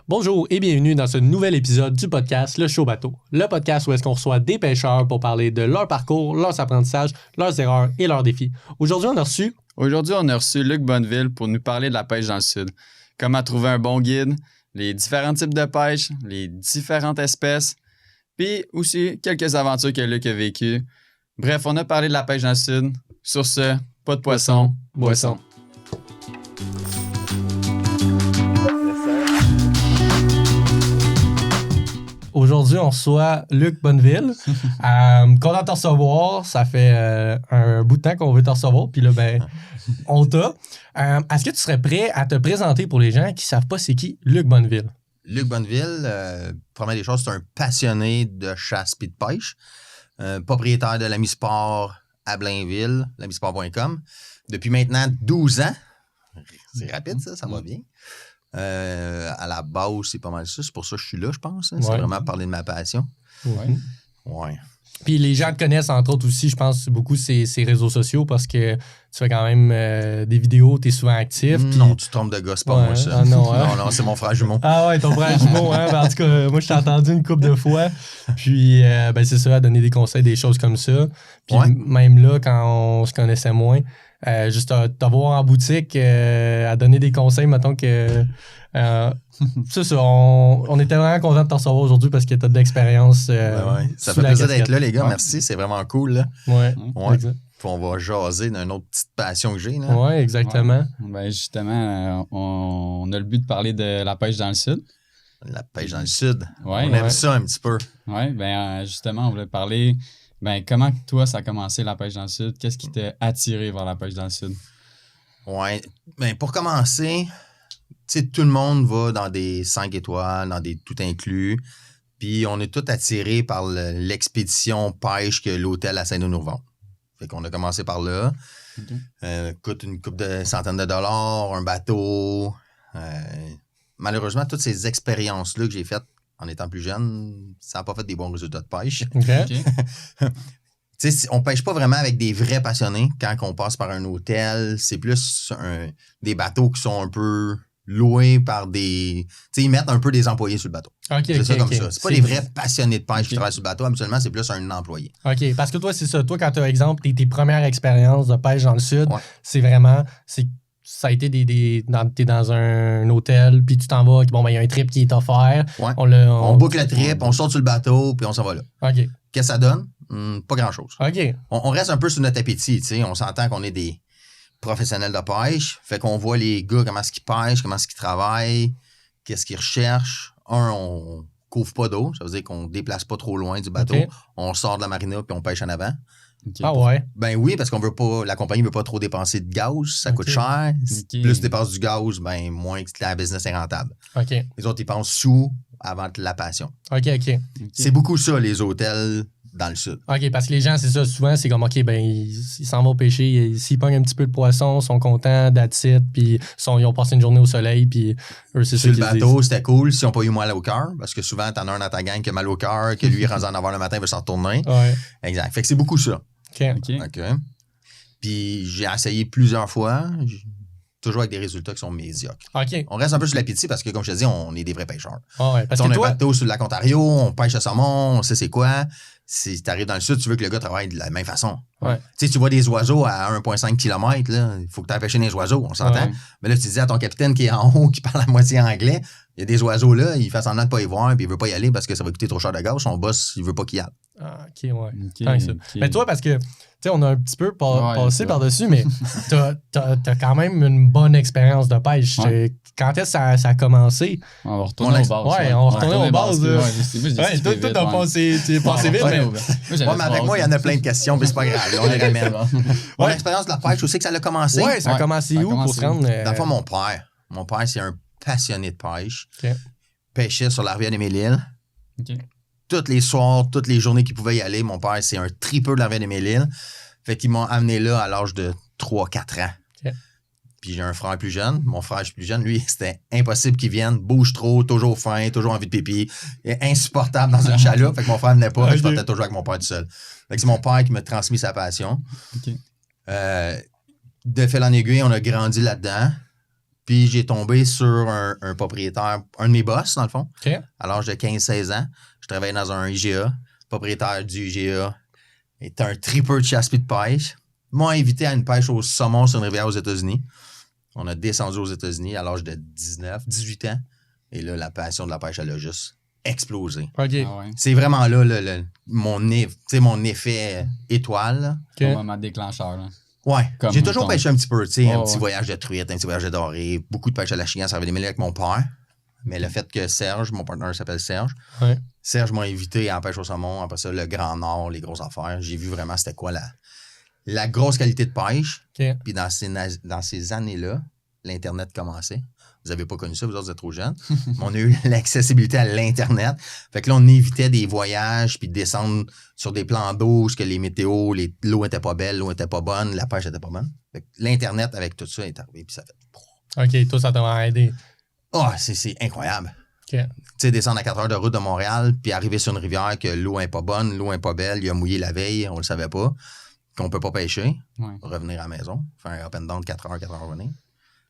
Bonjour et bienvenue dans ce nouvel épisode du podcast Le Show Bateau. Le podcast où est-ce qu'on reçoit des pêcheurs pour parler de leur parcours, leurs apprentissages, leurs erreurs et leurs défis. Aujourd'hui, on a reçu Luc Bonneville pour nous parler de la pêche dans le sud. Comment trouver un bon guide, les différents types de pêche, les différentes espèces, puis aussi quelques aventures que Luc a vécues. Bref, on a parlé de la pêche dans le sud. Sur ce, pas de poisson, boisson. Aujourd'hui, on reçoit Luc Bonneville. Content de te recevoir. Ça fait un bout de temps qu'on veut te recevoir. Puis là, on t'a. Est-ce que tu serais prêt à te présenter pour les gens qui ne savent pas c'est qui Luc Bonneville? Luc Bonneville, première des choses, c'est un passionné de chasse et de pêche. Propriétaire de l'Amisport à Blainville, l'amisport.com. Depuis maintenant 12 ans. C'est rapide, ça va bien. À la base, c'est pas mal ça. C'est pour ça que je suis là, je pense. Hein. Ouais. C'est vraiment parler de ma passion. Ouais. Puis les gens te connaissent, entre autres aussi, je pense, beaucoup ces réseaux sociaux parce que tu fais quand même des vidéos, tu es souvent actif. Non, tu te trompes de gars, c'est pas moi ça. Ah, non, non, c'est mon frère jumeau. Ah ouais, ton frère jumeau. Hein? En tout cas, moi, je t'ai entendu une couple de fois. Puis, c'est ça, à donner des conseils, des choses comme ça. Puis même là, quand on se connaissait moins, juste t'avoir en boutique, à donner des conseils, mettons que... c'est ça, on était vraiment content de te recevoir aujourd'hui parce que tu as de l'expérience. Ça fait plaisir d'être là, les gars. Merci, c'est vraiment cool. Là. Ouais. Puis on va jaser d'une autre petite passion que j'ai. Oui, exactement. Ouais. Justement, on a le but de parler de la pêche dans le sud. La pêche dans le sud. Ouais, on aime ça un petit peu. Oui, justement, on voulait parler. Comment toi, ça a commencé la pêche dans le sud? Qu'est-ce qui t'a attiré vers la pêche dans le sud? Oui, pour commencer, tu sais, tout le monde va dans des 5 étoiles, dans des tout inclus. Puis on est tous attirés par l'expédition pêche que l'hôtel à Saint-Denis nous revend. Fait qu'on a commencé par là. Okay. Coûte une couple de centaines de dollars, un bateau. Malheureusement, toutes ces expériences-là que j'ai faites en étant plus jeune, ça n'a pas fait des bons résultats de pêche. Okay. On pêche pas vraiment avec des vrais passionnés quand on passe par un hôtel. C'est plus des bateaux qui sont un peu loués par des... ils mettent un peu des employés sur le bateau. C'est ça comme ça. C'est pas des vrais passionnés de pêche qui travaillent sur le bateau. Habituellement, c'est plus un employé. OK. Parce que toi, c'est ça. Toi, quand tu as, exemple, tes premières expériences de pêche dans le sud, c'est vraiment... Ça a été t'es dans un hôtel, puis tu t'en vas, il y a un trip qui est offert. Ouais. On book le trip, on sort sur le bateau, puis on s'en va là. OK. Qu'est-ce que ça donne? Pas grand-chose. OK. On reste un peu sur notre appétit, tu sais. On s'entend qu'on est des professionnels de pêche. Fait qu'on voit les gars, comment est-ce qu'ils pêchent, comment est-ce qu'ils travaillent, qu'est-ce qu'ils recherchent. On couvre pas d'eau, ça veut dire qu'on déplace pas trop loin du bateau. Okay. On sort de la marina, puis on pêche en avant. Okay. Ah ouais? Ben oui, parce qu'on veut pas, la compagnie veut pas trop dépenser de gaz, ça coûte cher. Okay. Plus tu dépenses du gaz, moins que la business est rentable. Okay. Les autres, ils pensent sous avant la passion. OK. C'est beaucoup ça, les hôtels dans le sud. OK, parce que les gens, c'est ça, souvent, c'est comme, OK, ils s'en vont pêcher, s'ils pognent un petit peu de poisson, ils sont contents, that's it, puis ils ont passé une journée au soleil, puis eux, c'est ça. Sur le bateau, c'était cool s'ils n'ont pas eu mal au cœur, parce que souvent, t'en as un dans ta gang qui a mal au cœur, que lui, il rentre en avoir le matin, il veut s'en retourner. Ouais. Exact. Fait que c'est beaucoup ça. OK. Puis j'ai essayé plusieurs fois, toujours avec des résultats qui sont médiocres. OK. On reste un peu sur l'appétit parce que, comme je te dis, on est des vrais pêcheurs. Parce on a un bateau sur le lac Ontario, on pêche le saumon, on sait c'est quoi. Si tu arrives dans le sud, tu veux que le gars travaille de la même façon. Ouais. Tu sais, tu vois des oiseaux à 1,5 km, il faut que tu ailles pêcher des oiseaux, on s'entend. Ouais. Mais là, tu dis à ton capitaine qui est en haut, qui parle à moitié anglais, il y a des oiseaux là, il fait semblant de pas y voir, puis il veut pas y aller parce que ça va coûter trop cher de gaz. Son boss, il veut pas qu'il y aille. Ah, OK, ouais. Okay. Mais toi, parce que, tu sais, on a un petit peu passé par-dessus, mais t'as quand même une bonne expérience de pêche. Ouais. Quand est-ce que ça a commencé? On va retourner aux bases. Ouais, on va retourner aux bases. Toi, t'as passé vite. Mais avec moi, il y en a plein de questions, mais c'est pas grave. On les ramène. Mon expérience de la pêche, je sais que ça a commencé. Oui, ça a commencé où pour se rendre? Dans le fond, mon père. Mon père, c'est un passionné de pêche. Okay. Pêchait sur la rivière des Mille-Îles. Okay. Tous les soirs, toutes les journées qu'il pouvait y aller. Mon père, c'est un tripeux de la rivière des Mille-Îles. Fait qu'ils m'ont amené là à l'âge de 3-4 ans. Okay. Puis j'ai un frère plus jeune. Mon frère plus jeune, lui, c'était impossible qu'il vienne. Bouge trop, toujours faim, toujours envie de pipi. Insupportable dans une chaloupe. Fait que mon frère venait pas. Okay. Je partais toujours avec mon père tout seul. Fait que c'est mon père qui m'a transmis sa passion. Okay. De fil en aiguille, on a grandi là-dedans. Puis j'ai tombé sur un propriétaire, un de mes boss, dans le fond, OK. à l'âge de 15-16 ans. Je travaillais dans un IGA. Propriétaire du IGA est un tripper de chasse puis de pêche. Il m'a invité à une pêche au saumon sur une rivière aux États-Unis. On a descendu aux États-Unis à l'âge de 18 ans. Et là, la passion de la pêche, elle a juste explosé. OK. Ah ouais. C'est vraiment là mon effet étoile. Là. OK. Un moment déclencheur. Là. Ouais, Comme j'ai toujours ton- pêché un petit peu, tu sais, un Oh, petit ouais. voyage de truite, un petit voyage de dorée, beaucoup de pêche à la chienne, ça avait démêlé avec mon père. Mais le fait que Serge, mon partenaire s'appelle Serge, Ouais. Serge m'a invité à la pêche au saumon, après ça, le Grand Nord, les grosses affaires. J'ai vu vraiment c'était quoi la grosse qualité de pêche. OK. Puis dans ces années-là, l'Internet commençait. Vous n'avez pas connu ça, vous autres, vous êtes trop jeunes. Mais on a eu l'accessibilité à l'Internet. Fait que là, on évitait des voyages, puis de descendre sur des plans d'eau, parce que les météos, l'eau était pas belle, l'eau était pas bonne, la pêche était pas bonne. Fait que l'Internet, avec tout ça, est arrivé, puis ça fait... OK, toi, ça t'a aidé. Oh, c'est incroyable. OK. Tu sais, descendre à 4 heures de route de Montréal, puis arriver sur une rivière que l'eau est pas bonne, l'eau est pas belle, il a mouillé la veille, on le savait pas, qu'on peut pas pêcher, Ouais. revenir à la maison, faire un up and down de 4 heures revenir.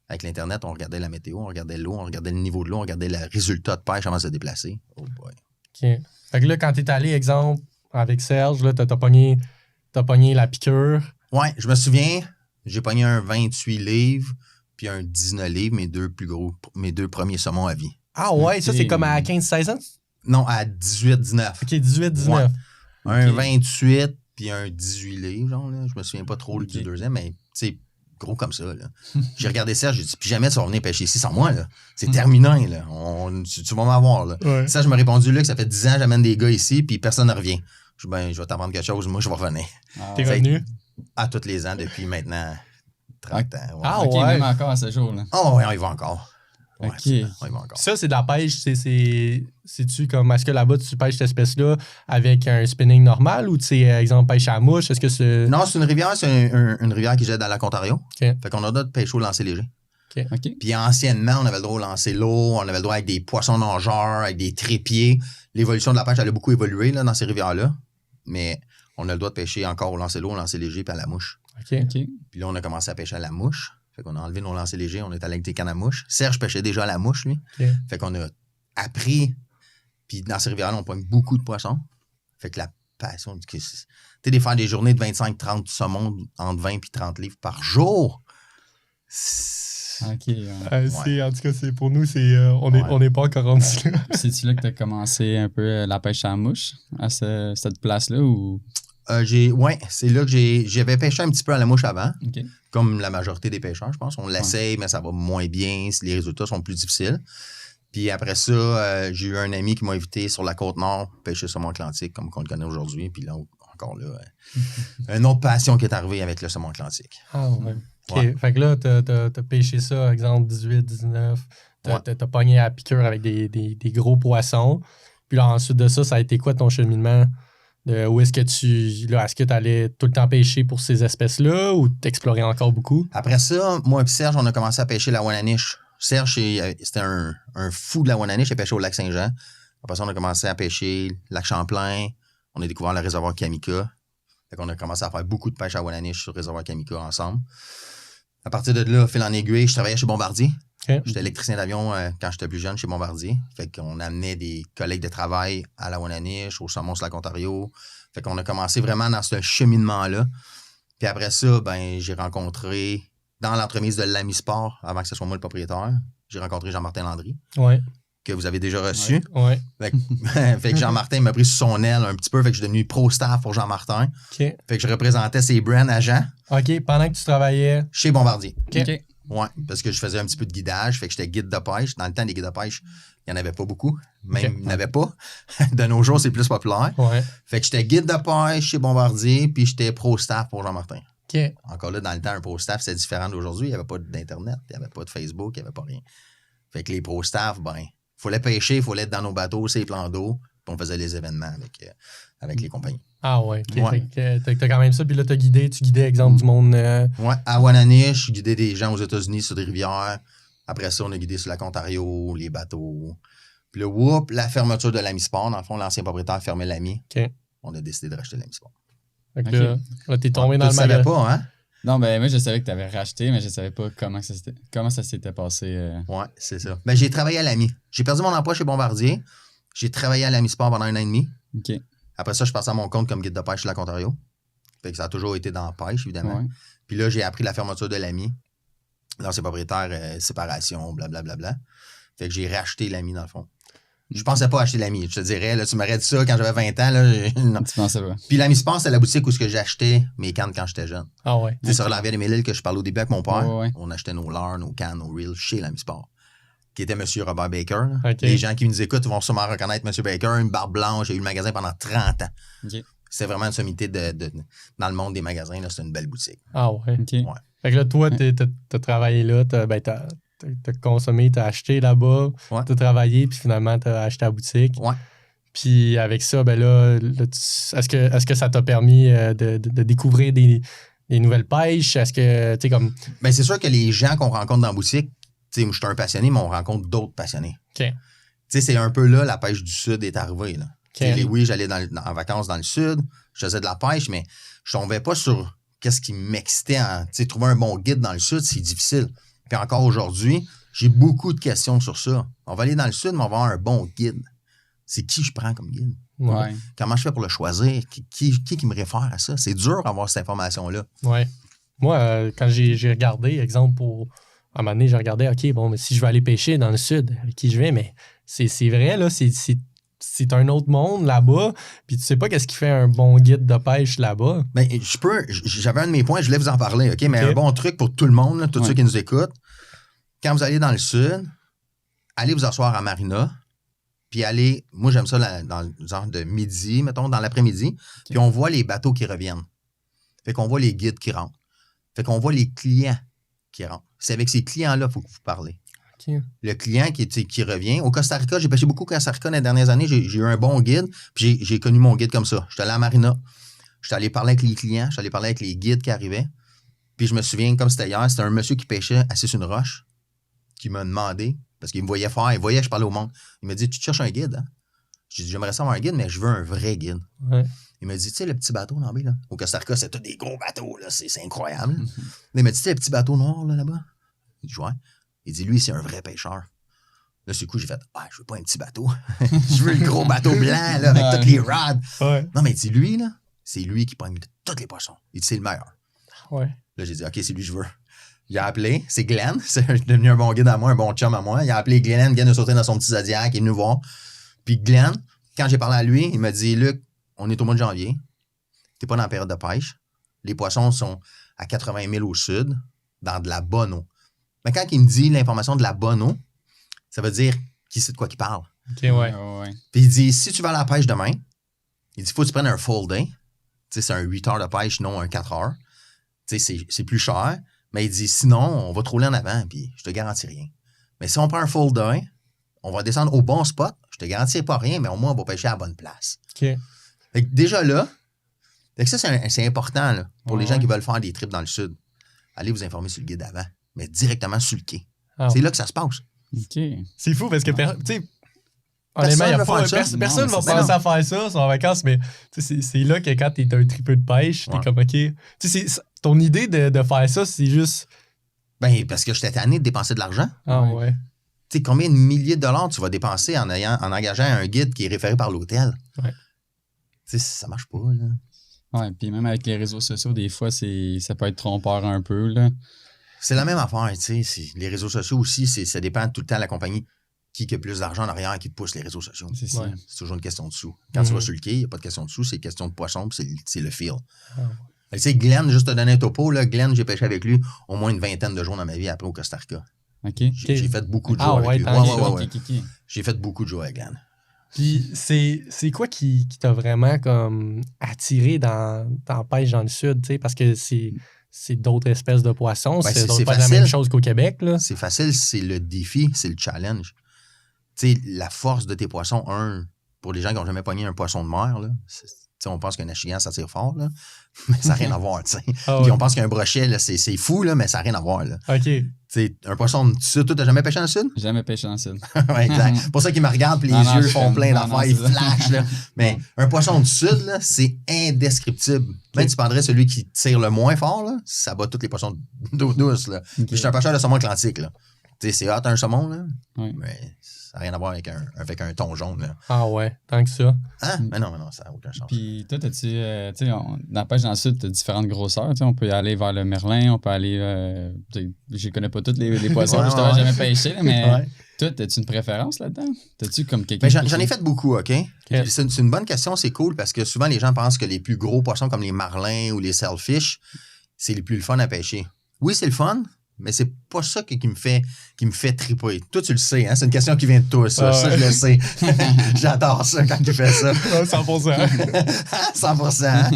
Avec l'Internet, on regardait la météo, on regardait l'eau, on regardait le niveau de l'eau, on regardait le résultat de pêche avant de se déplacer. Oh boy. OK. Fait que là, quand t'es allé, exemple, avec Serge, là, t'as pogné la piqûre. Ouais, je me souviens, j'ai pogné un 28 livres, puis un 19 livres, mes deux premiers saumons à vie. Ah ouais, ça, OK. c'est comme à 15-16 ans? Non, à 18-19. OK, 18-19. Ouais. Un OK. 28 puis un 18 livres, genre, là. Je me souviens pas trop OK. du deuxième, mais c'est gros comme ça, là. J'ai regardé Serge, j'ai dit, puis jamais tu vas venir pêcher ici sans moi, là. C'est terminé, là. Tu vas m'avoir, là. Ouais. Ça, je me répondu, là, que ça fait 10 ans, j'amène des gars ici, puis personne ne revient. Je dis, ben, je vais t'apprendre quelque chose, moi, je vais revenir. Ah, T'es ouais. revenu? À tous les ans, depuis maintenant 30 ans. Ouais. Ah, OK, ouais. même encore à ce jour. Là. Oh, ouais, on y va encore. Ouais, OK. on y va encore. Ça, c'est de la pêche. C'est-tu comme, est-ce que là-bas, tu pêches cette espèce-là avec un spinning normal ou tu sais, exemple, pêche à la mouche? Est-ce que c'est. Non, c'est une rivière, une rivière qui jette dans la Ontario. OK. Fait qu'on a le droit de pêcher au lancer léger. OK. Puis anciennement, on avait le droit au lancer lourd, on avait le droit avec des poissons nageurs, avec des trépieds. L'évolution de la pêche, elle a beaucoup évolué là, dans ces rivières-là. Mais on a le droit de pêcher encore au lancer lourd, au lancer léger, puis à la mouche. OK. OK. Puis là, on a commencé à pêcher à la mouche. Fait qu'on a enlevé nos lancers légers, on est allé avec des cannes à mouche. Serge pêchait déjà à la mouche, lui. OK. Fait qu'on a appris. Puis dans ces rivières-là, on pogne beaucoup de poissons. Fait que la passion, tu sais, de faire des journées de 25-30 saumons entre 20 et 30 livres par jour. OK. En tout cas, pour nous, on n'est pas encore rendu là. C'est-tu là que tu as commencé un peu la pêche à la mouche, à cette place-là? Ou... Ouais, c'est là que j'avais pêché un petit peu à la mouche avant, OK. comme la majorité des pêcheurs, je pense. On l'essaye, mais ça va moins bien, les résultats sont plus difficiles. Puis après ça, j'ai eu un ami qui m'a invité sur la Côte-Nord pêcher le saumon atlantique, comme on le connaît aujourd'hui. Puis là, encore là, une autre passion qui est arrivée avec le saumon atlantique. Ah ouais. OK. Ouais. Fait que là, t'as pêché ça, exemple, 18, 19. T'as pogné à la piqûre avec des gros poissons. Puis là, ensuite de ça, ça a été quoi ton cheminement? Où est-ce que est-ce que tu allais tout le temps pêcher pour ces espèces-là ou t'explorais encore beaucoup? Après ça, moi et Serge, on a commencé à pêcher la Wananiche. Serge, c'était un fou de la Wananiche, il a pêché au lac Saint-Jean. Après ça, on a commencé à pêcher le lac Champlain. On a découvert le réservoir Kamika. Fait qu'on a commencé à faire beaucoup de pêche à Wananiche sur le réservoir Kamika ensemble. À partir de là, fil en aiguille, je travaillais chez Bombardier. OK. J'étais électricien d'avion quand j'étais plus jeune chez Bombardier. Fait qu'on amenait des collègues de travail à la Wananiche, au saumon sur lac Ontario. Fait qu'on a commencé vraiment dans ce cheminement-là. Puis après ça, ben j'ai rencontré, dans l'entremise de l'Amisport, avant que ce soit moi le propriétaire, j'ai rencontré Jean-Martin Landry, Ouais. que vous avez déjà reçu. Ouais. Fait que Jean-Martin m'a pris sous son aile un petit peu. Fait que je suis devenu pro-staff pour Jean-Martin. OK. Fait que je représentais ses brand agents OK. Pendant que tu travaillais. chez Bombardier. OK. OK. Ouais, parce que je faisais un petit peu de guidage, fait que j'étais guide de pêche. Dans le temps, des guides de pêche, il n'y en avait pas beaucoup. Même, OK. il n'y en avait pas. De nos jours, c'est plus populaire. Ouais. Fait que j'étais guide de pêche chez Bombardier, puis j'étais pro-staff pour Jean-Martin. OK. Encore là, dans le temps, un pro-staff, c'est différent d'aujourd'hui. Il n'y avait pas d'Internet, il n'y avait pas de Facebook, il n'y avait pas rien. Fait que les pro-staff, ben, il fallait pêcher, il fallait être dans nos bateaux, ces plans d'eau, puis on faisait les événements avec les compagnies. Ah ouais. OK. Ouais. Fait que t'as quand même ça. Puis là, tu guidais, exemple, du monde. Ouais, à Wananiche, je guidais des gens aux États-Unis sur des rivières. Après ça, on a guidé sur la Ontario, les bateaux. Puis là, whoop, la fermeture de l'Amisport. Dans le fond, l'ancien propriétaire fermait l'Ami. OK. On a décidé de racheter l'Amisport. Fait que là, t'es tombé dans Tu le savais magasin. pas, hein? Non, ben moi, je savais que tu avais racheté, mais je savais pas comment ça s'était passé. Ouais, c'est ça. Ben, j'ai travaillé à l'AMI. J'ai perdu mon emploi chez Bombardier. J'ai travaillé à l'AMI Sport pendant 1 an et demi. OK. Après ça, je suis passé à mon compte comme guide de pêche chez Lac Ontario. Fait que ça a toujours été dans la pêche, évidemment. Ouais. Puis là, j'ai appris la fermeture de l'AMI. L'ancien propriétaire, séparation, blablabla. Fait que j'ai racheté l'AMI, dans le fond. Je pensais pas acheter l'AMI. Je te dirais, là, tu m'aurais dit ça quand j'avais 20 ans. Là, non. Tu pensais pas. Puis l'AMI Sport, c'est la boutique où j'achetais mes cannes quand j'étais jeune. Ah ouais. C'est sur la rivière des Mille-Îles que je parlais au début avec mon père. Ouais. On achetait nos leurres, nos cannes, nos reels chez l'AMI Sport, qui était M. Robert Baker. Là. OK. Les gens qui nous écoutent vont sûrement reconnaître M. Baker, une barbe blanche. J'ai eu le magasin pendant 30 ans. OK. C'est vraiment une sommité dans le monde des magasins. C'est une belle boutique. Ah ouais. OK. Ouais. Fait que là, toi, t'as travaillé là, t'as consommé, t'as acheté là-bas, Ouais. t'as travaillé, puis finalement, t'as acheté la boutique. Ouais. Puis avec ça, ben là est-ce que ça t'a permis de découvrir des nouvelles pêches? Est-ce que, tu sais, comme... Ben, c'est sûr que les gens qu'on rencontre dans la boutique, tu sais, moi, je suis un passionné, mais on rencontre d'autres passionnés. OK. Tu sais, c'est un peu là, la pêche du Sud est arrivée. Là. OK. Oui, j'allais en vacances dans le Sud, je faisais de la pêche, mais je tombais pas sur qu'est-ce qui m'excitait. Tu sais, trouver un bon guide dans le Sud, c'est difficile. Puis encore aujourd'hui, j'ai beaucoup de questions sur ça. On va aller dans le Sud, mais on va avoir un bon guide. C'est qui je prends comme guide? Ouais. Comment je fais pour le choisir? Qui me réfère à ça? C'est dur d'avoir cette information-là. Ouais. Moi, quand j'ai regardé, exemple, à un moment donné, j'ai regardé, OK, bon, mais si je veux aller pêcher dans le Sud, avec qui je vais, mais c'est vrai, là, c'est un autre monde là-bas, puis tu sais pas qu'est-ce qui fait un bon guide de pêche là-bas. Ben, j'avais un de mes points, je voulais vous en parler, OK? Mais OK. un bon truc pour tout le monde, là, tous Ouais. ceux qui nous écoutent, quand vous allez dans le Sud, allez vous asseoir à Marina, puis allez, moi j'aime ça dans le genre de midi, mettons, dans l'après-midi, puis on voit les bateaux qui reviennent. Fait qu'on voit les guides qui rentrent. Fait qu'on voit les clients qui rentrent. C'est avec ces clients-là qu'il faut que vous parlez. OK. Le client qui revient. Au Costa Rica, j'ai pêché beaucoup au Costa Rica dans les dernières années. J'ai eu un bon guide. Puis j'ai connu mon guide comme ça. J'étais allé à Marina. J'étais allé parler avec les clients. J'étais allé parler avec les guides qui arrivaient. Puis je me souviens, comme c'était hier, c'était un monsieur qui pêchait assis sur une roche qui m'a demandé, parce qu'il me voyait faire, il voyait que je parlais au monde. Il m'a dit, tu te cherches un guide, hein? J'ai dit, j'aimerais ça avoir un guide, mais je veux un vrai guide. Ouais. Il m'a dit, tu sais, le petit bateau là, au Costa Rica, c'est tous des gros bateaux, là, c'est incroyable. Mais il m'a dit, tu sais, le petit bateau noir là-bas? Il dit, ouais. Il dit, lui, c'est un vrai pêcheur. Là, sur le coup, j'ai fait, je veux pas un petit bateau. Je veux le gros bateau blanc, là, avec tous les rods. Ouais. Non, mais il dit, lui, là, c'est lui qui pogne tous les poissons. Il dit, c'est le meilleur. Ouais. Là, j'ai dit, OK, c'est lui que je veux. Il a appelé, c'est Glenn, c'est devenu un bon guide à moi, un bon chum à moi. Il a appelé Glenn de sauter dans son petit Zodiac, il est venu voir. Puis Glenn, quand j'ai parlé à lui, il m'a dit, Luc, on est au mois de janvier, t'es pas dans la période de pêche, les poissons sont à 80 000 au sud, dans de la bonne eau. Mais quand il me dit l'information de la bonne eau, ça veut dire qu'il sait de quoi qu'il parle. OK, ouais. Puis il dit, si tu vas à la pêche demain, il dit, faut que tu prennes un full day. Tu sais, c'est un 8 heures de pêche, non un 4 heures. Tu sais, c'est plus cher. Mais il dit, sinon, on va te rouler en avant, puis je te garantis rien. Mais si on prend un full day, on va descendre au bon spot. Je te garantis pas rien, mais au moins, on va pêcher à la bonne place. OK. Fait que déjà là, fait que ça, c'est important là, pour les gens Ouais. qui veulent faire des trips dans le sud. Allez vous informer sur le guide avant, mais directement sur le quai. Ah, C'est là que ça se passe. OK. c'est fou parce que, tu sais, Personne honnêtement, veut faire ça. personne Non, va mais c'est penser ça. à faire ça, sont en vacances, mais tu sais, c'est là que quand t'es un tripeux de pêche, t'es Ouais. comme, OK. Tu sais, ton idée de faire ça, c'est juste. Ben, parce que j'étais tanné de dépenser de l'argent. Ah Ouais. ouais. Tu sais, combien de milliers de dollars tu vas dépenser en engageant un guide qui est référé par l'hôtel? Ouais. Tu sais, ça marche pas, là. Ouais, puis même avec les réseaux sociaux, des fois, ça peut être trompeur un peu, là. C'est la même affaire, tu sais. Les réseaux sociaux aussi, ça dépend tout le temps de la compagnie qui a plus d'argent en arrière qui te pousse les réseaux sociaux. C'est ça. Ouais. C'est toujours une question de sous. Quand tu Mhm. vas sur le quai, il n'y a pas de question de sous, c'est question de poisson, puis c'est le feel. Ah ouais. Tu sais, Glenn, juste te donner un topo, là, Glenn, j'ai pêché avec lui au moins une vingtaine de jours dans ma vie après au Costa Rica. OK. J'ai fait beaucoup de Ah jours ouais, avec lui. tant Ouais, que ouais, ça. ouais. OK. J'ai fait beaucoup de jours avec Glenn. Puis c'est quoi qui t'a vraiment comme attiré dans la pêche dans le sud, tu sais, parce que c'est d'autres espèces de poissons, Ben, c'est c'est pas la facile. même chose qu'au Québec, là. C'est facile, c'est le défi, c'est le challenge. Tu sais, la force de tes poissons, pour les gens qui n'ont jamais pogné un poisson de mer, là, tu sais, on pense qu'un achigan, ça tire fort, là. Mais ça n'a rien à voir, tu sais. Ah Puis ouais. on pense qu'un brochet, là, c'est fou, là, mais ça n'a rien à voir, là. OK. Tu sais, un poisson du sud, toi, t'as jamais pêché dans le sud? Jamais pêché dans le sud. Ouais, exact. C'est pour ça qu'il me regarde, puis les Non, yeux je font suis plein comme- non, d'affaires, non, ils c'est ça. flashent, là. Mais un poisson du sud, là, c'est indescriptible. Même tu prendrais celui qui tire le moins fort, là, ça bat tous les poissons d'eau douce, là. Ok. Puis je suis un pêcheur de saumon atlantique, là. Tu sais, c'est hot un saumon, là. Ouais. Mais ça n'a rien à voir avec un thon jaune, là. Ah ouais, tant que ça. Hein? Mais non, ça n'a aucun sens. Puis toi, t'as-tu, tu sais, dans la pêche dans le sud, t'as différentes grosseurs. Tu sais, on peut y aller vers le merlin, on peut aller. Tu sais, je connais pas tous les poissons, Ouais, je t'avais ouais. jamais pêché, là, mais Ouais. toi, t'as-tu une préférence là-dedans? T'as-tu comme quelqu'un. Mais j'en ai fait beaucoup, OK? C'est une bonne question, c'est cool parce que souvent les gens pensent que les plus gros poissons comme les marlins ou les sailfish, c'est les plus le fun à pêcher. Oui, c'est le fun, mais c'est pas ça qui me fait triper. Toi, tu le sais, hein? C'est une question qui vient de toi, ça. Ah Ça, ouais. je le sais. J'adore ça quand tu fais ça. 100%. 100%. Hein?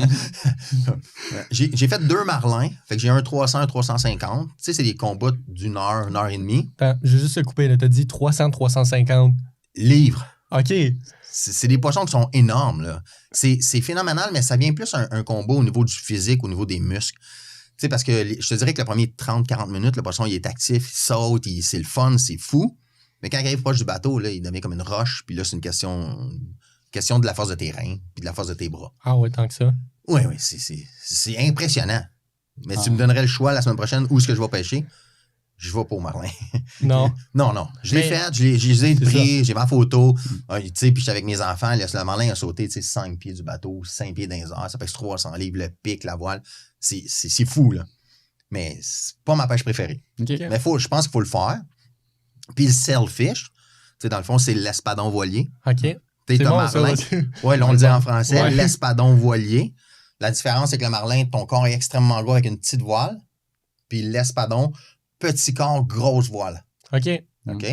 J'ai fait 2 marlins. Fait que j'ai un 300, un 350. Tu sais, c'est des combats d'une heure et demie. Attends, je vais juste te couper. T'as dit 300, 350. Livres. OK. C'est des poissons qui sont énormes, là. C'est phénoménal, mais ça vient plus un combat au niveau du physique, au niveau des muscles. Tu sais, parce que je te dirais que le premier 30-40 minutes, le poisson, il est actif, il saute, c'est le fun, c'est fou. Mais quand il arrive proche du bateau, là, il devient comme une roche, puis là, c'est une question de la force de tes reins, puis de la force de tes bras. Ah ouais, tant que ça. Oui, c'est impressionnant. Mais si Ah. tu me donnerais le choix la semaine prochaine, où est-ce que je vais pêcher? Je vais pas au marlin. Non. Non. Je l'ai Mais- fait, je les ai C'est pris, j'ai ma photo. Tu sais, puis j'étais avec mes enfants, le marlin a sauté, tu sais, 5 pieds du bateau, 5 pieds dans les airs, ça pèse 300 livres, le pic, la voile. C'est fou, là. Mais c'est pas ma pêche préférée. OK. Mais je pense qu'il faut le faire. Puis le sailfish, tu sais, dans le fond, c'est l'espadon voilier. OK. Tu sais, C'est t'as bon, ça. marlin. là-dessus. Oui, là, on le dit en français, Ouais. l'espadon voilier. La différence, c'est que le marlin, ton corps est extrêmement gros avec une petite voile. Puis l'espadon, petit corps, grosse voile. OK. OK?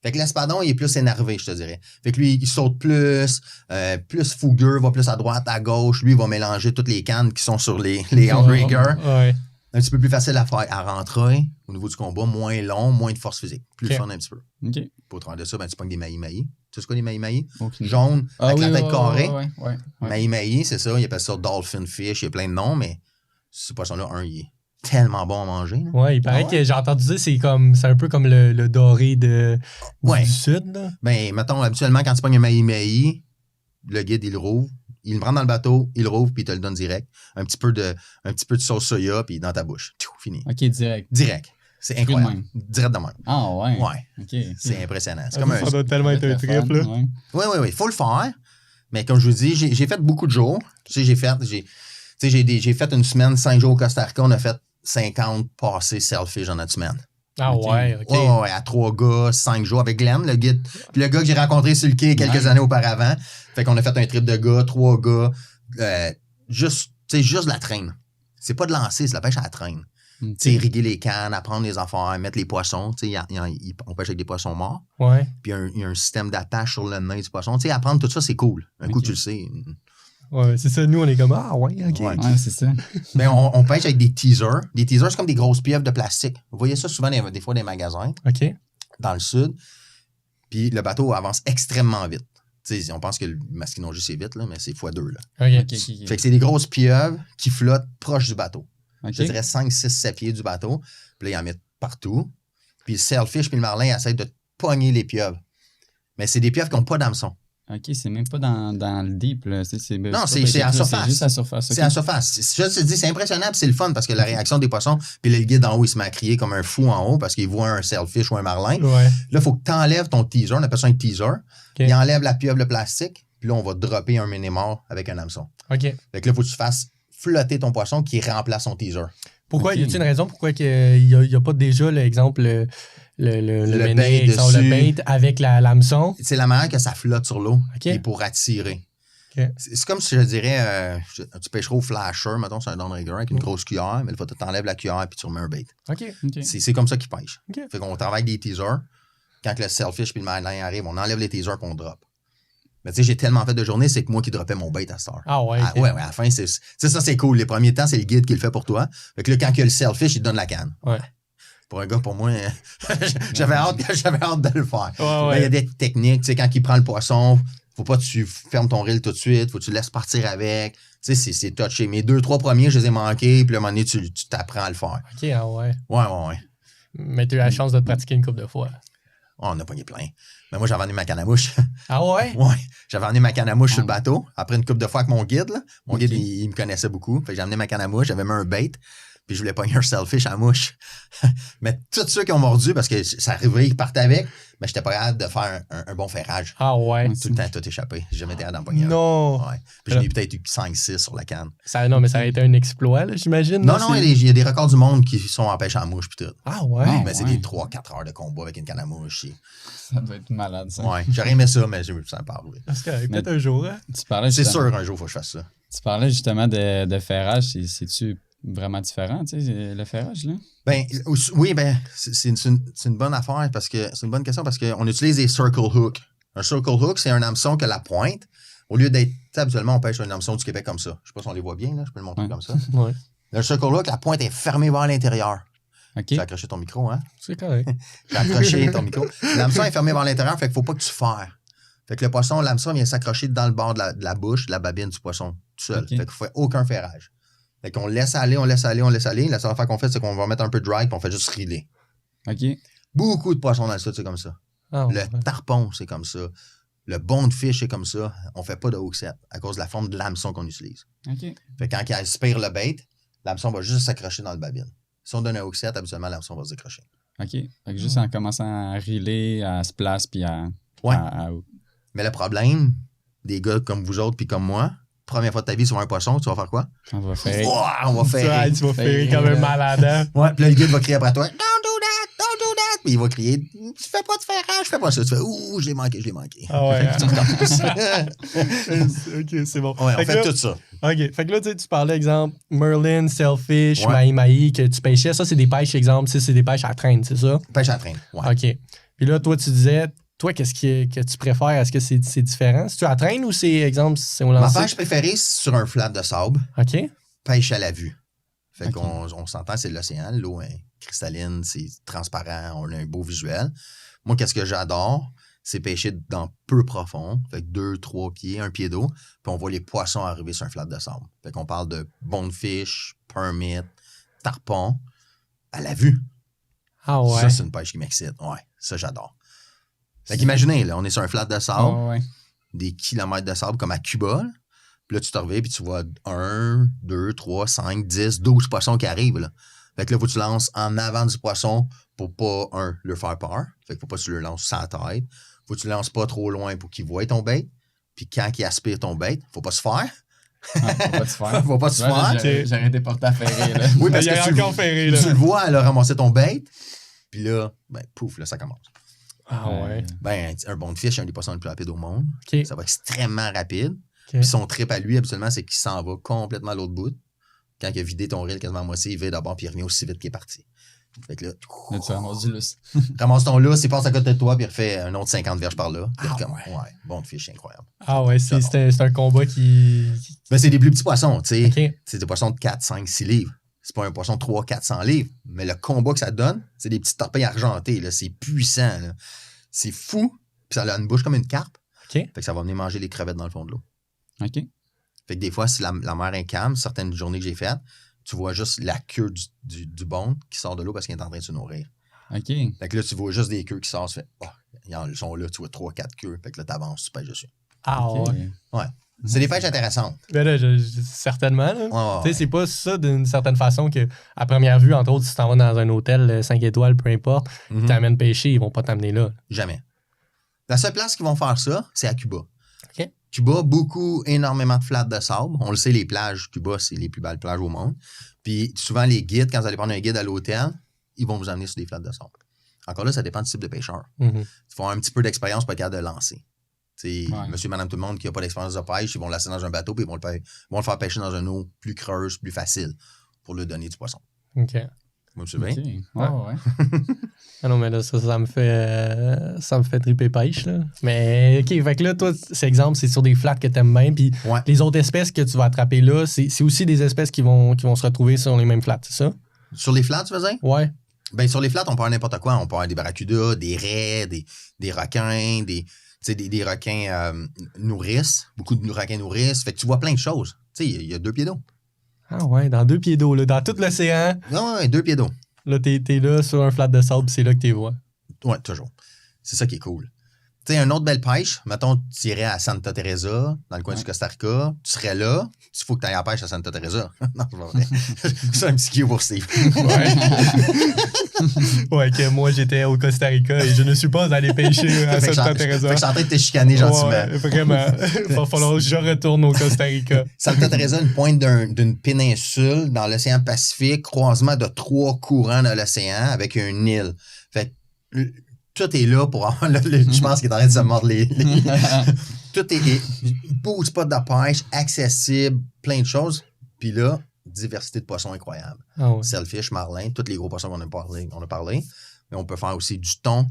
Fait que l'espadon, il est plus énervé, je te dirais. Fait que lui, il saute plus fougueux, va plus à droite, à gauche. Lui, il va mélanger toutes les cannes qui sont sur les outriggers. Ouais. Un petit peu plus facile à faire, à rentrer au niveau du combat, moins long, moins de force physique. Plus OK. fun un petit peu. OK. Pour te rendre de ça, ben, tu pognes des maïs-maïs. Tu sais ce quoi, les maïs-maïs? Aucune- Jaune, Ah avec oui, la tête ouais, carrée. ouais. Maïs-maïs, c'est ça. Ils appellent ça dolphin fish. Il y a plein de noms, mais ce poisson-là, il est tellement bon à manger. Là. Ouais, il paraît Ah ouais? que j'ai entendu dire c'est un peu comme le doré Ouais. du sud, là. Ben, mettons, habituellement, quand tu pognes un maïs-maïs, le guide, il le rouvre. Il le prend dans le bateau, il le rouvre, puis il te le donne direct. Un petit peu de sauce soya, puis dans ta bouche. Tchou, fini. OK, direct. Direct. C'est Cru de incroyable. Direct de même. Ah, ouais. Ouais. OK. C'est impressionnant. C'est Ça comme un. doit tellement être un trip, là. Ouais. Oui. Faut le faire. Mais comme je vous dis, j'ai fait beaucoup de jours. Tu sais, j'ai fait une semaine, 5 jours au Costa Rica. On a fait 50 passés selfish dans notre semaine. Ah OK. ouais, OK. Ouais, à 3 gars, 5 jours avec Glenn, le guide. Puis le gars que j'ai rencontré sur le quai quelques Ouais. années auparavant. Fait qu'on a fait un trip de gars, 3 gars. Juste de la traîne. C'est pas de lancer, c'est la pêche à la traîne. OK. Tu sais, irriguer les cannes, apprendre les affaires, mettre les poissons. Tu sais, on pêche avec des poissons morts. Ouais. Puis il y a un système d'attache sur le nez du poisson. Tu sais, apprendre tout ça, c'est cool. Un coup, Ok. tu le sais. Ouais, c'est ça. Nous, on est comme, ah ouais, OK. Ouais. Ouais, c'est ça. Mais on pêche avec des teasers. Des teasers, c'est comme des grosses pieuvres de plastique. Vous voyez ça souvent des fois dans les magasins, OK. dans le sud. Puis le bateau avance extrêmement vite. Tu sais, on pense que le masquinongé, c'est vite, là, mais c'est x2. Là. OK. OK. Fait que c'est des grosses pieuvres qui flottent proche du bateau. OK. Je dirais 5, 6, 7 pieds du bateau. Puis là, ils en mettent partout. Puis le sailfish puis le marlin essaient de pogner les pieuvres. Mais c'est des pieuvres qui n'ont pas d'hameçon. OK, c'est même pas dans le deep, là. Non, c'est à surface. C'est juste à surface. C'est à la surface. Je te dis, c'est impressionnant puis c'est le fun parce que la réaction des poissons, puis le guide en haut, il se met à crier comme un fou en haut parce qu'il voit un sailfish ou un marlin. Ouais. Là, il faut que tu enlèves ton teaser. On appelle ça un teaser. Il enlève la pieuvre, le plastique. Puis là, on va dropper un mini-mort avec un hameçon. OK. Fait que là, il faut que tu fasses flotter ton poisson qui remplace son teaser. Pourquoi? OK. Y a-t-il une raison pourquoi il n'y a pas déjà, l'exemple, le Le méné, bait exemple, le dessus. bait avec l'hameçon? C'est la manière que ça flotte sur l'eau OK. et pour attirer. OK. C'est comme si je dirais, tu pêcheras au flasher, mettons, c'est un downrigger avec une grosse cuillère, mais il faut que tu enlèves la cuillère puis tu remets un bait. OK. OK. C'est comme ça qu'ils pêchent. OK. Fait qu'on travaille des teasers. Quand le sailfish puis le marlin arrive, on enlève les teasers puis on drop. Mais tu sais, j'ai tellement fait de journées, c'est que moi qui dropais mon bait à cette heure. Ah ouais. OK. Ouais, à la fin, ça, c'est cool. Les premiers temps, c'est le guide qui le fait pour toi. Fait que là, quand il y a le sailfish, il te donne la canne. Ouais. Pour un gars, pour moi, j'avais hâte de le faire. Ouais, Là, il y a des techniques, tu sais, quand il prend le poisson, Faut pas que tu fermes ton reel tout de suite. Faut que tu le laisses partir avec. Tu sais, c'est touché. Mes 2-3 premiers, je les ai manqués. Puis à un moment donné, tu t'apprends à le faire. OK, ah ouais. Ouais. Mais tu as eu la chance de te pratiquer une couple de fois. Oh, on a pogné plein. Mais moi, j'avais emmené ma canne à mouche. Ah ouais? Ouais. J'avais emmené ma canne à mouche sur le bateau. Après une couple de fois avec mon guide, là. Mon guide, il me connaissait beaucoup. Fait que j'ai amené ma canne à mouche. J'avais mis un bait. Puis je voulais pogner un selfish à la mouche. Mais tous ceux qui ont mordu, parce que ça arrivait, ils partaient avec, mais j'étais pas capable de faire un bon ferrage. Ah ouais? Tout le temps, tout échappé. J'ai jamais été capable d'en pogner un. Non! Ouais. Puis j'en ai peut-être eu 5-6 sur la canne. Non, mais ça a été un exploit, là, j'imagine. Non, il y a des records du monde qui sont en pêche à la mouche puis tout. Ah ouais? Ah, Mais c'est des 3-4 heures de combat avec une canne à mouche. Ça doit être malade, ça. Ouais, j'aurais aimé ça, mais j'ai vu ça pas arriver. Parce que peut-être un jour, hein? C'est sûr, un jour, il faut que je fasse ça. Tu parlais justement de ferrage. C'est-tu vraiment différent, tu sais, le ferrage, là? Ben, oui, ben, c'est une bonne affaire parce que c'est une bonne question parce qu'on utilise des circle hooks. Un circle hook, c'est un hameçon que la pointe, au lieu d'être, habituellement, on pêche un hameçon du Québec comme ça. Je sais pas si on les voit bien, là, je peux le montrer comme ça. Ouais. Le circle hook, la pointe est fermée vers l'intérieur. OK. Tu as accroché ton micro, hein? C'est correct. Tu as accroché ton micro. L'hameçon est fermé vers l'intérieur, fait qu'il faut pas que tu ferres. Fait que le poisson, l'hameçon vient s'accrocher dans le bord de la bouche, de la babine du poisson, tout seul. Okay. Fait qu'il ne fait aucun ferrage. Fait qu'on laisse aller. La seule affaire qu'on fait, c'est qu'on va mettre un peu de drag et on fait juste reeler. OK. Beaucoup de poissons dans le sud, c'est comme ça. Ah, Le ouais. tarpon, c'est comme ça. Le bone fish, c'est comme ça. On fait pas de hook set à cause de la forme de l'hameçon qu'on utilise. OK. Fait que quand il aspire le bait, l'hameçon va juste s'accrocher dans le babine. Si on donne un hook set, habituellement, l'hameçon va se décrocher. OK. Fait que juste en commençant à reeler, à se place, puis à... Ouais. à- Mais le problème des gars comme vous autres puis comme moi, première fois de ta vie sur un poisson, tu vas faire quoi? on va faire... Ouah, on va faire. Ouais, tu vas faire comme un malade, hein? Ouais, puis là, le guide va crier après toi. Don't do that! Puis il va crier, tu fais pas de ferrage, fais pas ça. Tu fais, ouh, je l'ai manqué. Ah ouais. Tu recommences. OK, c'est bon. Ouais, on que fait là- tout ça. OK. Fait que là, tu parlais, exemple, Merlin, Selfish, Ouais. Mahi, que tu pêchais. Ça, c'est des pêches, exemple, c'est des pêches à traîne, c'est ça? Pêche à traîne. Ouais. OK. Puis là, toi, tu disais, toi, qu'est-ce que tu préfères? Est-ce que c'est différent? C'est-tu à traîne ou c'est, exemple, c'est au Ma lancer? pêche préférée, c'est sur un flat de sable, OK. pêche à la vue. Fait Ok. qu'on s'entend, c'est de l'océan. L'eau est cristalline, c'est transparent, on a un beau visuel. Moi, qu'est-ce que j'adore? C'est pêcher dans peu profond, fait que 2-3 pieds, 1 pied d'eau, puis on voit les poissons arriver sur un flat de sable. Fait qu'on parle de bonefish, permit, tarpon, à la vue. Ah ouais. Ça, c'est une pêche qui m'excite. Ouais, ça, j'adore. Fait qu'imaginez, là, on est sur un flat de sable, ouais. des kilomètres de sable comme à Cuba, là. Puis là, tu te reviens, puis tu vois 1, 2, 3, 5, 10, 12 poissons qui arrivent, là. Fait que là, faut que tu lances en avant du poisson pour pas, leur faire peur. Fait que faut pas que tu le lances sans tête. Faut que tu le lances pas trop loin pour qu'il voie ton bait. Puis quand il aspire ton bait, faut pas se faire. Ah, faut pas se faire. Faut pas se Ouais, là, faire. J'ai arrêté de porter à ferrer, là. Oui, parce Il y a que encore ferré, là. tu le vois, elle a ramassé ton bait. Puis là, ben, pouf, là, ça commence. Ah ouais. Ben, un bonefish, c'est un des poissons les plus rapides au monde. OK. Ça va extrêmement rapide. OK. Puis son trip à lui, habituellement, c'est qu'il s'en va complètement à l'autre bout. Quand il a vidé ton reel quasiment à moitié, il va d'abord, puis il revient aussi vite qu'il est parti. Fait que là, Là, tu ramasses du lousse. ramasse ton lousse, il passe à côté de toi, puis il refait un autre 50 verges par là. Puis Ah comme, ouais. ouais, bonefish, c'est incroyable. Ah ouais, c'est un combat qui... Ben, c'est des plus petits poissons, tu sais. OK. C'est des poissons de 4, 5, 6 livres. C'est pas un poisson de 3, 400 livres. Mais le combat que ça donne, c'est des petites torpilles argentées, là. C'est puissant, là. C'est fou. Puis ça a une bouche comme une carpe. OK. Fait que ça va venir manger les crevettes dans le fond de l'eau. OK. Fait que des fois, si la mer est calme, certaines journées que j'ai faites, tu vois juste la queue du bone qui sort de l'eau parce qu'il est en train de se nourrir. OK. Fait que là, tu vois juste des queues qui sortent. Tu fais, oh, ils sont là, tu vois 3, 4 queues. Fait que là, t'avances, tu pêches dessus. Ah OK. ouais. C'est des pêches intéressantes. Ben là, certainement. Là. Ouais, Tu sais, c'est pas ça d'une certaine façon que, à première vue, entre autres, si t'en vas dans un hôtel 5 étoiles, peu importe, Mhm. t'amènes pêcher, ils vont pas t'amener là. Jamais. La seule place qu'ils vont faire ça, c'est à Cuba. OK. Cuba, énormément de flats de sable. On le sait, les plages, Cuba, c'est les plus belles plages au monde. Puis souvent, les guides, quand vous allez prendre un guide à l'hôtel, ils vont vous amener sur des flats de sable. Encore là, ça dépend du type de pêcheur. Mhm. Il faut avoir un petit peu d'expérience pour être capable de lancer. T'sais, Ouais. monsieur, madame, tout le monde qui n'a pas d'expérience de pêche, ils vont le laisser dans un bateau puis ils vont le faire pêcher dans une eau plus creuse, plus facile pour lui donner du poisson. OK. Vous me suivez? OK. Ouais. Ah non, mais là, ça me fait triper pêche, là. Mais, OK, fait que là, toi, c'est exemple, c'est sur des flats que t'aimes bien, puis Ouais. les autres espèces que tu vas attraper là, c'est aussi des espèces qui vont se retrouver sur les mêmes flats, c'est ça? Sur les flats, tu faisais? Ouais. Ben, sur les flats, on peut avoir n'importe quoi. On peut avoir des barracudas, des raies, des requins, sais, des requins nourrices, beaucoup de requins nourrices. Fait que tu vois plein de choses. Tu sais, il y a 2 pieds d'eau. Ah ouais, dans 2 pieds d'eau, là, dans tout l'océan. Ouais, 2 pieds d'eau. Là, t'es là sur un flat de sable, c'est là que t'es vois. Ouais, toujours. C'est ça qui est cool. Tu sais, une autre belle pêche, mettons, tu irais à Santa Teresa, dans le coin du Costa Rica, tu serais là, il faut que tu ailles à la pêche à Santa Teresa. Non, c'est pas vrai. C'est un petit cue pour Steve. Ouais, que moi, j'étais au Costa Rica et je ne suis pas allé pêcher à Santa Teresa. Fait que je suis en train de te chicaner gentiment. Ouais, vraiment. Il va falloir que je retourne au Costa Rica. Santa Teresa, une pointe d'une péninsule dans l'océan Pacifique, croisement de 3 courants de l'océan avec une île. Fait que tout est là pour avoir je pense qu'il est en train de se mordre les tout est beau spot de pêche, accessible, plein de choses. Puis là, diversité de poissons incroyable. Ah ouais. Sailfish, marlin, tous les gros poissons qu'on a parlé. Mais on peut faire aussi du thon,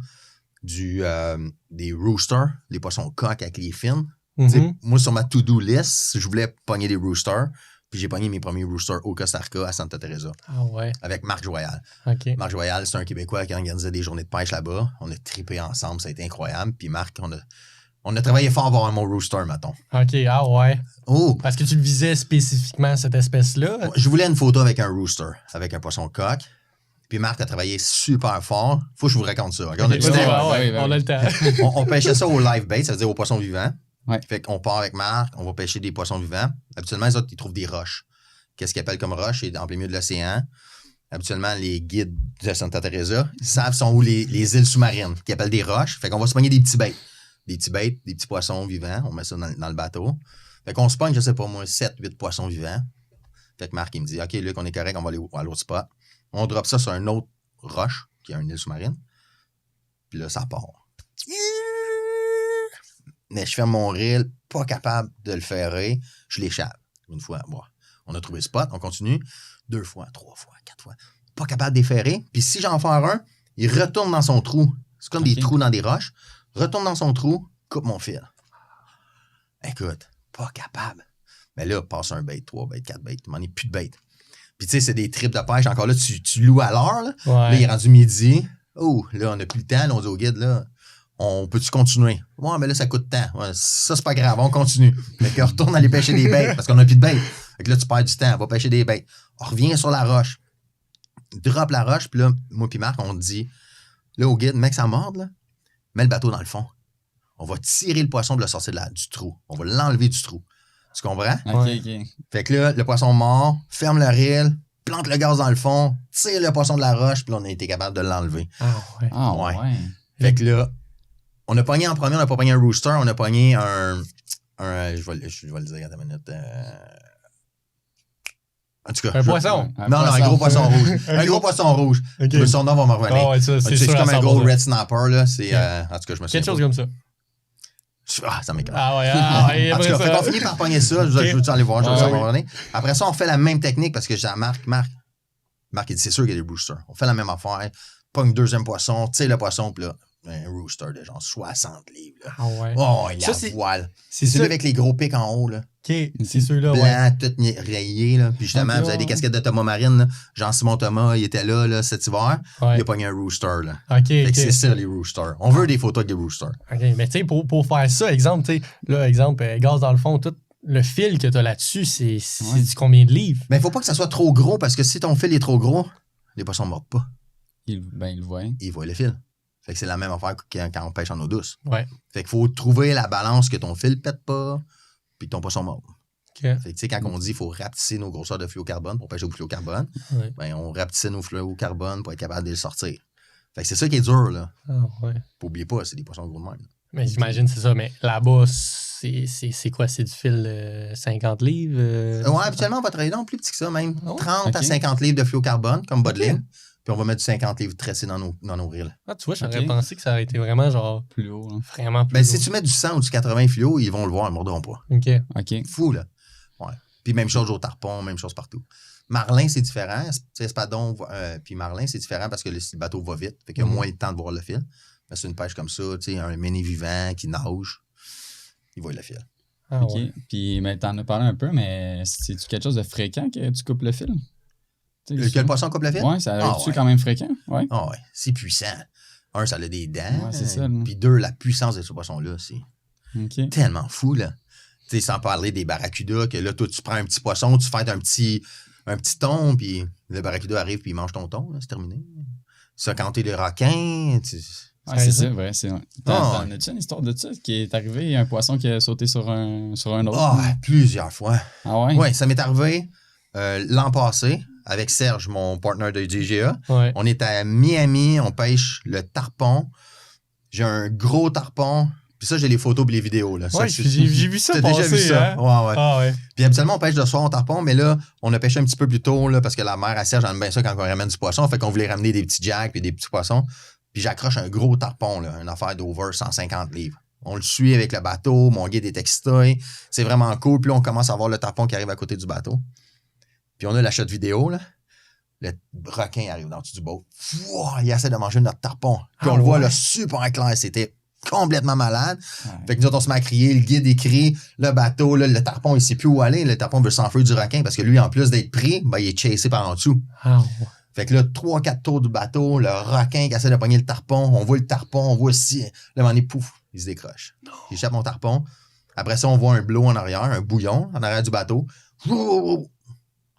des roosters, les poissons coques avec les fins. Mm-hmm. Moi, sur ma to-do list, je voulais pogner des roosters. Puis j'ai pogné mes premiers roosters au Costa Rica à Santa Teresa. Ah ouais. Avec Marc Joyal. OK. Marc Joyal, c'est un Québécois qui organisait des journées de pêche là-bas. On a trippé ensemble, ça a été incroyable. Puis Marc, on a travaillé fort pour avoir mon rooster, mettons. OK, ah ouais. Oh! Parce que tu le visais spécifiquement, cette espèce-là. Je voulais une photo avec un rooster, avec un poisson coq. Puis Marc a travaillé super fort. Faut que je vous raconte ça. Okay? On a du temps. On a le temps. On pêchait ça au live bait, ça veut dire aux poissons vivants. Ouais. Fait qu'on part avec Marc, on va pêcher des poissons vivants. Habituellement, les autres, ils trouvent des roches. Qu'est-ce qu'ils appellent comme roche? C'est en plein milieu de l'océan. Habituellement, les guides de Santa Teresa savent sont où les îles sous-marines, qu'ils appellent des roches. Fait qu'on va se pogner des petits baits. Des petits poissons vivants. On met ça dans le bateau. Fait qu'on se pogne, je sais pas moi, 7-8 poissons vivants. Fait que Marc, il me dit, OK, Luc, on est correct, on va aller à l'autre spot. On drop ça sur une autre roche, qui est une île sous-marine. Puis là, ça part. Mais je ferme mon reel, pas capable de le ferrer. Je l'échappe. Une fois, bon. On a trouvé le spot, on continue. 2 fois, 3 fois, 4 fois. Pas capable de déferrer. Puis si j'en fais un, il retourne dans son trou. C'est comme des trous dans des roches. Retourne dans son trou, coupe mon fil. Écoute, pas capable. Mais là, passe un bait, 3 baits, 4 baits. Il m'en est plus de bait. Puis tu sais, c'est des trips de pêche. Encore là, tu loues à l'heure. Là. Ouais. Là, il est rendu midi. Oh, là, on n'a plus le temps. Là, on dit au guide, là, on peut-tu continuer? Ouais, mais là, ça coûte temps. Ouais, ça, c'est pas grave, on continue. Mais qu'on retourne aller pêcher des bêtes parce qu'on n'a plus de bêtes. Fait que là, tu perds du temps, va pêcher des bêtes. On revient sur la roche. Drop la roche, puis là, moi puis Marc, on dit, là, au guide, mec, ça morde, là, mets le bateau dans le fond. On va tirer le poisson de le sortir du trou. On va l'enlever du trou. Tu comprends? OK, Ouais. OK. Fait que là, le poisson mord, ferme le reel, plante le gaz dans le fond, tire le poisson de la roche, puis là, on a été capable de l'enlever. Ah ouais. Ah, Ouais. ouais. Fait que là, on a pogné en premier, on n'a pas pogné un rooster, on a pogné un je vais le dire, attends une minute. En tout cas. Un poisson. Non, un gros poisson rouge. Un gros poisson rouge. OK. Mais son nom va me revenir. Ah ouais, ça, c'est C'est sûr comme à un gros 100%. red snapper, là. C'est, OK. en tout cas, je me souviens. Quelque chose comme ça. Ah, ça m'écoeure. Ah ouais, En tout après cas, fait ça. qu'on finit par pogner ça. Je veux aller voir, je veux Ouais, ça oui. va revenir. Après ça, on fait la même technique parce que j'ai à Marc, il dit, c'est sûr qu'il y a des roosters. On fait la même affaire. Pogne deuxième poisson, tire le poisson, puis là, un rooster de genre 60 livres. Là. Ah ouais. Oh, il Ça, a c'est- voile. C'est C'est celui ça. avec les gros pics en haut, là. OK, c'est ceux-là, ouais. Blanc, tout rayé, là. Puis justement, Ok. vous avez des casquettes de Thomas Marine, là. Jean-Simon Thomas, il était là, cet hiver. Ouais. Il a pogné un rooster, là. OK, Fait OK. que c'est ça, les roosters. On veut des photos avec des roosters. OK, mais tu sais, pour faire ça, exemple, tu sais, là, exemple, gaz dans le fond, tout le fil que tu as là-dessus, c'est Ouais. du combien de livres? Mais il faut pas que ça soit trop gros parce que si ton fil est trop gros, les poissons ne mordent pas. Il le voit. Ils voient le fil. Fait que c'est la même affaire que quand on pêche en eau douce. Ouais. Fait qu'il faut trouver la balance que ton fil pète pas puis que ton poisson morde. OK. Fait que tu sais, quand on dit qu'il faut rapetisser nos grosseurs de fluocarbone pour pêcher au fluocarbone, Ouais. ben on rapetissait nos fluocarbone pour être capable de les sortir. Fait que c'est ça qui est dur, là. Ah ouais. Faut oublier pas, c'est des poissons gros de même. Mais j'imagine, c'est ça. Mais là-bas, c'est quoi? C'est du fil de 50 livres? Ouais, habituellement, on va travailler non plus petit que ça, même. Oh, 30 à ok. 50 livres de fluocarbone, comme bas de Ok. ligne. Puis on va mettre du 50 livres tressés dans nos reels. Ah, tu vois, j'aurais Ok. pensé que ça aurait été vraiment, genre, Plus haut, là. vraiment plus Ben, si lourd. tu mets du 100 ou du 80 fluo, ils vont le voir, ils ne mordront pas. OK. OK. Fou, là. Ouais. Puis même chose au tarpon, même chose partout. Marlin, c'est différent. Espadon, puis Marlin, c'est différent parce que le bateau va vite. Fait qu'il y a Mhm. moins le temps de voir le fil. Mais c'est une pêche comme ça, tu sais, un méné vivant qui nage, il voit le fil. Ah OK. ouais. Puis, mais t'en as parlé un peu, mais c'est-tu quelque chose de fréquent que tu coupes le fil? Tu sais, Que le poisson coupe le fil? Ouais, ça Ah arrive-tu ouais. quand même fréquent? Ouais. Ah ouais, c'est puissant. Un, ça a des dents. Ouais, c'est ça, là. Puis deux, la puissance de ce poisson-là, c'est OK. tellement fou, là. Tu sais, sans parler des barracudas, que là, toi, tu prends un petit poisson, tu fais un petit thon, puis le barracuda arrive, puis il mange ton thon, là, c'est terminé. Ça, quand t'es le requin, Ah, c'est ça, vrai. Ah, T'en as-tu une histoire de ça qui est arrivé, un poisson qui a sauté sur un autre? Ah, plusieurs fois. Ah ouais? Oui, ça m'est arrivé l'an passé avec Serge, mon partner de GGA. Ouais. On est à Miami, on pêche le tarpon. J'ai un gros tarpon. Puis ça, j'ai les photos et les vidéos. Là. Ouais, Ça, j'ai vu ça T'as passer. déjà vu ça? Hein? Ouais, ouais. Ah ouais. Puis habituellement, on pêche de soir au tarpon, mais là, on a pêché un petit peu plus tôt là, parce que la mère à Serge aime bien ça quand on ramène du poisson. Fait qu'on voulait ramener des petits jacks et des petits poissons. Puis j'accroche un gros tarpon, là, une affaire d'over 150 livres. On le suit avec le bateau, mon guide est excité. C'est vraiment cool. Puis là, on commence à voir le tarpon qui arrive à côté du bateau. Puis on a la shot vidéo, là. Le requin arrive dans le dessus du boat. Fouah, il essaie de manger notre tarpon. Puis on le voit là, super clair. C'était complètement malade. Ouais. Fait que nous autres, on se met à crier. Le guide écrit. Le bateau, là, le tarpon, il sait plus où aller. Le tarpon veut s'enfuir du requin parce que lui, en plus d'être pris, ben, il est chassé par en dessous. Ah ouais. Fait que là, 3-4 tours du bateau, le requin qui essaie de pogner le tarpon, on voit le tarpon, on voit si. Là, à un moment donné, pouf, il se décroche. Il échappe mon tarpon. Après ça, on voit un blow en arrière, un bouillon en arrière du bateau.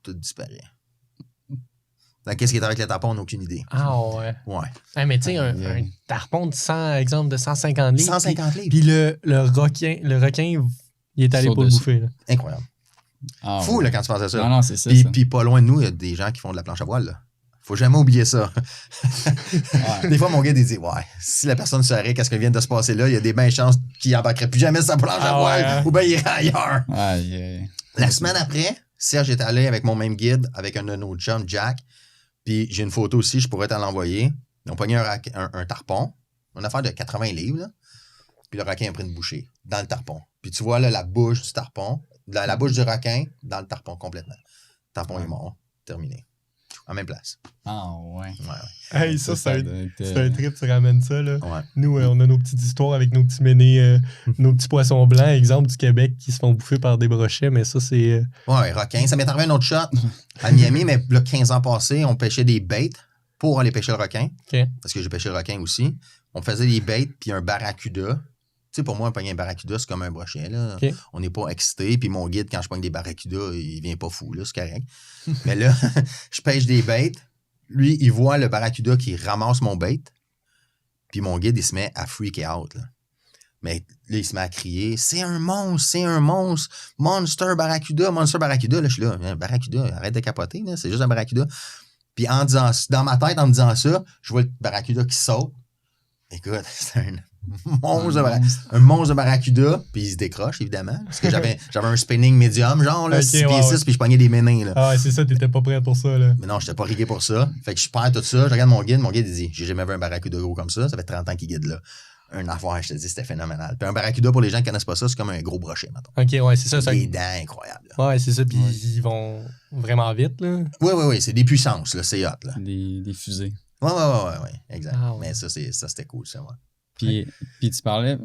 Tout disparaît. Donc, qu'est-ce qui est avec le tarpon, on n'a aucune idée. Ah ouais. Ouais. Ah, mais tu sais, un tarpon de 100, exemple, de 150 livres. 150 livres. Puis le requin, il est allé Saute pour le dessus. bouffer. Là. Incroyable. Ah, Fou, ouais. là, quand tu pensais ça. Non, non, c'est ça. Puis, ça. puis pas loin de nous, il y a des gens qui font de la planche à voile, là. Faut jamais oublier ça. Ouais. Des fois, mon gars, il dit, ouais, si la personne saurait qu'est-ce qui vient de se passer là, il y a des bonnes chances qu'il n'embarquerait plus jamais sa planche à Ah voile, ouais, hein? ou bien il irait ailleurs. Ouais, yeah. La semaine après, Serge est allé avec mon même guide, avec un de nos chums, Jack. Puis j'ai une photo aussi, je pourrais t'en l'envoyer. Ils ont pogné un tarpon, une affaire de 80 livres, là. Puis le requin a pris une bouchée dans le tarpon. Puis tu vois là, la bouche du tarpon, la bouche du requin dans le tarpon complètement. Le tarpon est mort, terminé. En même place. Ah, ouais. Ouais, Hey, ça, c'est doit être, un trip, tu ramènes ça. Là. ouais. Nous, on a nos petites histoires avec nos petits ménés, nos petits poissons blancs, exemple du Québec, qui se font bouffer par des brochets, mais ça, c'est. Ouais, requin. Ça m'est arrivé un autre shot à Miami, mais là, 15 ans passés, on pêchait des baits pour aller pêcher le requin. OK. Parce que j'ai pêché le requin aussi. On faisait des baits puis un barracuda. Tu sais, pour moi, pogner un barracuda, c'est comme un brochet. Là. OK. On n'est pas excité. Puis mon guide, quand je pogne des barracudas, il vient pas fou, là, c'est correct. Mais là, je pêche des baits. Lui, il voit le barracuda qui ramasse mon bait. Puis mon guide, il se met à freaker out. Là. Mais là, il se met à crier, c'est un monstre, Monster Barracuda. Là, je suis là, Barracuda, arrête de capoter, là, c'est juste un barracuda. Puis en disant, dans ma tête, en me disant ça, je vois le barracuda qui saute. Écoute, c'est un monstre de barracuda, puis il se décroche, évidemment. Parce que j'avais un spinning médium, genre, là, Ok, 6 pieds ouais, 6, puis je pognais des ménins, là. Ah ouais, c'est ça, t'étais pas prêt pour ça. Là. Mais non, j'étais pas rigué pour ça. Fait que je perds tout ça, je regarde mon guide il dit, j'ai jamais vu un barracuda gros comme ça fait 30 ans qu'il guide là. Un affaire, je te dis, c'était phénoménal. Puis un barracuda, pour les gens qui connaissent pas ça, c'est comme un gros brochet, mettons. OK, ouais, c'est ça. Des dents incroyables. Là. Ouais, c'est ça, puis ils vont vraiment vite, là. Oui, c'est des puissances, là, c'est hot, là. des fusées. Ouais, exact. Ah ouais. Mais ça, c'était cool, ça, ouais. Puis t'as parlé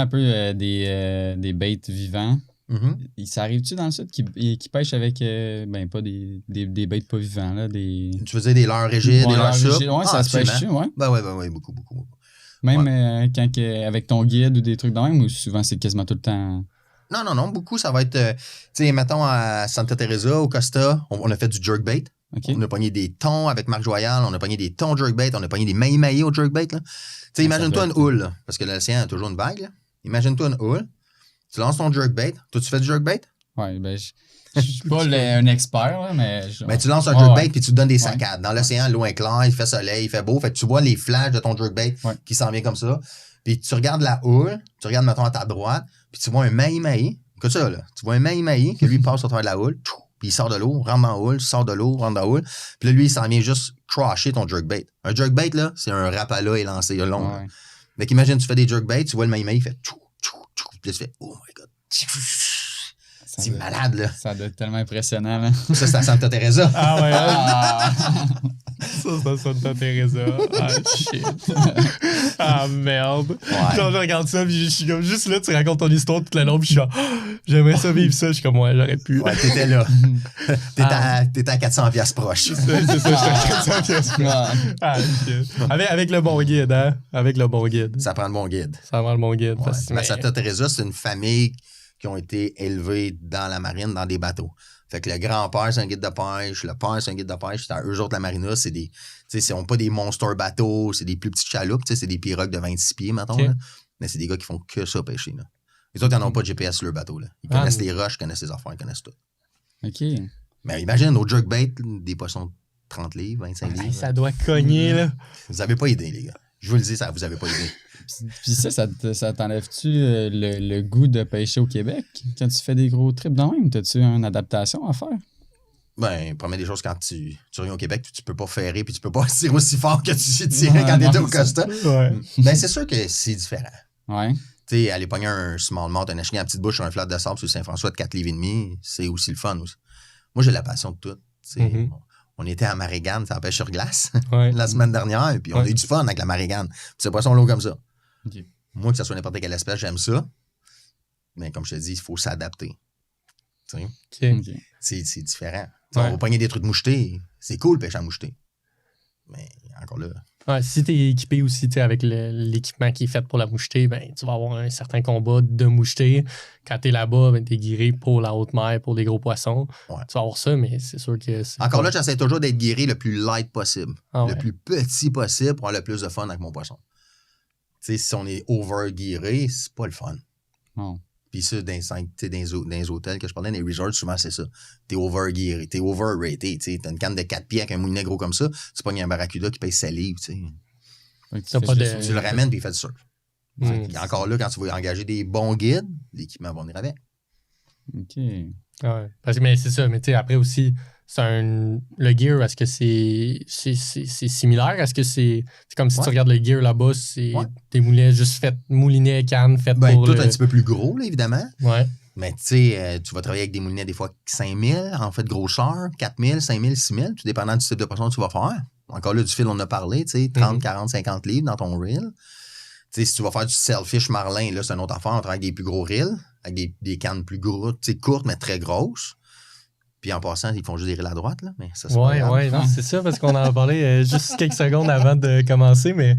un peu des baits vivants. Mm-hmm. Ça arrive-tu dans le sud qui pêchent avec, pas des baits pas vivants, là, des... Tu faisais des leurres rigides, des leurres souples? Ouais, ça se pêche-tu, ouais. Ben ouais, beaucoup. Même avec ton guide ou des trucs de même, ou souvent c'est quasiment tout le temps... Non, beaucoup, ça va être, tu sais, mettons à Santa Teresa, au Costa, on a fait du jerkbait. Okay. On a pogné des thons avec Marc Joyal, on a pogné des thons jerkbait, on a pogné des maï-maï au jerkbait, là. Tu sais, imagine-toi une houle, là, parce que l'océan a toujours une vague, là. Imagine-toi une houle, tu lances ton jerkbait. Toi, tu fais du jerkbait? Ouais, ben, je suis pas un expert, là, mais... Ben, tu lances un jerkbait ouais. puis tu te donnes des saccades. Dans l'océan, l'eau est claire, il fait soleil, il fait beau. Fait que tu vois les flashs de ton jerkbait qui s'en vient comme ça. Puis tu regardes la houle, tu regardes, mettons, à ta droite, puis tu vois un maï-maï. Écoute ça, là. Tu vois un maï-maï que lui passe au travers de la houle, puis il sort de l'eau, rentre dans la houle, sort de l'eau, rentre dans la houle. Puis là, lui, il s'en vient juste crasher ton jerkbait. Un jerkbait, là, c'est un rapala élancé long. Ouais. Fait qu'imagine, tu fais des jerkbaits, tu vois le maï-maï, il fait puis là, tu fais, oh my god. C'est malade, là. Ça doit être tellement impressionnant, là. Ça, c'est à Santa Teresa. Ah ouais, Ah! ça Santa Teresa. Ah, shit. Ah, merde. Ouais. Genre, je regarde ça, puis je suis comme, juste là, tu racontes ton histoire toute la longue, puis je suis genre, j'aimerais ça vivre ça. Je suis comme, ouais, j'aurais pu. Ouais, t'étais là. T'étais à 400 piastres proche. C'est ça, je suis à 400 Ouais. Ah, ok. Avec le bon guide, hein? Avec le bon guide. Ça prend le bon guide. Ça prend le bon guide. Ouais. parce que- Mais Santa Teresa, c'est une famille qui ont été élevés dans la marine, dans des bateaux. Fait que le grand-père, c'est un guide de pêche, le père, c'est un guide de pêche. C'est à eux autres, la marina, c'est des. Tu sais, c'est pas des monster bateaux, c'est des plus petites chaloupes, tu sais, c'est des pirogues de 26 pieds, mettons. Ok. Là. Mais c'est des gars qui font que ça pêcher, là. Les autres, ils n'en ont pas de GPS sur leur bateau, là. Ils connaissent les roches, ils connaissent les affaires, ils connaissent tout. OK. Mais imagine, au jerkbait, des poissons de 30 livres, 25 Hey, livres. ça doit cogner, là. Vous avez pas idée, les gars. Je vous le dis, ça vous avez pas idée. Puis ça t'enlève-tu le goût de pêcher au Québec quand tu fais des gros trips de même? T'as-tu une adaptation à faire? Ben, première des choses, quand tu reviens au Québec, tu peux pas ferrer puis tu peux pas tirer aussi fort que tu tirais quand t'étais au Costa. Ouais. Ben, c'est sûr que c'est différent. Ouais. Tu sais, aller pogner un smallmouth, un échec à petite bouche sur un flat de sable sur Saint-François de 4 livres et demi, c'est aussi le fun aussi. Moi, j'ai la passion de tout. Tu sais, Mhm. on était à Marigane, ça pêche sur glace, Ouais. la semaine dernière, puis on a Ouais. eu du fun avec la Marigane. Puis c'est poisson l'eau comme ça. OK. Moi, que ce soit n'importe quelle espèce, j'aime ça. Mais comme je te dis, il faut s'adapter. Tu sais, Ok. OK. c'est différent. Tu sais, Ouais. On va pogner des trucs mouchetés. C'est cool pêcher à moucheté. Mais encore là. Ouais, si t'es équipé aussi, tu sais, avec l'équipement qui est fait pour la moucheté, ben, tu vas avoir un certain combat de moucheté. Quand t'es là-bas, ben, t'es guiré pour la haute mer, pour des gros poissons. Ouais. Tu vas avoir ça, mais c'est sûr que c'est. Encore là, j'essaie toujours d'être guéri le plus light possible. Ah ouais. Le plus petit possible pour avoir le plus de fun avec mon poisson. Tu sais, si on est over-guéré, c'est pas le fun. Non. Puis ça, dans les hôtels que je parlais, dans les resorts, souvent, c'est ça. T'es over-guéré, t'es over-rated. T'as une canne de 4 pieds avec un moulinet gros comme ça, tu pognes un barracuda qui paye 7 livres. Tu sais. Fait que tu T'as fais pas juste de- Tu le ramènes puis il fait du surf. Mm. Fait que encore là, quand tu vas engager des bons guides, l'équipement va venir avec. OK. Ouais. Mais c'est ça, mais tu sais, après aussi, le gear, est-ce que c'est similaire? Est-ce que c'est comme si Ouais. tu regardes le gear là-bas, c'est Ouais. des moulins juste moulinets, cannes, faites Ben, pour tout le... un petit peu plus gros, là, évidemment. Ouais. Mais tu sais, tu vas travailler avec des moulinets des fois 5000 en fait de grosseur, 4000, 5000, 6000, tout dépendant du type de poisson que tu vas faire. Encore là, du fil, on en a parlé, tu sais, 30, 40, 50 livres dans ton reel. Tu sais, si tu vas faire du sailfish marlin, là, c'est une autre affaire. On travaille avec des plus gros reels, avec des cannes plus grosses, tu sais, courtes, mais très grosses. Puis en passant, ils font juste des reels à droite, là. Mais ça, c'est pas grave. Ouais, non, c'est ça, parce qu'on en a parlé juste quelques secondes avant de commencer, mais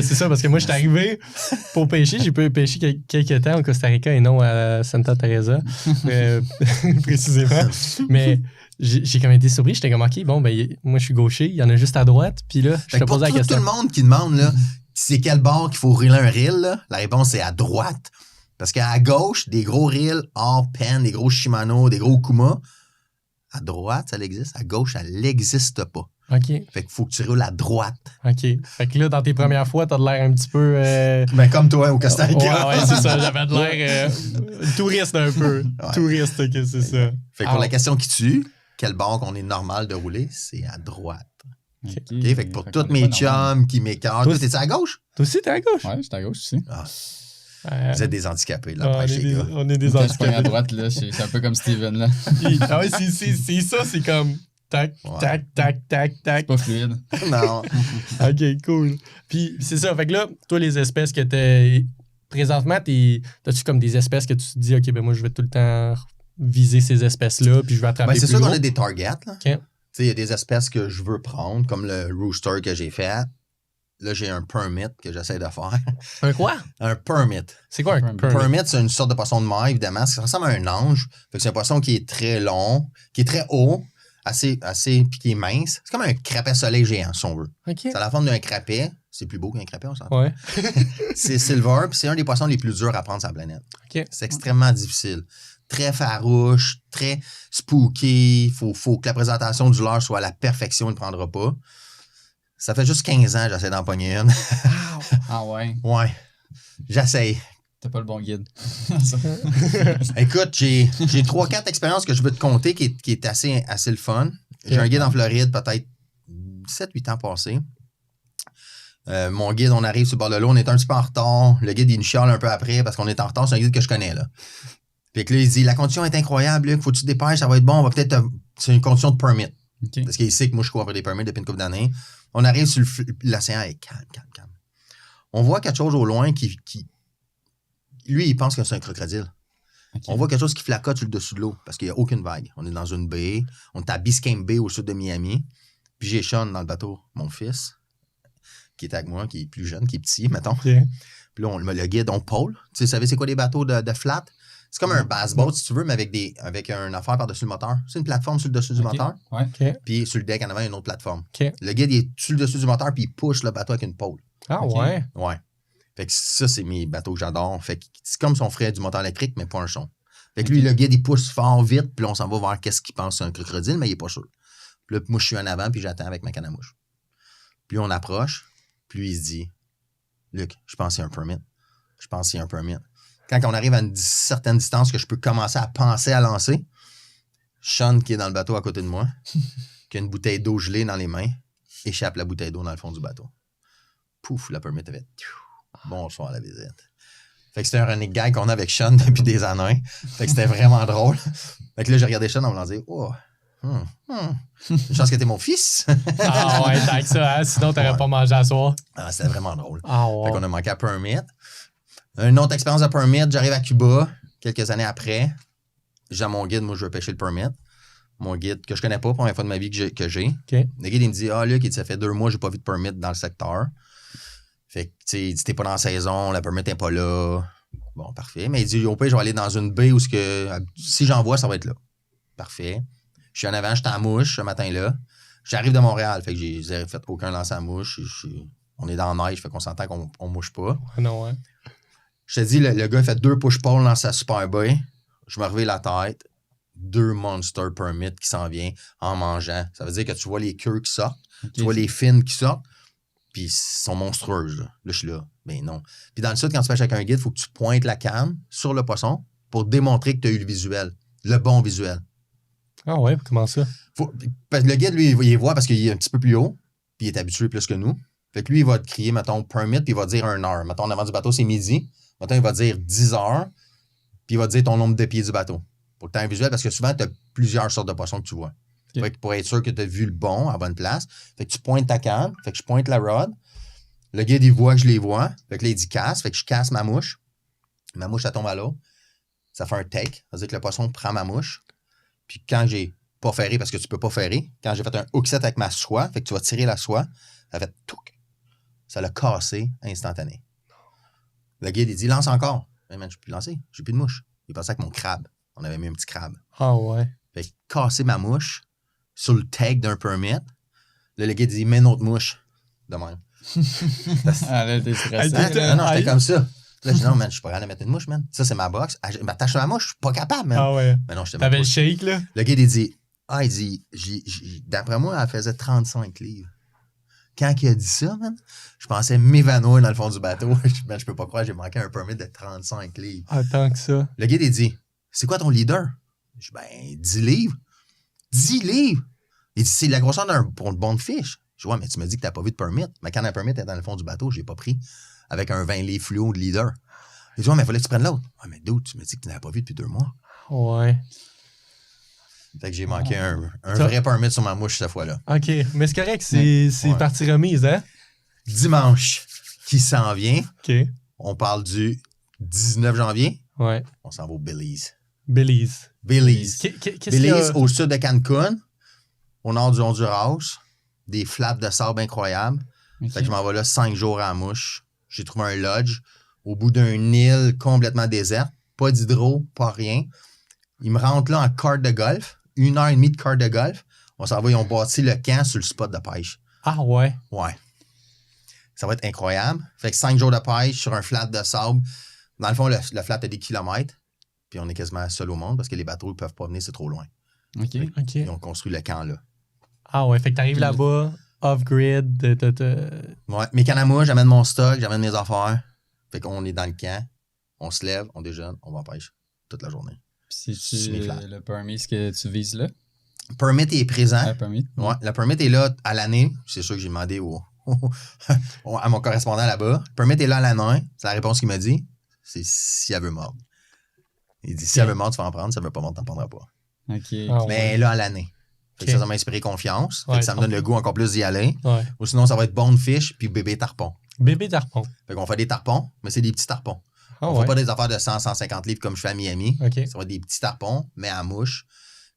c'est ça, parce que moi, je suis arrivé pour pêcher. J'ai pu pêcher quelques temps au Costa Rica et non à Santa Teresa, précisément. Mais j'ai comme été surpris. J'étais comme, OK, bon, ben, moi, je suis gaucher. Il y en a juste à droite. Puis là, je Fait te que pour pose la tout question. le monde qui demande, là, c'est quel bord qu'il faut reeler un reel, là, la réponse, c'est à droite. Parce qu'à gauche, des gros reels hors pen, des gros Shimano, des gros Kuma. À droite, ça existe. À gauche, ça n'existe pas. OK, Fait qu'il faut que tu roules à droite. OK. Fait que là, dans tes premières fois, t'as de l'air un petit peu... Ben, comme toi au Costa Rica. Ouais, c'est ça. J'avais de l'air touriste un peu. Ouais. Touriste, que c'est ça. Fait que pour la question qui tue, quel bord qu'on est normal de rouler, c'est à droite. OK. OK? Fait que pour tous qu'on est mes pas normal. chums qui m'écartent, toi, t'es à gauche? Toi aussi, t'es à gauche? Ouais, j'étais à gauche aussi. Ah, Euh, vous êtes des handicapés, là, on, pêche, est les gars. on est des Quand je pogne à handicapés. droite, là, c'est un peu comme Steven, là. Ah ouais, c'est ça, c'est comme tac, Ouais. tac, tac, tac, tac. Pas fluide. Non. OK, cool. Puis c'est ça, fait que là, toi, les espèces que t'as... Présentement, t'as-tu comme des espèces que tu te dis, OK, ben moi, je vais tout le temps viser ces espèces-là, puis je vais attraper Ben, c'est plus sûr qu'on gros. a des targets, là. OK. Tu sais, il y a des espèces que je veux prendre, comme le rooster que j'ai fait. Là, j'ai un permit que j'essaie de faire. Un quoi? Un permit. C'est quoi un Permit? permit? Permit, c'est une sorte de poisson de mer, évidemment. Ça ressemble à un ange. Fait que c'est un poisson qui est très long, qui est très haut, assez puis qui est mince. C'est comme un crapet soleil géant, si on veut. OK. Ça a la forme d'un crapet. C'est plus beau qu'un crapet, on s'entend. Ouais. C'est silver, puis c'est un des poissons les plus durs à prendre sur la planète. OK. C'est extrêmement difficile. Très farouche, très spooky. Faut que la présentation du leurre soit à la perfection, il ne prendra pas. Ça fait juste 15 ans que j'essaie d'en pogner une. Ah ouais, Ouais, j'essaie. t'as pas le bon guide. Écoute, j'ai 3-4 expériences que je veux te conter qui est assez le fun. J'ai un guide en Floride, peut-être 7-8 ans passés. Mon guide, on arrive sur le bord de l'eau, on est un petit peu en retard. Le guide, il nous chiale un peu après parce qu'on est en retard. C'est un guide que je connais, là. Puis que là, il dit, la condition est incroyable, Luc, faut que tu te dépêches, ça va être bon, on va peut-être... C'est une condition de permit. OK. Parce qu'il sait que moi, je cours après des permits depuis une couple d'années. On arrive sur l'océan et calme. On voit quelque chose au loin qui lui, il pense que c'est un crocodile. Okay. On voit quelque chose qui flacote sur le dessus de l'eau parce qu'il n'y a aucune vague. On est dans une baie. On est à Biscayne Bay au sud de Miami. Puis j'ai Sean dans le bateau, mon fils, qui est avec moi, qui est plus jeune, qui est petit, mettons. Okay. Puis là, le guide, on pôle. Tu sais, vous savez, c'est quoi les bateaux de flat? C'est comme un bass boat, si tu veux, mais avec une affaire par-dessus le moteur. C'est une plateforme sur le dessus du moteur. Ouais. Okay. Puis sur le deck, en avant, il y a une autre plateforme. Okay. Le guide, il est sur le dessus du moteur, puis il push le bateau avec une pôle. Ah Okay. ouais? Ouais. Fait que ça, c'est mes bateaux que j'adore. Fait que c'est comme si on ferait du moteur électrique, mais pas un son. Fait que lui, le guide, il pousse fort vite, puis là, on s'en va voir qu'est-ce qu'il pense c'est un crocodile, mais il est pas sûr. Puis là, moi, je suis en avant, puis j'attends avec ma canne à mouche. Puis on approche, puis lui, il se dit, Luc, je pense qu'il y a un permit. Je pense qu'il y a un permit. Quand on arrive à une certaine distance que je peux commencer à penser à lancer, Sean, qui est dans le bateau à côté de moi, qui a une bouteille d'eau gelée dans les mains, échappe la bouteille d'eau dans le fond du bateau. Pouf, le permit avait bonsoir à la visite. Fait que c'était un running gag qu'on a avec Sean depuis des années. Fait que c'était vraiment drôle. Fait que là, j'ai regardé Sean en me disant, oh, une chance que t'es mon fils. Ah ouais, t'as que ça, hein? Sinon t'aurais pas mangé à soir. Ah, c'était vraiment drôle. Ah ouais. Fait qu'on a manqué à permit. Une autre expérience de permit, j'arrive à Cuba quelques années après. J'ai mon guide, moi je veux pêcher le permit. Mon guide que je connais pas, première fois de ma vie que j'ai. Okay. Le guide, il me dit, Luc, ça fait 2 mois que j'ai pas vu de permit dans le secteur. Fait que, tu sais, il dit, t'es pas dans la saison, la permit n'est pas là. Bon, parfait. Mais il dit, au pire, je vais aller dans une baie où si j'en vois, ça va être là. Parfait. Je suis en avant, j'étais en mouche ce matin-là. J'arrive de Montréal, fait que j'ai fait aucun lancer à mouche. On est dans la neige, fait qu'on s'entend qu'on mouche pas. Non, ouais. Je te dis, le gars fait 2 push-pulls dans sa super baie. Je me réveille la tête. 2 monster permits qui s'en viennent en mangeant. Ça veut dire que tu vois les queues qui sortent. Okay. Tu vois les fins qui sortent. Puis ils sont monstrueuses. Là, je suis là. Ben non. Puis dans le sud, quand tu pêches avec un guide, il faut que tu pointes la canne sur le poisson pour démontrer que tu as eu le visuel. Le bon visuel. Ah ouais, comment ça? Parce que le guide, lui, il les voit parce qu'il est un petit peu plus haut. Puis il est habitué plus que nous. Fait que lui, il va te crier, mettons, permit, puis il va dire 1 heure. Mettons, en avant du bateau, c'est midi. Mettons, il va dire 10 heures. Puis il va te dire ton nombre de pieds du bateau. Pour que tu aies un visuel, parce que souvent, tu as plusieurs sortes de poissons que tu vois. Okay. Fait que pour être sûr que tu as vu le bon à bonne place. Fait que tu pointes ta canne. Fait que je pointe la rod. Le guide, il voit que je les vois. Fait que là, il dit casse. Fait que je casse ma mouche. Ma mouche, ça tombe à l'eau. Ça fait un take. Ça veut dire que le poisson prend ma mouche. Puis quand j'ai pas ferré, parce que tu peux pas ferrer, quand j'ai fait un hook set avec ma soie, fait que tu vas tirer la soie, ça fait touc. Ça l'a cassé instantané. Le guide, il dit lance encore. Mais man, je peux plus lancer. J'ai plus de mouche. Il passait avec mon crabe. On avait mis un petit crabe. Ah ouais. Fait que casser ma mouche sur le tag d'un permit. Là, le guide dit mets une autre mouche. De même. Ah là, t'es stressé. Non, j'étais comme ça. Là, je dis non, man, je suis pas capable de mettre une mouche, man. Ça, c'est ma box. M'attache à la mouche, je suis pas capable, man. Ah ouais. Mais non, je t'avais le shake, là? Le guide, il dit, d'après moi, elle faisait 35 livres. Quand il a dit ça, man, je pensais m'évanouir dans le fond du bateau. Je peux pas croire, j'ai manqué un permis de 35 livres. Ah, tant que ça. Le guide, il dit, c'est quoi ton leader? Je dis, ben, 10 livres. 10 livres? Il dit, c'est la grosseur pour une bonne fiche. Je dis, ouais, mais tu me dis que t'as pas vu de permit. Mais quand un permit est dans le fond du bateau, je l'ai pas pris avec un 20 livres fluo de leader. Il dit, ouais, mais il fallait que tu prennes l'autre. Ouais, mais dude, tu me dis que tu n'avais pas vu depuis 2 mois. Ouais. Fait que j'ai manqué un vrai permit sur ma mouche cette fois-là. OK. Mais c'est correct, c'est partie remise, hein? Dimanche qui s'en vient. OK. On parle du 19 janvier. Ouais. On s'en va au Belize. Belize. Belize, au sud de Cancun, au nord du Honduras. Des flaps de sable incroyables. Okay. Fait que je m'en vais là 5 jours à la mouche. J'ai trouvé un lodge au bout d'une île complètement déserte. Pas d'hydro, pas rien. Ils me rentrent là en carte de golf. 1h30 de carte de golf. On s'en va, ils ont bâti le camp sur le spot de pêche. Ah ouais? Ouais. Ça va être incroyable. Fait que 5 jours de pêche sur un flat de sable. Dans le fond, le flat a des kilomètres. Puis on est quasiment seul au monde parce que les bateaux ne peuvent pas venir, c'est trop loin. OK. Ils ont construit le camp là. Ah ouais, fait que t'arrives là-bas, off-grid. Ouais, mes cannes à mouche, j'amène mon stock, j'amène mes affaires. Fait qu'on est dans le camp, on se lève, on déjeune, on va en pêche toute la journée. Puis c'est le permis que tu vises là? Le permit est présent. Le permit? Ouais, le permit est là à l'année. C'est sûr que j'ai demandé à mon correspondant là-bas. Le permit est là à l'année. C'est la réponse qu'il m'a dit. C'est si elle veut mordre. Il dit si elle veut mordre, tu vas en prendre. Si elle veut pas mordre, t'en prendras pas. OK. Mais là à l'année. Fait que ça m'a inspiré confiance. Fait Ouais, que ça me donne le goût encore plus d'y aller. Ouais. Ou sinon, ça va être bonefish puis bébé tarpon. Bébé tarpon. Fait qu'on fait des tarpons, mais c'est des petits tarpons. Ah On ouais. fait pas des affaires de 100-150 livres comme je fais à Miami. OK. Ça va être des petits tarpons, mais à mouche.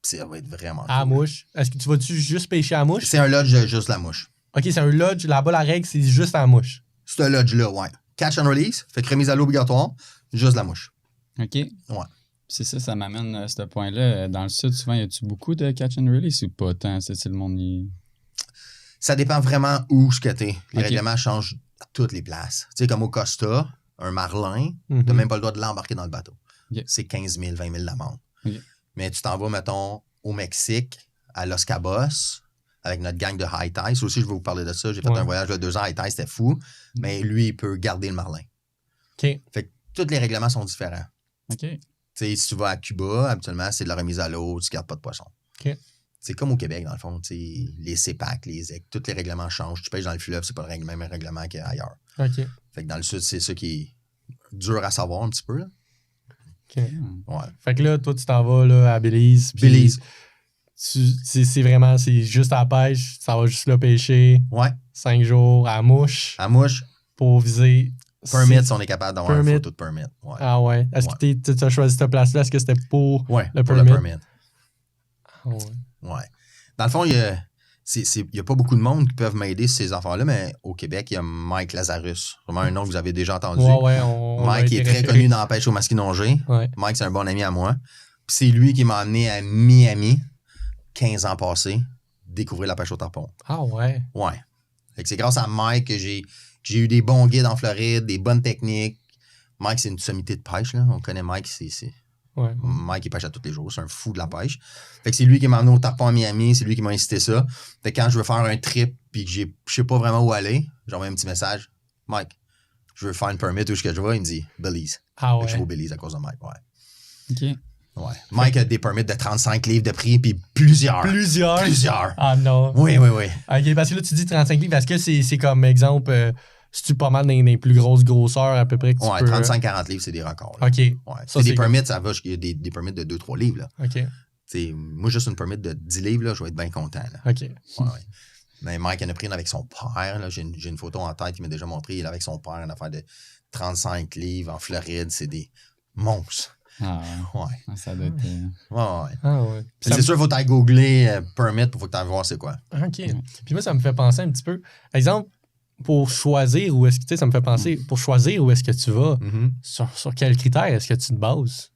Puis ça va être vraiment À cool. mouche. Est-ce que tu vas-tu juste pêcher à mouche? C'est un lodge juste la mouche. OK, c'est un lodge. Là-bas, la règle, c'est juste à la mouche. Ce lodge-là, ouais. Catch and release, fait que remise à l'eau obligatoire, juste la mouche. OK. Ouais. C'est ça m'amène à ce point-là. Dans le sud, souvent, y a-tu beaucoup de catch and release ou pas tant? C'est le monde y... Ça dépend vraiment où ce que t'es. Les Ok. règlements changent à toutes les places. Tu sais, comme au Costa, un marlin, Mhm. t'as même pas le droit de l'embarquer dans le bateau. Ok. C'est 15 000, 20 000 d'amende. Ok. Mais tu t'en vas, mettons, au Mexique, à Los Cabos, avec notre gang de high tide. Ça aussi, je vais vous parler de ça. J'ai fait Ouais. un voyage de 2 ans high tide, c'était fou. Mais lui, il peut garder le marlin. OK. Fait que tous les règlements sont différents. OK. Tu sais, si tu vas à Cuba, habituellement, c'est de la remise à l'eau, tu gardes pas de poisson. OK. C'est comme au Québec, dans le fond. Tu sais, les CEPAC, les EC, tous les règlements changent. Tu pêches dans le fleuve, c'est pas le même règlement qu'ailleurs. OK. Fait que dans le sud, c'est ça qui est dur à savoir un petit peu. Là. OK. Ouais. Fait que là, toi, tu t'en vas là, à Belize. puis Belize. C'est vraiment, c'est juste à la pêche. Ça va juste là pêcher Ouais. 5 jours à la mouche À mouche, pour viser. permit, si on est capable d'avoir Permit. une photo de permit. Ouais. Ah ouais. Est-ce que tu as choisi cette place-là? Est-ce que c'était pour. Ouais, le pour permit. le permit. Ah ouais. Ouais. Dans le fond, il y a pas beaucoup de monde qui peuvent m'aider sur ces affaires-là, mais au Québec, il y a Mike Lazarus. Vraiment un nom que vous avez déjà entendu. Ouais, on a Mike été est très référé. connu dans la pêche au masquinongé. Ouais. Mike, c'est un bon ami à moi. Puis c'est lui qui m'a amené à Miami, 15 ans passés, découvrir la pêche au tarpon. Ah ouais. Ouais. Fait que c'est grâce à Mike que j'ai eu des bons guides en Floride, des bonnes techniques. Mike, c'est une sommité de pêche, là. On connaît Mike, Ouais. Mike, il pêche à tous les jours. C'est un fou de la pêche. Fait que c'est lui qui m'a amené au tarpon à Miami. C'est lui qui m'a incité ça. Fait que quand je veux faire un trip puis que je sais pas vraiment où aller, j'envoie un petit message. Mike, je veux faire une permit où est-ce que je vais? Il me dit Belize. Ah Fait que je vais ouais. au Belize à cause de Mike. Ouais. OK. Ouais. Mike a des permits de 35 livres de prix puis plusieurs. Plusieurs. Ah non. Oui. OK, parce que là, tu dis 35 livres. Est-ce que c'est comme exemple, c'est-tu pas mal dans les plus grosses grosseurs à peu près que tu Ouais, peux... 35-40 livres, c'est des records. là. OK. Ouais. Ça, C'est des c'est permits, ça va jusqu'à des permits de 2-3 livres. Là. OK. T'sais, moi, juste une permit de 10 livres, là, je vais être bien content. Là. OK. Ouais. Mais Mike en a pris une avec son père. Là. J'ai une photo en tête, il m'a déjà montré. Il est avec son père, une affaire de 35 livres en Floride. C'est des monstres. Ah ouais. Ouais. Ah, ça doit être... Ouais. Ah ouais. Puis c'est sûr, il faut t'aller googler permit pour que tu ailles voir c'est quoi. OK. Puis moi, ça me fait penser un petit peu. Exemple, pour choisir où est-ce que, tu sais, ça me fait penser, pour choisir où est-ce que tu vas, sur quels critères est-ce que tu te bases?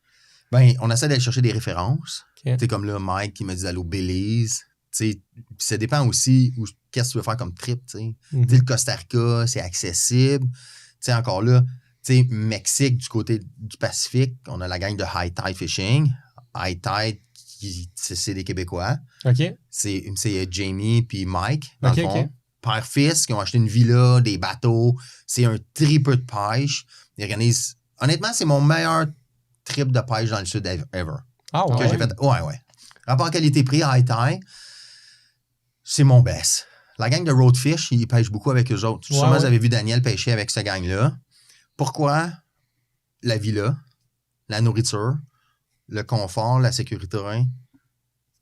Ben, on essaie d'aller chercher des références. OK. Tu sais, comme là, Mike qui m'a dit d'aller au Belize. Tu sais, puis ça dépend aussi qu'est-ce que tu veux faire comme trip, tu sais. Mhm. Tu sais, le Costa Rica, c'est accessible. Tu sais, encore là, tu sais, Mexique, du côté du Pacifique, on a la gang de High Tide Fishing. High Tide, c'est des Québécois. OK. C'est Jamie puis Mike, dans OK, le fond. OK. Père-fils, qui ont acheté une villa, des bateaux. C'est un triple de pêche. Ils organisent... Honnêtement, c'est mon meilleur trip de pêche dans le sud ever. Ah Que ouais. j'ai fait. Ouais. Rapport qualité-prix à High Tide, c'est mon best. La gang de Roadfish, ils pêchent beaucoup avec eux autres. Sûrement, vous avez vu Daniel pêcher avec ce gang-là. Pourquoi la villa, la nourriture, le confort, la sécurité,